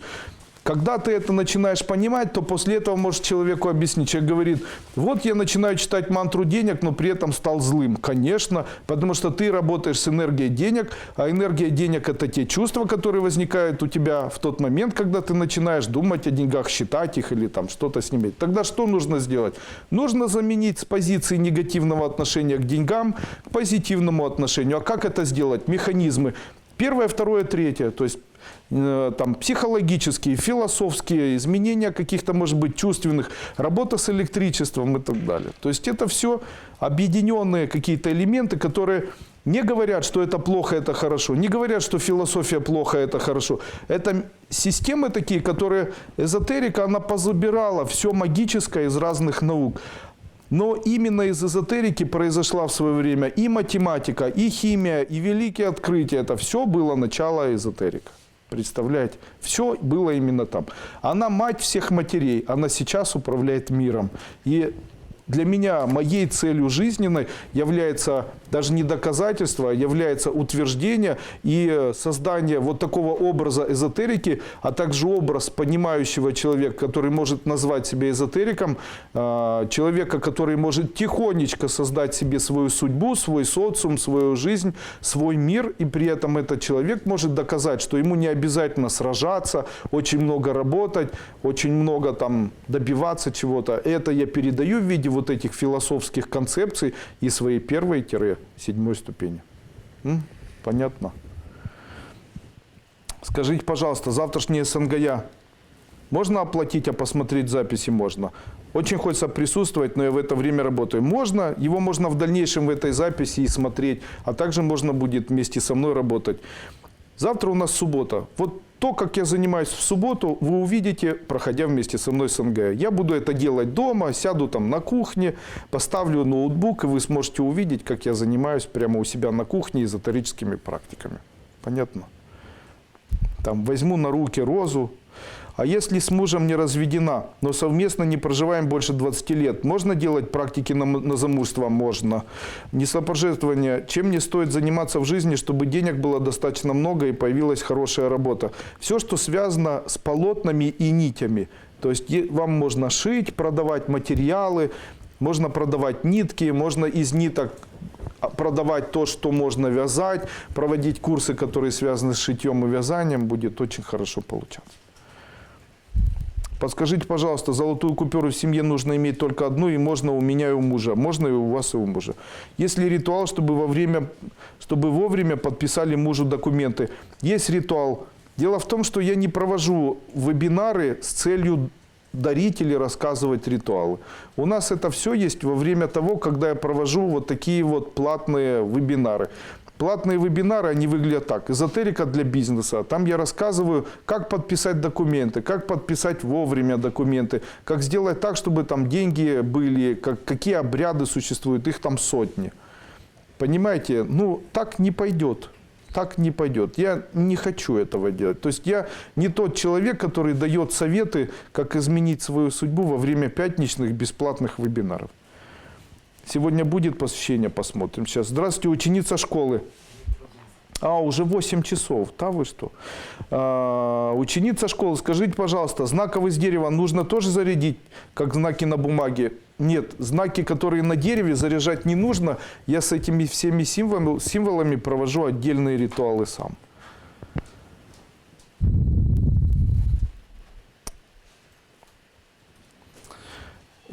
когда ты это начинаешь понимать, то после этого можешь человеку объяснить. Человек говорит, я начинаю читать мантру денег, но при этом стал злым. Конечно, потому что ты работаешь с энергией денег, а энергия денег – это те чувства, которые возникают у тебя в тот момент, когда ты начинаешь думать о деньгах, считать их или там что-то с ними. Тогда что нужно сделать? Нужно заменить с позиции негативного отношения к деньгам к позитивному отношению. А как это сделать? Механизмы. Первое, второе, третье. То есть там, психологические, философские, изменения каких-то, может быть, чувственных, работа с электричеством и так далее. То есть это все объединенные какие-то элементы, которые не говорят, что это плохо, это хорошо, не говорят, что философия плохо, это хорошо. Это системы такие, которые эзотерика, она позабирала все магическое из разных наук. Но именно из эзотерики произошла в свое время и математика, и химия, и великие открытия. Это все было начало эзотерика. Представляете? Все было именно там. Она мать всех матерей. Она сейчас управляет миром. И для меня, моей целью жизненной является даже не доказательство, а является утверждение и создание вот такого образа эзотерики, а также образ понимающего человека, который может назвать себя эзотериком, человека, который может тихонечко создать себе свою судьбу, свой социум, свою жизнь, свой мир, и при этом этот человек может доказать, что ему не обязательно сражаться, очень много работать, очень много там добиваться чего-то. Это я передаю в виде вот этих философских концепций и своей первой-седьмой ступени. Понятно? Скажите, пожалуйста, завтрашнее СНГЯ можно оплатить, а посмотреть записи можно? Очень хочется присутствовать, но я в это время работаю. Можно, его можно в дальнейшем в этой записи и смотреть, а также можно будет вместе со мной работать. Завтра у нас суббота. Вот то, как я занимаюсь в субботу, вы увидите, проходя вместе со мной СНГ. Я буду это делать дома, сяду там на кухне, поставлю ноутбук, и вы сможете увидеть, как я занимаюсь прямо у себя на кухне эзотерическими практиками. Понятно? Там возьму на руки розу. А если с мужем не разведена, но совместно не проживаем больше 20 лет, можно делать практики на замужество? Можно. Несопожертвование. Чем не стоит заниматься в жизни, чтобы денег было достаточно много и появилась хорошая работа? Все, что связано с полотнами и нитями. То есть вам можно шить, продавать материалы, можно продавать нитки, можно из ниток продавать то, что можно вязать, проводить курсы, которые связаны с шитьем и вязанием, будет очень хорошо получаться. Подскажите, пожалуйста, золотую купюру в семье нужно иметь только одну, и можно у меня и у мужа. Можно и у вас, и у мужа. Есть ли ритуал, чтобы вовремя подписали мужу документы? Есть ритуал. Дело в том, что я не провожу вебинары с целью дарить или рассказывать ритуалы. У нас это все есть во время того, когда я провожу вот такие вот платные вебинары. Платные вебинары, они выглядят так. Эзотерика для бизнеса. Там я рассказываю, как подписать документы, как подписать вовремя документы, как сделать так, чтобы там деньги были, какие обряды существуют, их там сотни. Понимаете? Ну, так не пойдет. Так не пойдет. Я не хочу этого делать. То есть я не тот человек, который дает советы, как изменить свою судьбу во время пятничных бесплатных вебинаров. Сегодня будет посвящение, посмотрим сейчас. Здравствуйте, ученица школы. Уже 8 часов. Да вы что? Ученица школы, скажите, пожалуйста, знаков из дерева нужно тоже зарядить, как знаки на бумаге? Нет, знаки, которые на дереве, заряжать не нужно. Я с этими всеми символами провожу отдельные ритуалы сам.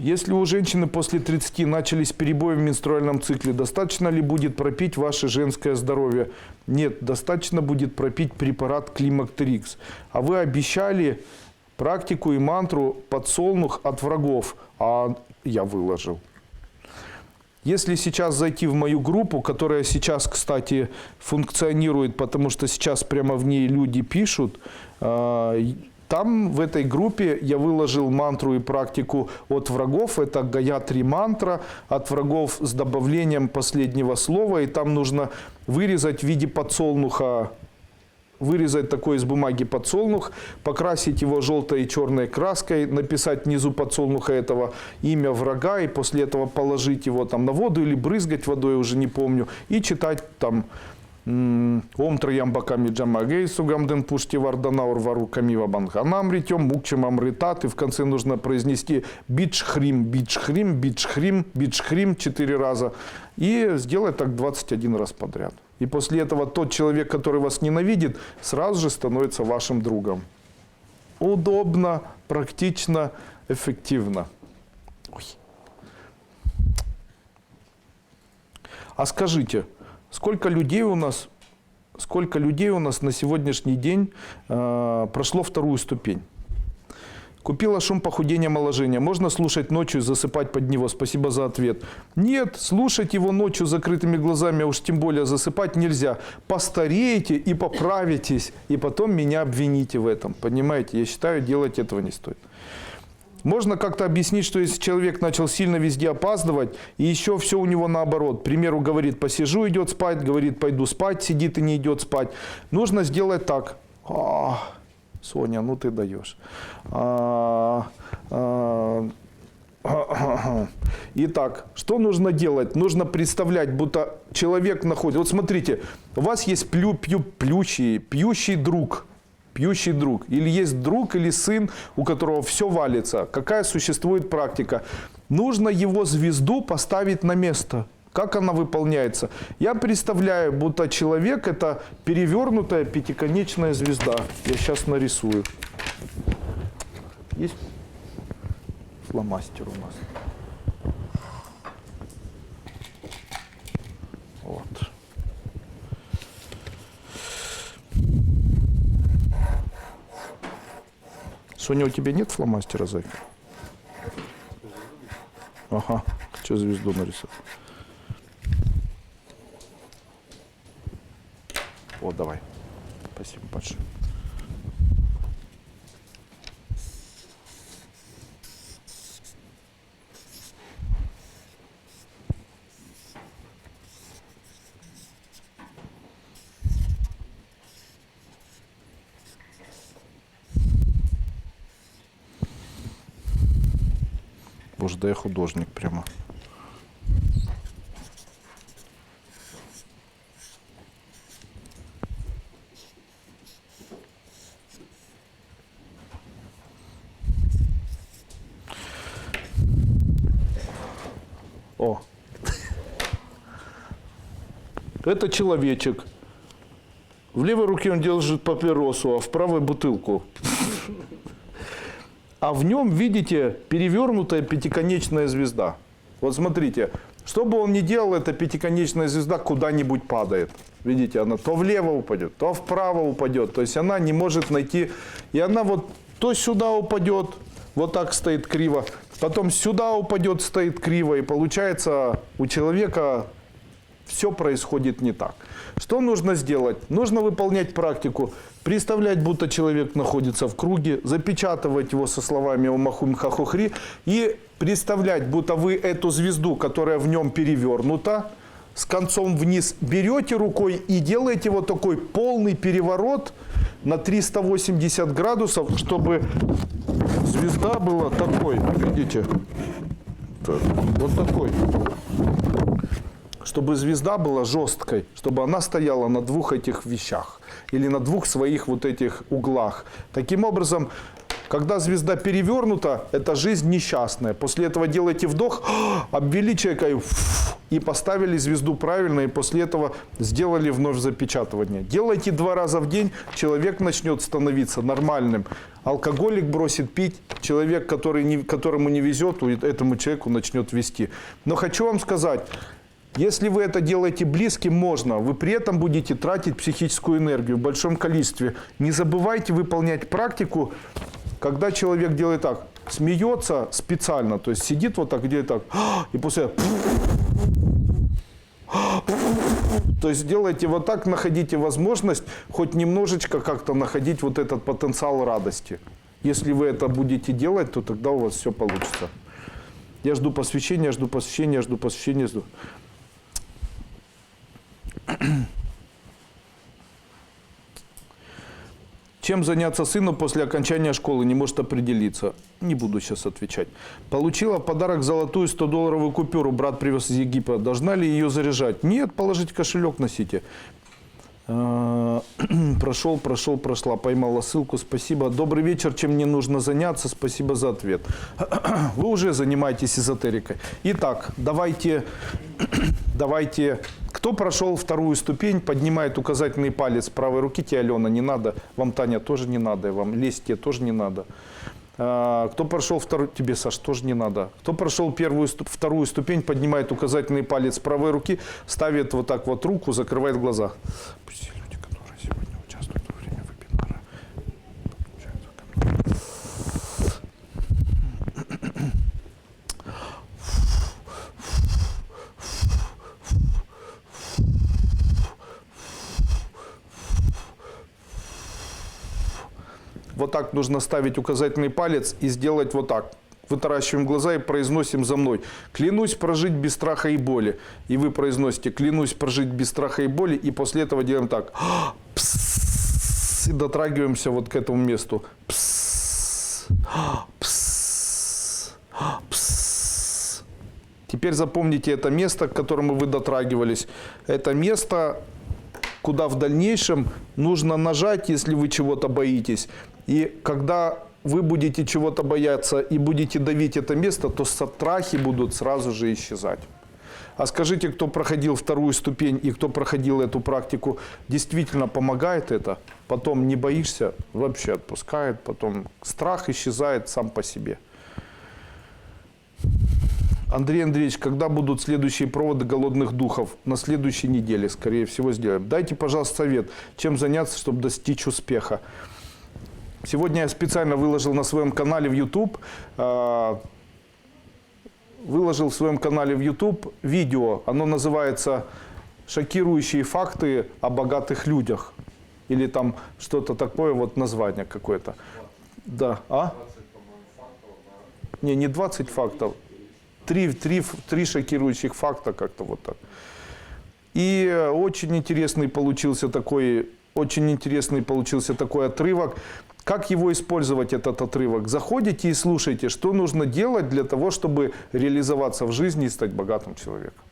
Если у женщины после 30 начались перебои в менструальном цикле, достаточно ли будет пропить ваше женское здоровье? Нет, достаточно будет пропить препарат Климактерикс. А вы обещали практику и мантру «Подсолнух от врагов», а я выложил. Если сейчас зайти в мою группу, которая сейчас, кстати, функционирует, потому что сейчас прямо в ней люди пишут, там, в этой группе, я выложил мантру и практику от врагов. Это Гаятри мантра от врагов с добавлением последнего слова. И там нужно вырезать в виде подсолнуха, вырезать такой из бумаги подсолнух, покрасить его желтой и черной краской, написать внизу подсолнуха этого имя врага, и после этого положить его там на воду или брызгать водой, уже не помню, и читать там Ом Траямбаками Джамагей Сугамден Пушти Варданаур Вару Камива Банханам Ритем Мукчем Амритат. И в конце нужно произнести Биджхрим, Биджхрим, Биджхрим, Биджхрим 4 раза. И сделать так 21 раз подряд. И после этого тот человек, который вас ненавидит, сразу же становится вашим другом. Удобно, практично, эффективно. Ой. А скажите, сколько людей у нас на сегодняшний день прошло вторую ступень? Купила шум похудения, омоложения. Можно слушать ночью и засыпать под него? Спасибо за ответ. Нет, слушать его ночью с закрытыми глазами, а уж тем более засыпать нельзя. Постареете и поправитесь, и потом меня обвините в этом. Понимаете, я считаю, делать этого не стоит. Можно как-то объяснить, что если человек начал сильно везде опаздывать, и еще все у него наоборот. К примеру, говорит, посижу, идет спать, говорит, пойду спать, сидит и не идет спать. Нужно сделать так. Соня, ну ты даешь. Итак, что нужно делать? Нужно представлять, будто человек находится... Вот смотрите, у вас есть пьющий друг. Пьющий друг. Или есть друг, или сын, у которого все валится. Какая существует практика? Нужно его звезду поставить на место. Как она выполняется? Я представляю, будто человек – это перевернутая пятиконечная звезда. Я сейчас нарисую. Есть фломастер у нас. Вот. Соня, у тебя нет фломастера, зайка? Ага, что звезду нарисовать? Вот, давай. Спасибо большое. Боже, да я художник прямо. О. Это человечек. В левой руке он держит папиросу, а в правой бутылку. А в нем, видите, перевернутая пятиконечная звезда. Вот смотрите, что бы он ни делал, эта пятиконечная звезда куда-нибудь падает. Видите, она то влево упадет, то вправо упадет. То есть она не может найти. И она вот то сюда упадет, вот так стоит криво. Потом сюда упадет, стоит криво. И получается, у человека все происходит не так. Что нужно сделать? Нужно выполнять практику. Представлять, будто человек находится в круге, запечатывать его со словами «Омахум хахухри» и представлять, будто вы эту звезду, которая в нем перевернута, с концом вниз берете рукой и делаете вот такой полный переворот на 380 градусов, чтобы звезда была такой, видите, вот такой. Чтобы звезда была жесткой, чтобы она стояла на двух этих вещах или на двух своих вот этих углах. Таким образом, когда звезда перевернута, это жизнь несчастная. После этого делайте вдох, обвели человека и поставили звезду правильно, и после этого сделали вновь запечатывание. Делайте 2 раза в день, человек начнет становиться нормальным. Алкоголик бросит пить, человек, которому не везет, этому человеку начнет везти. Но хочу вам сказать, если вы это делаете близким, можно. Вы при этом будете тратить психическую энергию в большом количестве. Не забывайте выполнять практику, когда человек делает так, смеется специально, то есть сидит вот так, делает так, и после... То есть делайте вот так, находите возможность хоть немножечко как-то находить вот этот потенциал радости. Если вы это будете делать, то тогда у вас все получится. Я жду посвящения, жду посвящения, жду посвящения, жду. Чем заняться сыну после окончания школы, не может определиться. Не буду сейчас отвечать. Получила в подарок золотую 100-долларовую купюру, брат привез из Египта. Должна ли ее заряжать? Нет, положите в кошелек, носите. Прошла, поймала ссылку, спасибо. Добрый вечер, чем мне нужно заняться? Спасибо за ответ. Вы уже занимаетесь эзотерикой. Итак, давайте, кто прошел 2-ю ступень, поднимает указательный палец правой руки, тебе, Алена, не надо, вам, Таня, тоже не надо, вам, Лесь, тебе тоже не надо. Кто прошел тебе, Саш, тоже не надо. Кто прошел 2-ю ступень, поднимает указательный палец правой руки, ставит вот так вот руку, закрывает глаза. Пусть все люди, которые сегодня участвуют во время вебинара, подключаются ко мне. Вот так нужно ставить указательный палец и сделать вот так. Вытаращиваем глаза и произносим за мной. Клянусь прожить без страха и боли. И вы произносите, клянусь прожить без страха и боли. И после этого делаем так. И дотрагиваемся вот к этому месту. Пс, пс, пс. Теперь запомните это место, к которому вы дотрагивались. Это место, куда в дальнейшем нужно нажать, если вы чего-то боитесь. И когда вы будете чего-то бояться и будете давить это место, то страхи будут сразу же исчезать. А скажите, кто проходил вторую ступень и кто проходил эту практику, действительно помогает это? Потом не боишься, вообще отпускает, потом страх исчезает сам по себе. Андрей Андреевич, когда будут следующие проводы голодных духов? На следующей неделе, скорее всего, сделаем. Дайте, пожалуйста, совет, чем заняться, чтобы достичь успеха. Сегодня я специально выложил на своем канале в YouTube, видео. Оно называется «Шокирующие факты о богатых людях». Или там что-то такое, вот название какое-то. Да. А? 20, не 20 фактов. Три шокирующих факта, как-то вот так. И очень интересный получился такой отрывок. Как его использовать, этот отрывок? Заходите и слушайте, что нужно делать для того, чтобы реализоваться в жизни и стать богатым человеком.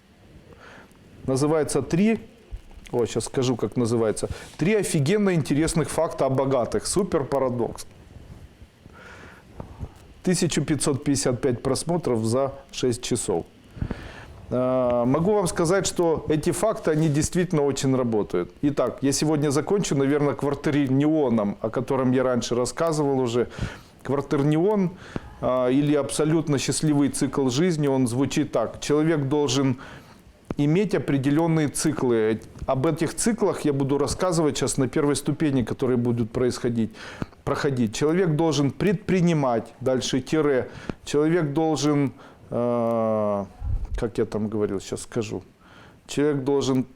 Называется сейчас скажу, как называется. 3 офигенно интересных факта о богатых. Супер парадокс. 1555 просмотров за 6 часов. Могу вам сказать, что эти факты, они действительно очень работают. Итак, я сегодня закончу, наверное, квартернионом, о котором я раньше рассказывал уже. Квартернион или абсолютно счастливый цикл жизни, он звучит так. Человек должен иметь определенные циклы. Об этих циклах я буду рассказывать сейчас на первой ступени, которые будут проходить. Человек должен предпринимать, дальше тире. Человек должен... как я там говорил, сейчас скажу. Человек должен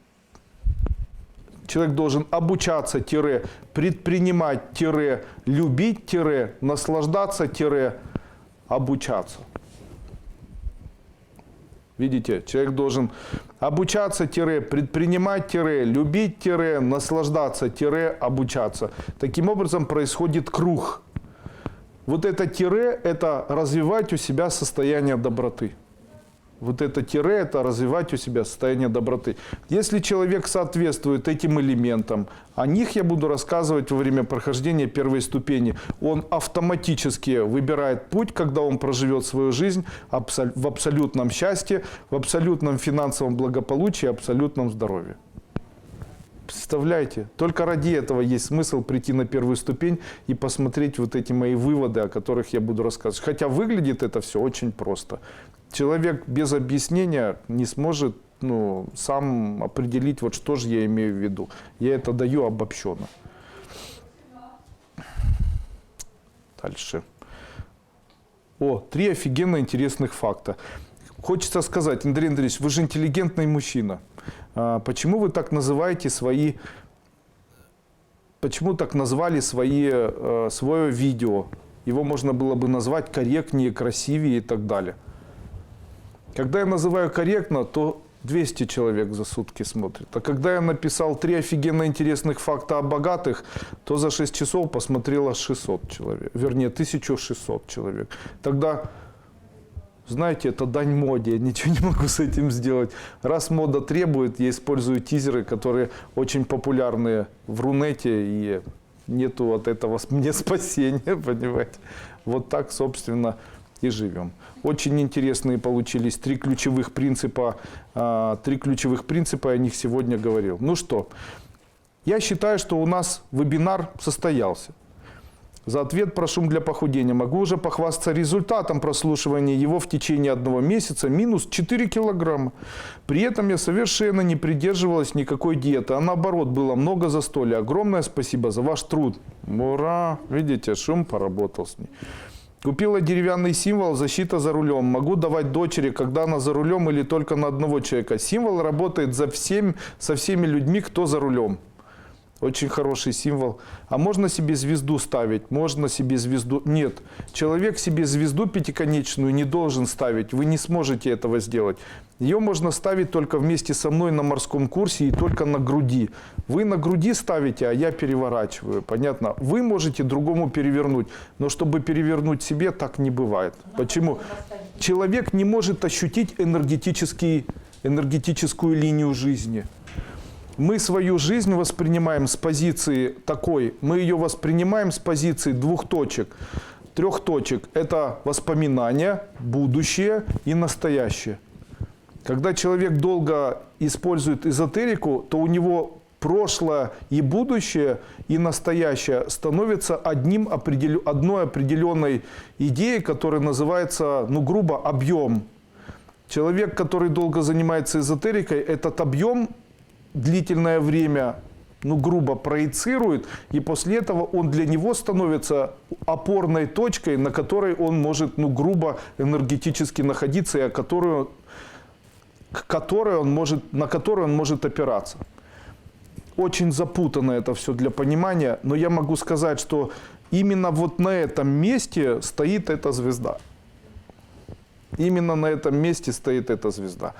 обучаться, предпринимать, любить, наслаждаться, обучаться. Видите, человек должен обучаться, предпринимать, любить, наслаждаться, обучаться. Таким образом происходит круг. Вот это это развивать у себя состояние доброты. Вот это это развивать у себя состояние доброты. Если человек соответствует этим элементам, о них я буду рассказывать во время прохождения первой ступени, он автоматически выбирает путь, когда он проживет свою жизнь в абсолютном счастье, в абсолютном финансовом благополучии, абсолютном здоровье. Представляете? Только ради этого есть смысл прийти на первую ступень и посмотреть вот эти мои выводы, о которых я буду рассказывать. Хотя выглядит это все очень просто. Человек без объяснения не сможет сам определить, вот что же я имею в виду. Я это даю обобщенно. Дальше. 3 офигенно интересных факта. Хочется сказать, Андрей Андреевич, вы же интеллигентный мужчина. Почему вы так называете почему так назвали свое видео? Его можно было бы назвать корректнее, красивее и так далее. Когда я называю корректно, то 200 человек за сутки смотрят. А когда я написал 3 офигенно интересных факта о богатых, то за 6 часов посмотрело 600 человек. Вернее, 1600 человек. Тогда, знаете, это дань моде. Я ничего не могу с этим сделать. Раз мода требует, я использую тизеры, которые очень популярны в Рунете. И нету от этого мне спасения, понимаете. Вот так, собственно, и живем. Очень интересные получились 3 ключевых принципа. 3 ключевых принципа, я о них сегодня говорил. Ну что, я считаю, что у нас вебинар состоялся. За ответ прошу для похудения. Могу уже похвастаться результатом прослушивания его в течение 1 месяца. Минус 4 килограмма. При этом я совершенно не придерживалась никакой диеты. А наоборот, было много застолья. Огромное спасибо за ваш труд. Ура! Видите, Шум поработал с ней. Купила деревянный символ «Защита за рулем». Могу давать дочери, когда она за рулем или только на одного человека. Символ работает со всеми людьми, кто за рулем. Очень хороший символ. А можно себе звезду ставить? Можно себе звезду. Нет. Человек себе звезду пятиконечную не должен ставить. Вы не сможете этого сделать. Ее можно ставить только вместе со мной на морском курсе и только на груди. Вы на груди ставите, а я переворачиваю. Понятно? Вы можете другому перевернуть. Но чтобы перевернуть себе, так не бывает. Почему? Человек не может ощутить энергетическую линию жизни. Мы свою жизнь воспринимаем с позиции такой, мы ее воспринимаем с позиции 2 точек, 3 точек. Это воспоминания, будущее и настоящее. Когда человек долго использует эзотерику, то у него прошлое и будущее, и настоящее становятся одной определенной идеей, которая называется, грубо, объем. Человек, который долго занимается эзотерикой, этот объем длительное время, грубо, проецирует, и после этого он для него становится опорной точкой, на которой он может, грубо, энергетически находиться, и на которой он может опираться. Очень запутано это все для понимания, но я могу сказать, что именно вот на этом месте стоит эта звезда. Именно на этом месте стоит эта звезда.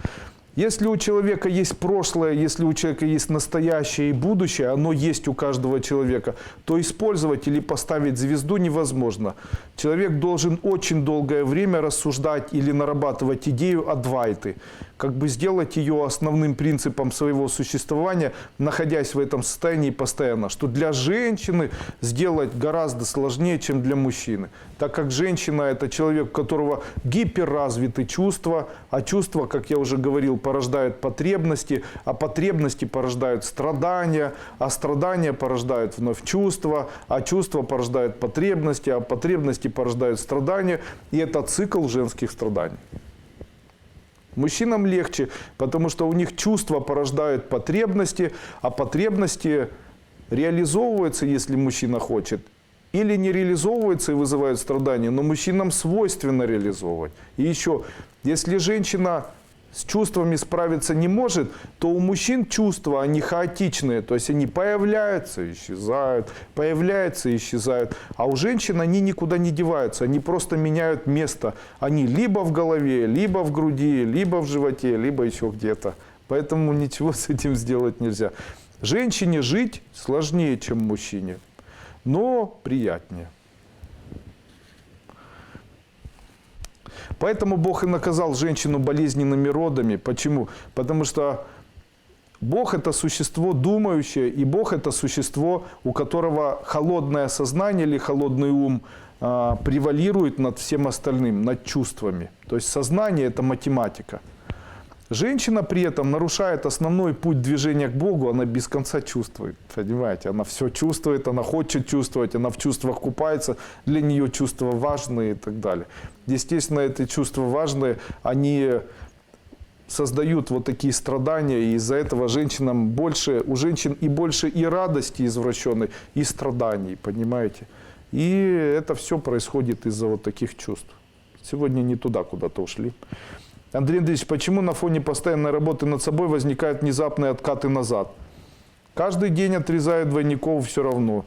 Если у человека есть прошлое, если у человека есть настоящее и будущее, оно есть у каждого человека, то использовать или поставить звезду невозможно. Человек должен очень долгое время рассуждать или нарабатывать идею Адвайты, как бы сделать ее основным принципом своего существования, находясь в этом состоянии постоянно, что для женщины сделать гораздо сложнее, чем для мужчины, так как женщина – это человек, у которого гиперразвиты чувства, а чувства, как я уже говорил, порождают потребности, а потребности порождают страдания, а страдания порождают вновь чувства, а чувства порождают потребности, а потребности порождают страдания, и это цикл женских страданий. Мужчинам легче, потому что у них чувства порождают потребности, а потребности реализовываются, если мужчина хочет, или не реализовываются и вызывают страдания, но мужчинам свойственно реализовывать. И еще, если женщина с чувствами справиться не может, то у мужчин чувства, они хаотичные, то есть они появляются, исчезают, появляются, исчезают. А у женщин они никуда не деваются, они просто меняют место. Они либо в голове, либо в груди, либо в животе, либо еще где-то. Поэтому ничего с этим сделать нельзя. Женщине жить сложнее, чем мужчине, но приятнее. Поэтому Бог и наказал женщину болезненными родами. Почему? Потому что Бог – это существо думающее, и Бог – это существо, у которого холодное сознание или холодный ум превалирует над всем остальным, над чувствами. То есть сознание – это математика. Женщина при этом нарушает основной путь движения к Богу, она без конца чувствует, понимаете, она все чувствует, она хочет чувствовать, она в чувствах купается, для нее чувства важные и так далее. Естественно, эти чувства важные, они создают вот такие страдания, и из-за этого женщинам больше, у женщин и больше и радости извращенной, и страданий, понимаете. И это все происходит из-за вот таких чувств. Сегодня не туда куда-то ушли. Андрей Андреевич, почему на фоне постоянной работы над собой возникают внезапные откаты назад? Каждый день отрезаю двойников все равно.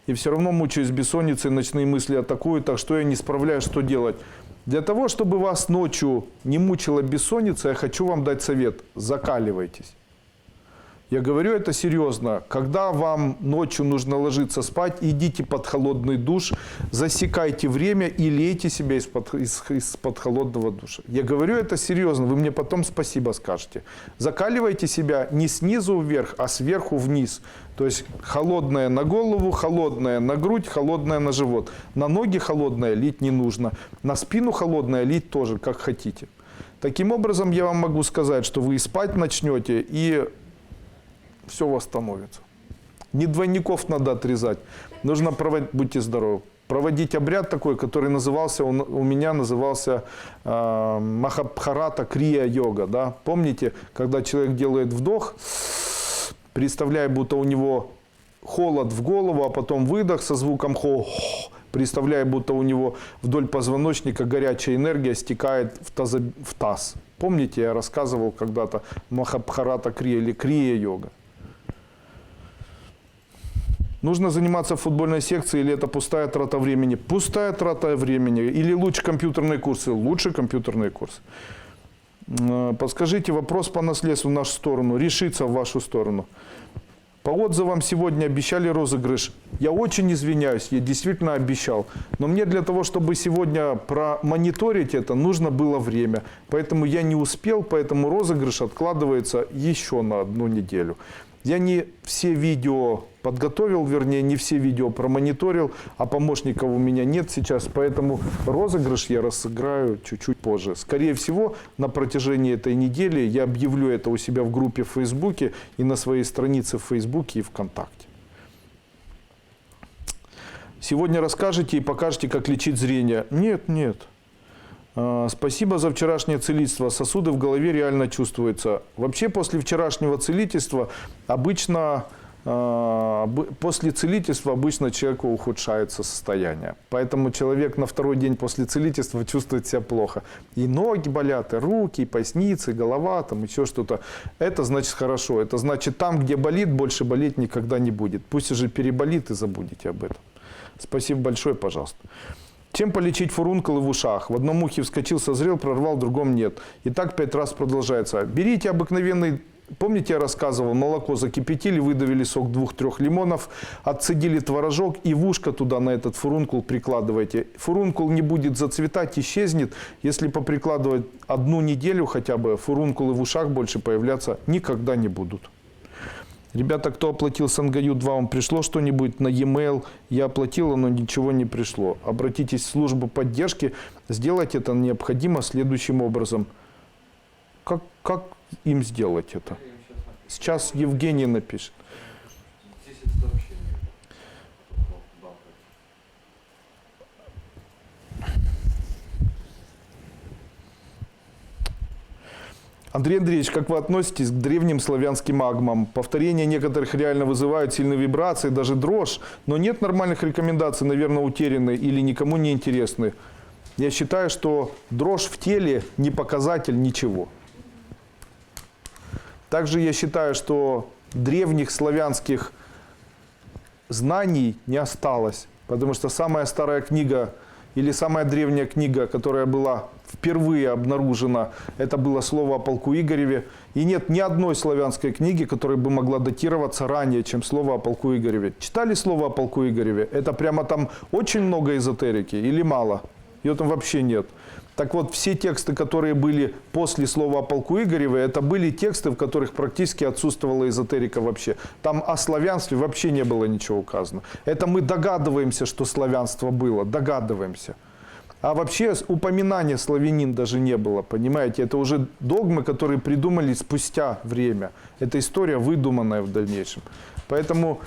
И все равно мучаюсь бессонницей, ночные мысли атакуют, так что я не справляюсь, что делать. Для того, чтобы вас ночью не мучила бессонница, я хочу вам дать совет. Закаливайтесь. Я говорю это серьезно. Когда вам ночью нужно ложиться спать, идите под холодный душ, засекайте время и лейте себя из-под холодного душа. Я говорю это серьезно, вы мне потом спасибо скажете. Закаливайте себя не снизу вверх, а сверху вниз. То есть холодное на голову, холодное на грудь, холодное на живот. На ноги холодное лить не нужно. На спину холодное лить тоже, как хотите. Таким образом, я вам могу сказать, что вы и спать начнете, и все восстановится. Не двойников надо отрезать. Нужно проводить, будьте здоровы, проводить обряд такой, который назывался, у меня назывался Махабхарата Крия-йога. Да? Помните, когда человек делает вдох, представляя, будто у него холод в голову, а потом выдох со звуком хо, представляя, будто у него вдоль позвоночника горячая энергия стекает в таз. Помните, я рассказывал когда-то Махабхарата Крия или Крия-йога. Нужно заниматься в футбольной секции или это пустая трата времени? Пустая трата времени. Или лучше компьютерные курсы? Лучше компьютерные курсы. Подскажите, вопрос по наследству в нашу сторону, решится в вашу сторону. По отзывам сегодня обещали розыгрыш. Я очень извиняюсь, я действительно обещал. Но мне для того, чтобы сегодня промониторить это, нужно было время. Поэтому я не успел, поэтому розыгрыш откладывается еще на 1 неделю. Я не все видео подготовил, вернее, не все видео промониторил, а помощников у меня нет сейчас, поэтому розыгрыш я разыграю чуть-чуть позже. Скорее всего, на протяжении этой недели я объявлю это у себя в группе в Фейсбуке и на своей странице в Фейсбуке и ВКонтакте. Сегодня расскажете и покажете, как лечить зрение? Нет, нет. Спасибо за вчерашнее целительство. Сосуды в голове реально чувствуются. Вообще после вчерашнего целительства обычно, после целительства обычно человеку ухудшается состояние. Поэтому человек на 2-й день после целительства чувствует себя плохо. И ноги болят, и руки, и поясницы, и голова, там еще что-то. Это значит хорошо. Это значит там, где болит, больше болеть никогда не будет. Пусть уже переболит и забудете об этом. Спасибо большое, пожалуйста. Чем полечить фурункулы в ушах? В одном ухе вскочил, созрел, прорвал, в другом нет. И так 5 раз продолжается. Берите обыкновенный, помните, я рассказывал, молоко закипятили, выдавили сок 2-3 лимонов, отцедили творожок и в ушко туда на этот фурункул прикладывайте. Фурункул не будет зацветать, исчезнет. Если поприкладывать 1 неделю хотя бы, фурункулы в ушах больше появляться никогда не будут. Ребята, кто оплатил Сангаю-2, вам пришло что-нибудь на e-mail? Я оплатила, но ничего не пришло. Обратитесь в службу поддержки. Сделать это необходимо следующим образом. Как им сделать это? Сейчас Евгений напишет. Андрей Андреевич, как вы относитесь к древним славянским агмам? Повторения некоторых реально вызывают сильные вибрации, даже дрожь, но нет нормальных рекомендаций, наверное, утеряны или никому не интересны. Я считаю, что дрожь в теле не показатель ничего. Также я считаю, что древних славянских знаний не осталось, потому что самая старая книга или самая древняя книга, которая была впервые обнаружена, это было слово о полку Игореве. И нет ни одной славянской книги, которая бы могла датироваться ранее, чем слово о полку Игореве. Читали слово о полку Игореве? Это прямо там очень много эзотерики или мало? Ее там вообще нет. Так вот, все тексты, которые были после слова о полку Игореве, это были тексты, в которых практически отсутствовала эзотерика вообще. Там о славянстве вообще не было ничего указано. Это мы догадываемся, что славянство было, догадываемся. А вообще упоминания славянин даже не было, понимаете? Это уже догмы, которые придумали спустя время. Это история выдуманная в дальнейшем. Поэтому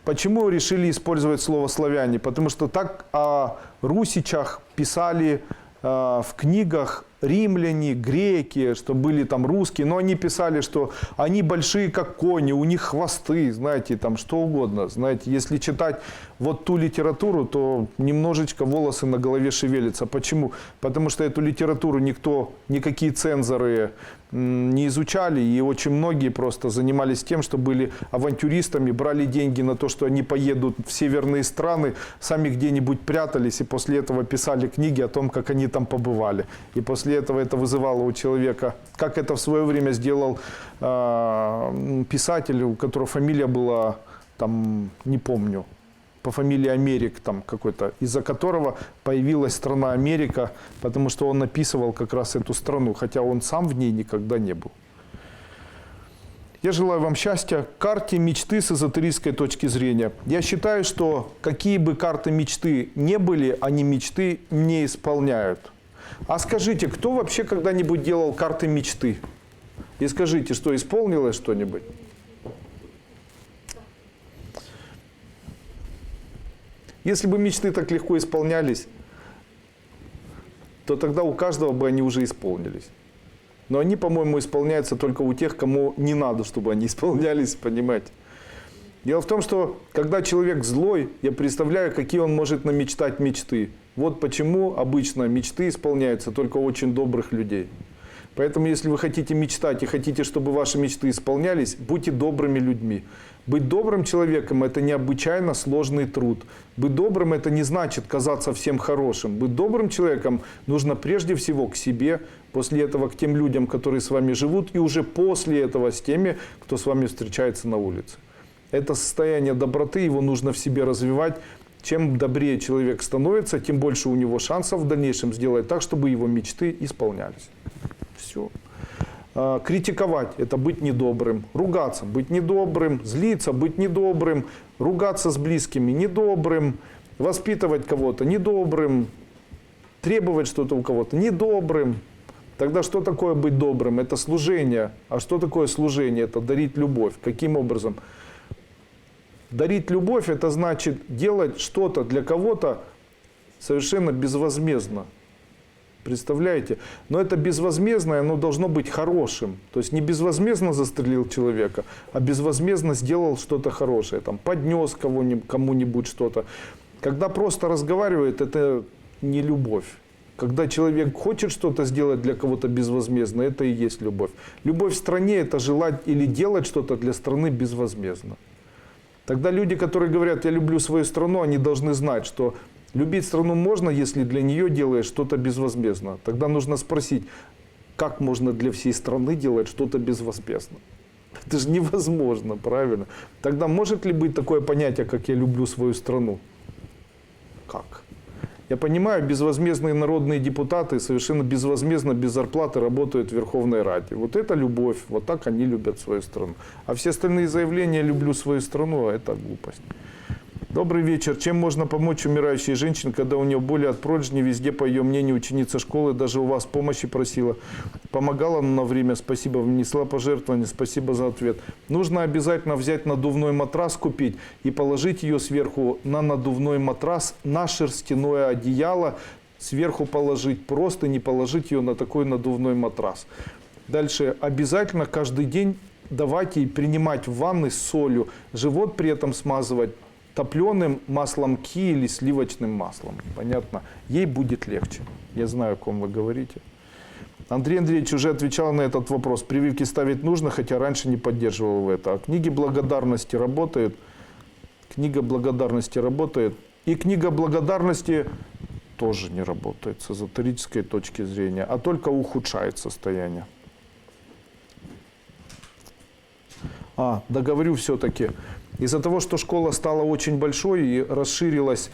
почему решили использовать слово славяне? Потому что так о русичах писали в книгах римляне, греки, что были там русские, но они писали, что они большие как кони, у них хвосты, знаете, там что угодно. Знаете, если читать вот ту литературу, то немножечко волосы на голове шевелятся. Почему? Потому что эту литературу никакие цензоры не изучали, и очень многие просто занимались тем, что были авантюристами, брали деньги на то, что они поедут в северные страны, сами где-нибудь прятались, и после этого писали книги о том, как они там побывали. И после этого это вызывало у человека, как это в свое время сделал писатель, у которого фамилия была, там, не помню, по фамилии Америк там какой-то, из-за которого появилась страна Америка, потому что он описывал как раз эту страну, хотя он сам в ней никогда не был. Я желаю вам счастья. Карте мечты с эзотерической точки зрения. Я считаю, что какие бы карты мечты не были, они мечты не исполняют. А скажите, кто вообще когда-нибудь делал карты мечты? И скажите, что исполнилось что-нибудь? Если бы мечты так легко исполнялись, то тогда у каждого бы они уже исполнились. Но они, по-моему, исполняются только у тех, кому не надо, чтобы они исполнялись, понимаете. Дело в том, что когда человек злой, я представляю, какие он может намечтать мечты. Вот почему обычно мечты исполняются только у очень добрых людей. Поэтому, если вы хотите мечтать и хотите, чтобы ваши мечты исполнялись, будьте добрыми людьми. Быть добрым человеком – это необычайно сложный труд. Быть добрым – это не значит казаться всем хорошим. Быть добрым человеком нужно прежде всего к себе, после этого к тем людям, которые с вами живут, и уже после этого с теми, кто с вами встречается на улице. Это состояние доброты, его нужно в себе развивать. Чем добрее человек становится, тем больше у него шансов в дальнейшем сделать так, чтобы его мечты исполнялись. Все. Критиковать – это быть недобрым. Ругаться – быть недобрым. Злиться – быть недобрым. Ругаться с близкими – недобрым. Воспитывать кого-то – недобрым. Требовать что-то у кого-то – недобрым. Тогда что такое быть добрым? Это служение. А что такое служение? Это дарить любовь. Каким образом? Дарить любовь – это значит делать что-то для кого-то совершенно безвозмездно. Представляете? Но это безвозмездное, оно должно быть хорошим. То есть не безвозмездно застрелил человека, а безвозмездно сделал что-то хорошее. Там, поднес кому-нибудь что-то. Когда просто разговаривает, это не любовь. Когда человек хочет что-то сделать для кого-то безвозмездно, это и есть любовь. Любовь в стране – это желать или делать что-то для страны безвозмездно. Тогда люди, которые говорят, я люблю свою страну, они должны знать, что любить страну можно, если для нее делаешь что-то безвозмездно. Тогда нужно спросить, как можно для всей страны делать что-то безвозмездно? Это же невозможно, правильно? Тогда может ли быть такое понятие, как я люблю свою страну? Как? Я понимаю, безвозмездные народные депутаты совершенно безвозмездно, без зарплаты работают в Верховной Раде. Вот это любовь, вот так они любят свою страну. А все остальные заявления «люблю свою страну» – это глупость. Добрый вечер. Чем можно помочь умирающей женщине, когда у нее боли от пролежней? Везде, по ее мнению, ученица школы даже у вас помощи просила. Помогала на время, спасибо. Внесла пожертвование, спасибо за ответ. Нужно обязательно взять надувной матрас, купить и положить ее сверху на надувной матрас, на шерстяное одеяло. Сверху положить, просто не положить ее на такой надувной матрас. Дальше обязательно каждый день давать ей принимать в ванной с солью, живот при этом смазывать топленым маслом ки или сливочным маслом. Понятно? Ей будет легче. Я знаю, о ком вы говорите. Андрей Андреевич уже отвечал на этот вопрос. Прививки ставить нужно, хотя раньше не поддерживал это. А книги благодарности работает. Книга благодарности работает. И книга благодарности тоже не работает с эзотерической точки зрения, а только ухудшает состояние. Договорю все-таки. Из-за того, что школа стала очень большой и расширилось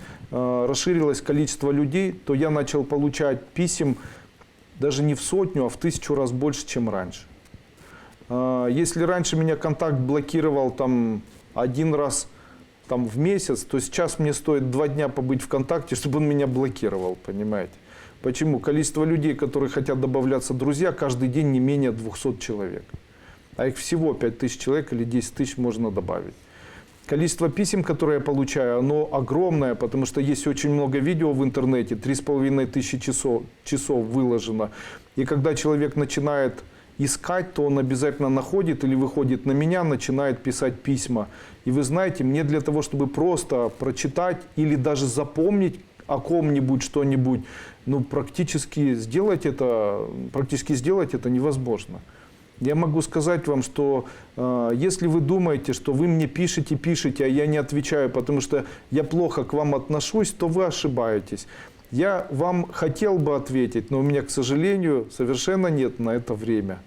количество людей, то я начал получать писем даже не в 100, а в 1000 раз больше, чем раньше. Если раньше меня контакт блокировал там, 1 раз там, в месяц, то сейчас мне стоит 2 дня побыть в контакте, чтобы он меня блокировал, понимаете? Почему? Количество людей, которые хотят добавляться в друзья, каждый день не менее 200 человек. А их всего 5000 человек или 10 тысяч можно добавить. Количество писем, которые я получаю, оно огромное, потому что есть очень много видео в интернете, 3500 часов выложено. И когда человек начинает искать, то он обязательно находит или выходит на меня, начинает писать письма. И вы знаете, мне для того, чтобы просто прочитать или даже запомнить о ком-нибудь что-нибудь, практически сделать это невозможно. Я могу сказать вам, что если вы думаете, что вы мне пишете, а я не отвечаю, потому что я плохо к вам отношусь, то вы ошибаетесь. Я вам хотел бы ответить, но у меня, к сожалению, совершенно нет на это время.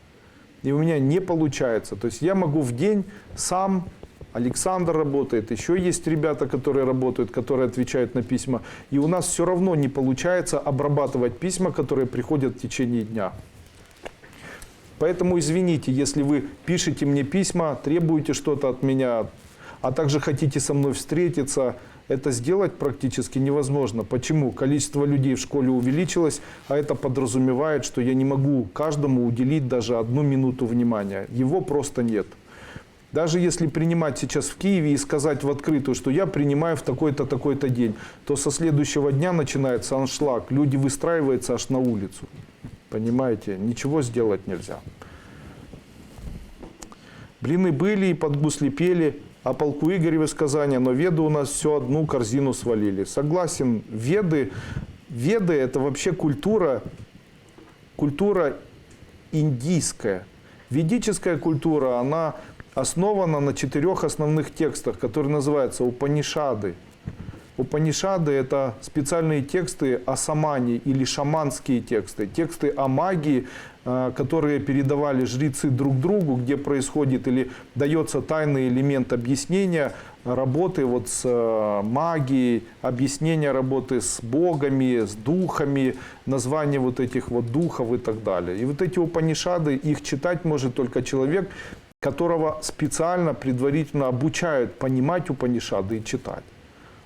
И у меня не получается. То есть я могу в день сам, Александр работает, еще есть ребята, которые работают, которые отвечают на письма. И у нас все равно не получается обрабатывать письма, которые приходят в течение дня. Поэтому извините, если вы пишете мне письма, требуете что-то от меня, а также хотите со мной встретиться, это сделать практически невозможно. Почему? Количество людей в школе увеличилось, а это подразумевает, что я не могу каждому уделить даже 1 минуту внимания. Его просто нет. Даже если принимать сейчас в Киеве и сказать в открытую, что я принимаю в такой-то, такой-то день, то со следующего дня начинается аншлаг. Люди выстраиваются аж на улицу. Понимаете, ничего сделать нельзя. Блины были и под гусли пели, о полку Игореве сказание, но веды у нас все одну корзину свалили. Согласен, веды это вообще культура индийская. Ведическая культура, она основана на 4 основных текстах, которые называются Упанишады. Упанишады – это специальные тексты о самане или шаманские тексты. Тексты о магии, которые передавали жрецы друг другу, где происходит или дается тайный элемент объяснения работы вот с магией, объяснения работы с богами, с духами, название вот этих вот духов и так далее. И вот эти Упанишады, их читать может только человек, которого специально, предварительно обучают понимать Упанишады и читать.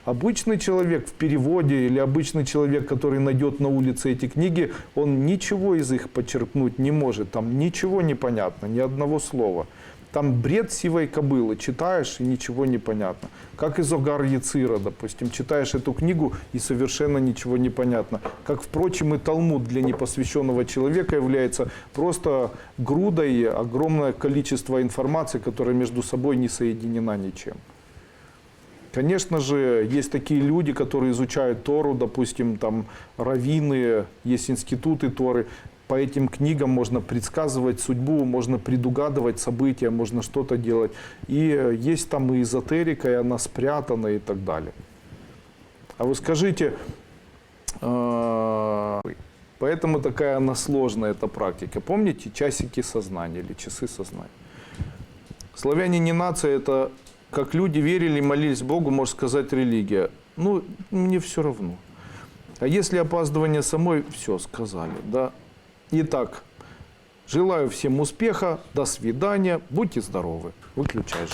Обычный человек в переводе или обычный человек, который найдет на улице эти книги, он ничего из их подчеркнуть не может. Там ничего не понятно, ни одного слова. Там бред сивой кобылы. Читаешь, и ничего не понятно. Как из Огар Яцира, допустим. Читаешь эту книгу, и совершенно ничего не понятно. Как, впрочем, и Талмуд для непосвященного человека является просто грудой, огромное количество информации, которая между собой не соединена ничем. Конечно же, есть такие люди, которые изучают Тору, допустим, там раввины, есть институты Торы. По этим книгам можно предсказывать судьбу, можно предугадывать события, можно что-то делать. И есть там и эзотерика, и она спрятана и так далее. А вы скажите, поэтому такая она сложная, эта практика. Помните часики сознания или часы сознания? Славяне не нация, это как люди верили, молились Богу, можно сказать, религия. Ну, мне все равно. А если опаздывание самой, все сказали, да. Итак, желаю всем успеха, до свидания, будьте здоровы. Выключай.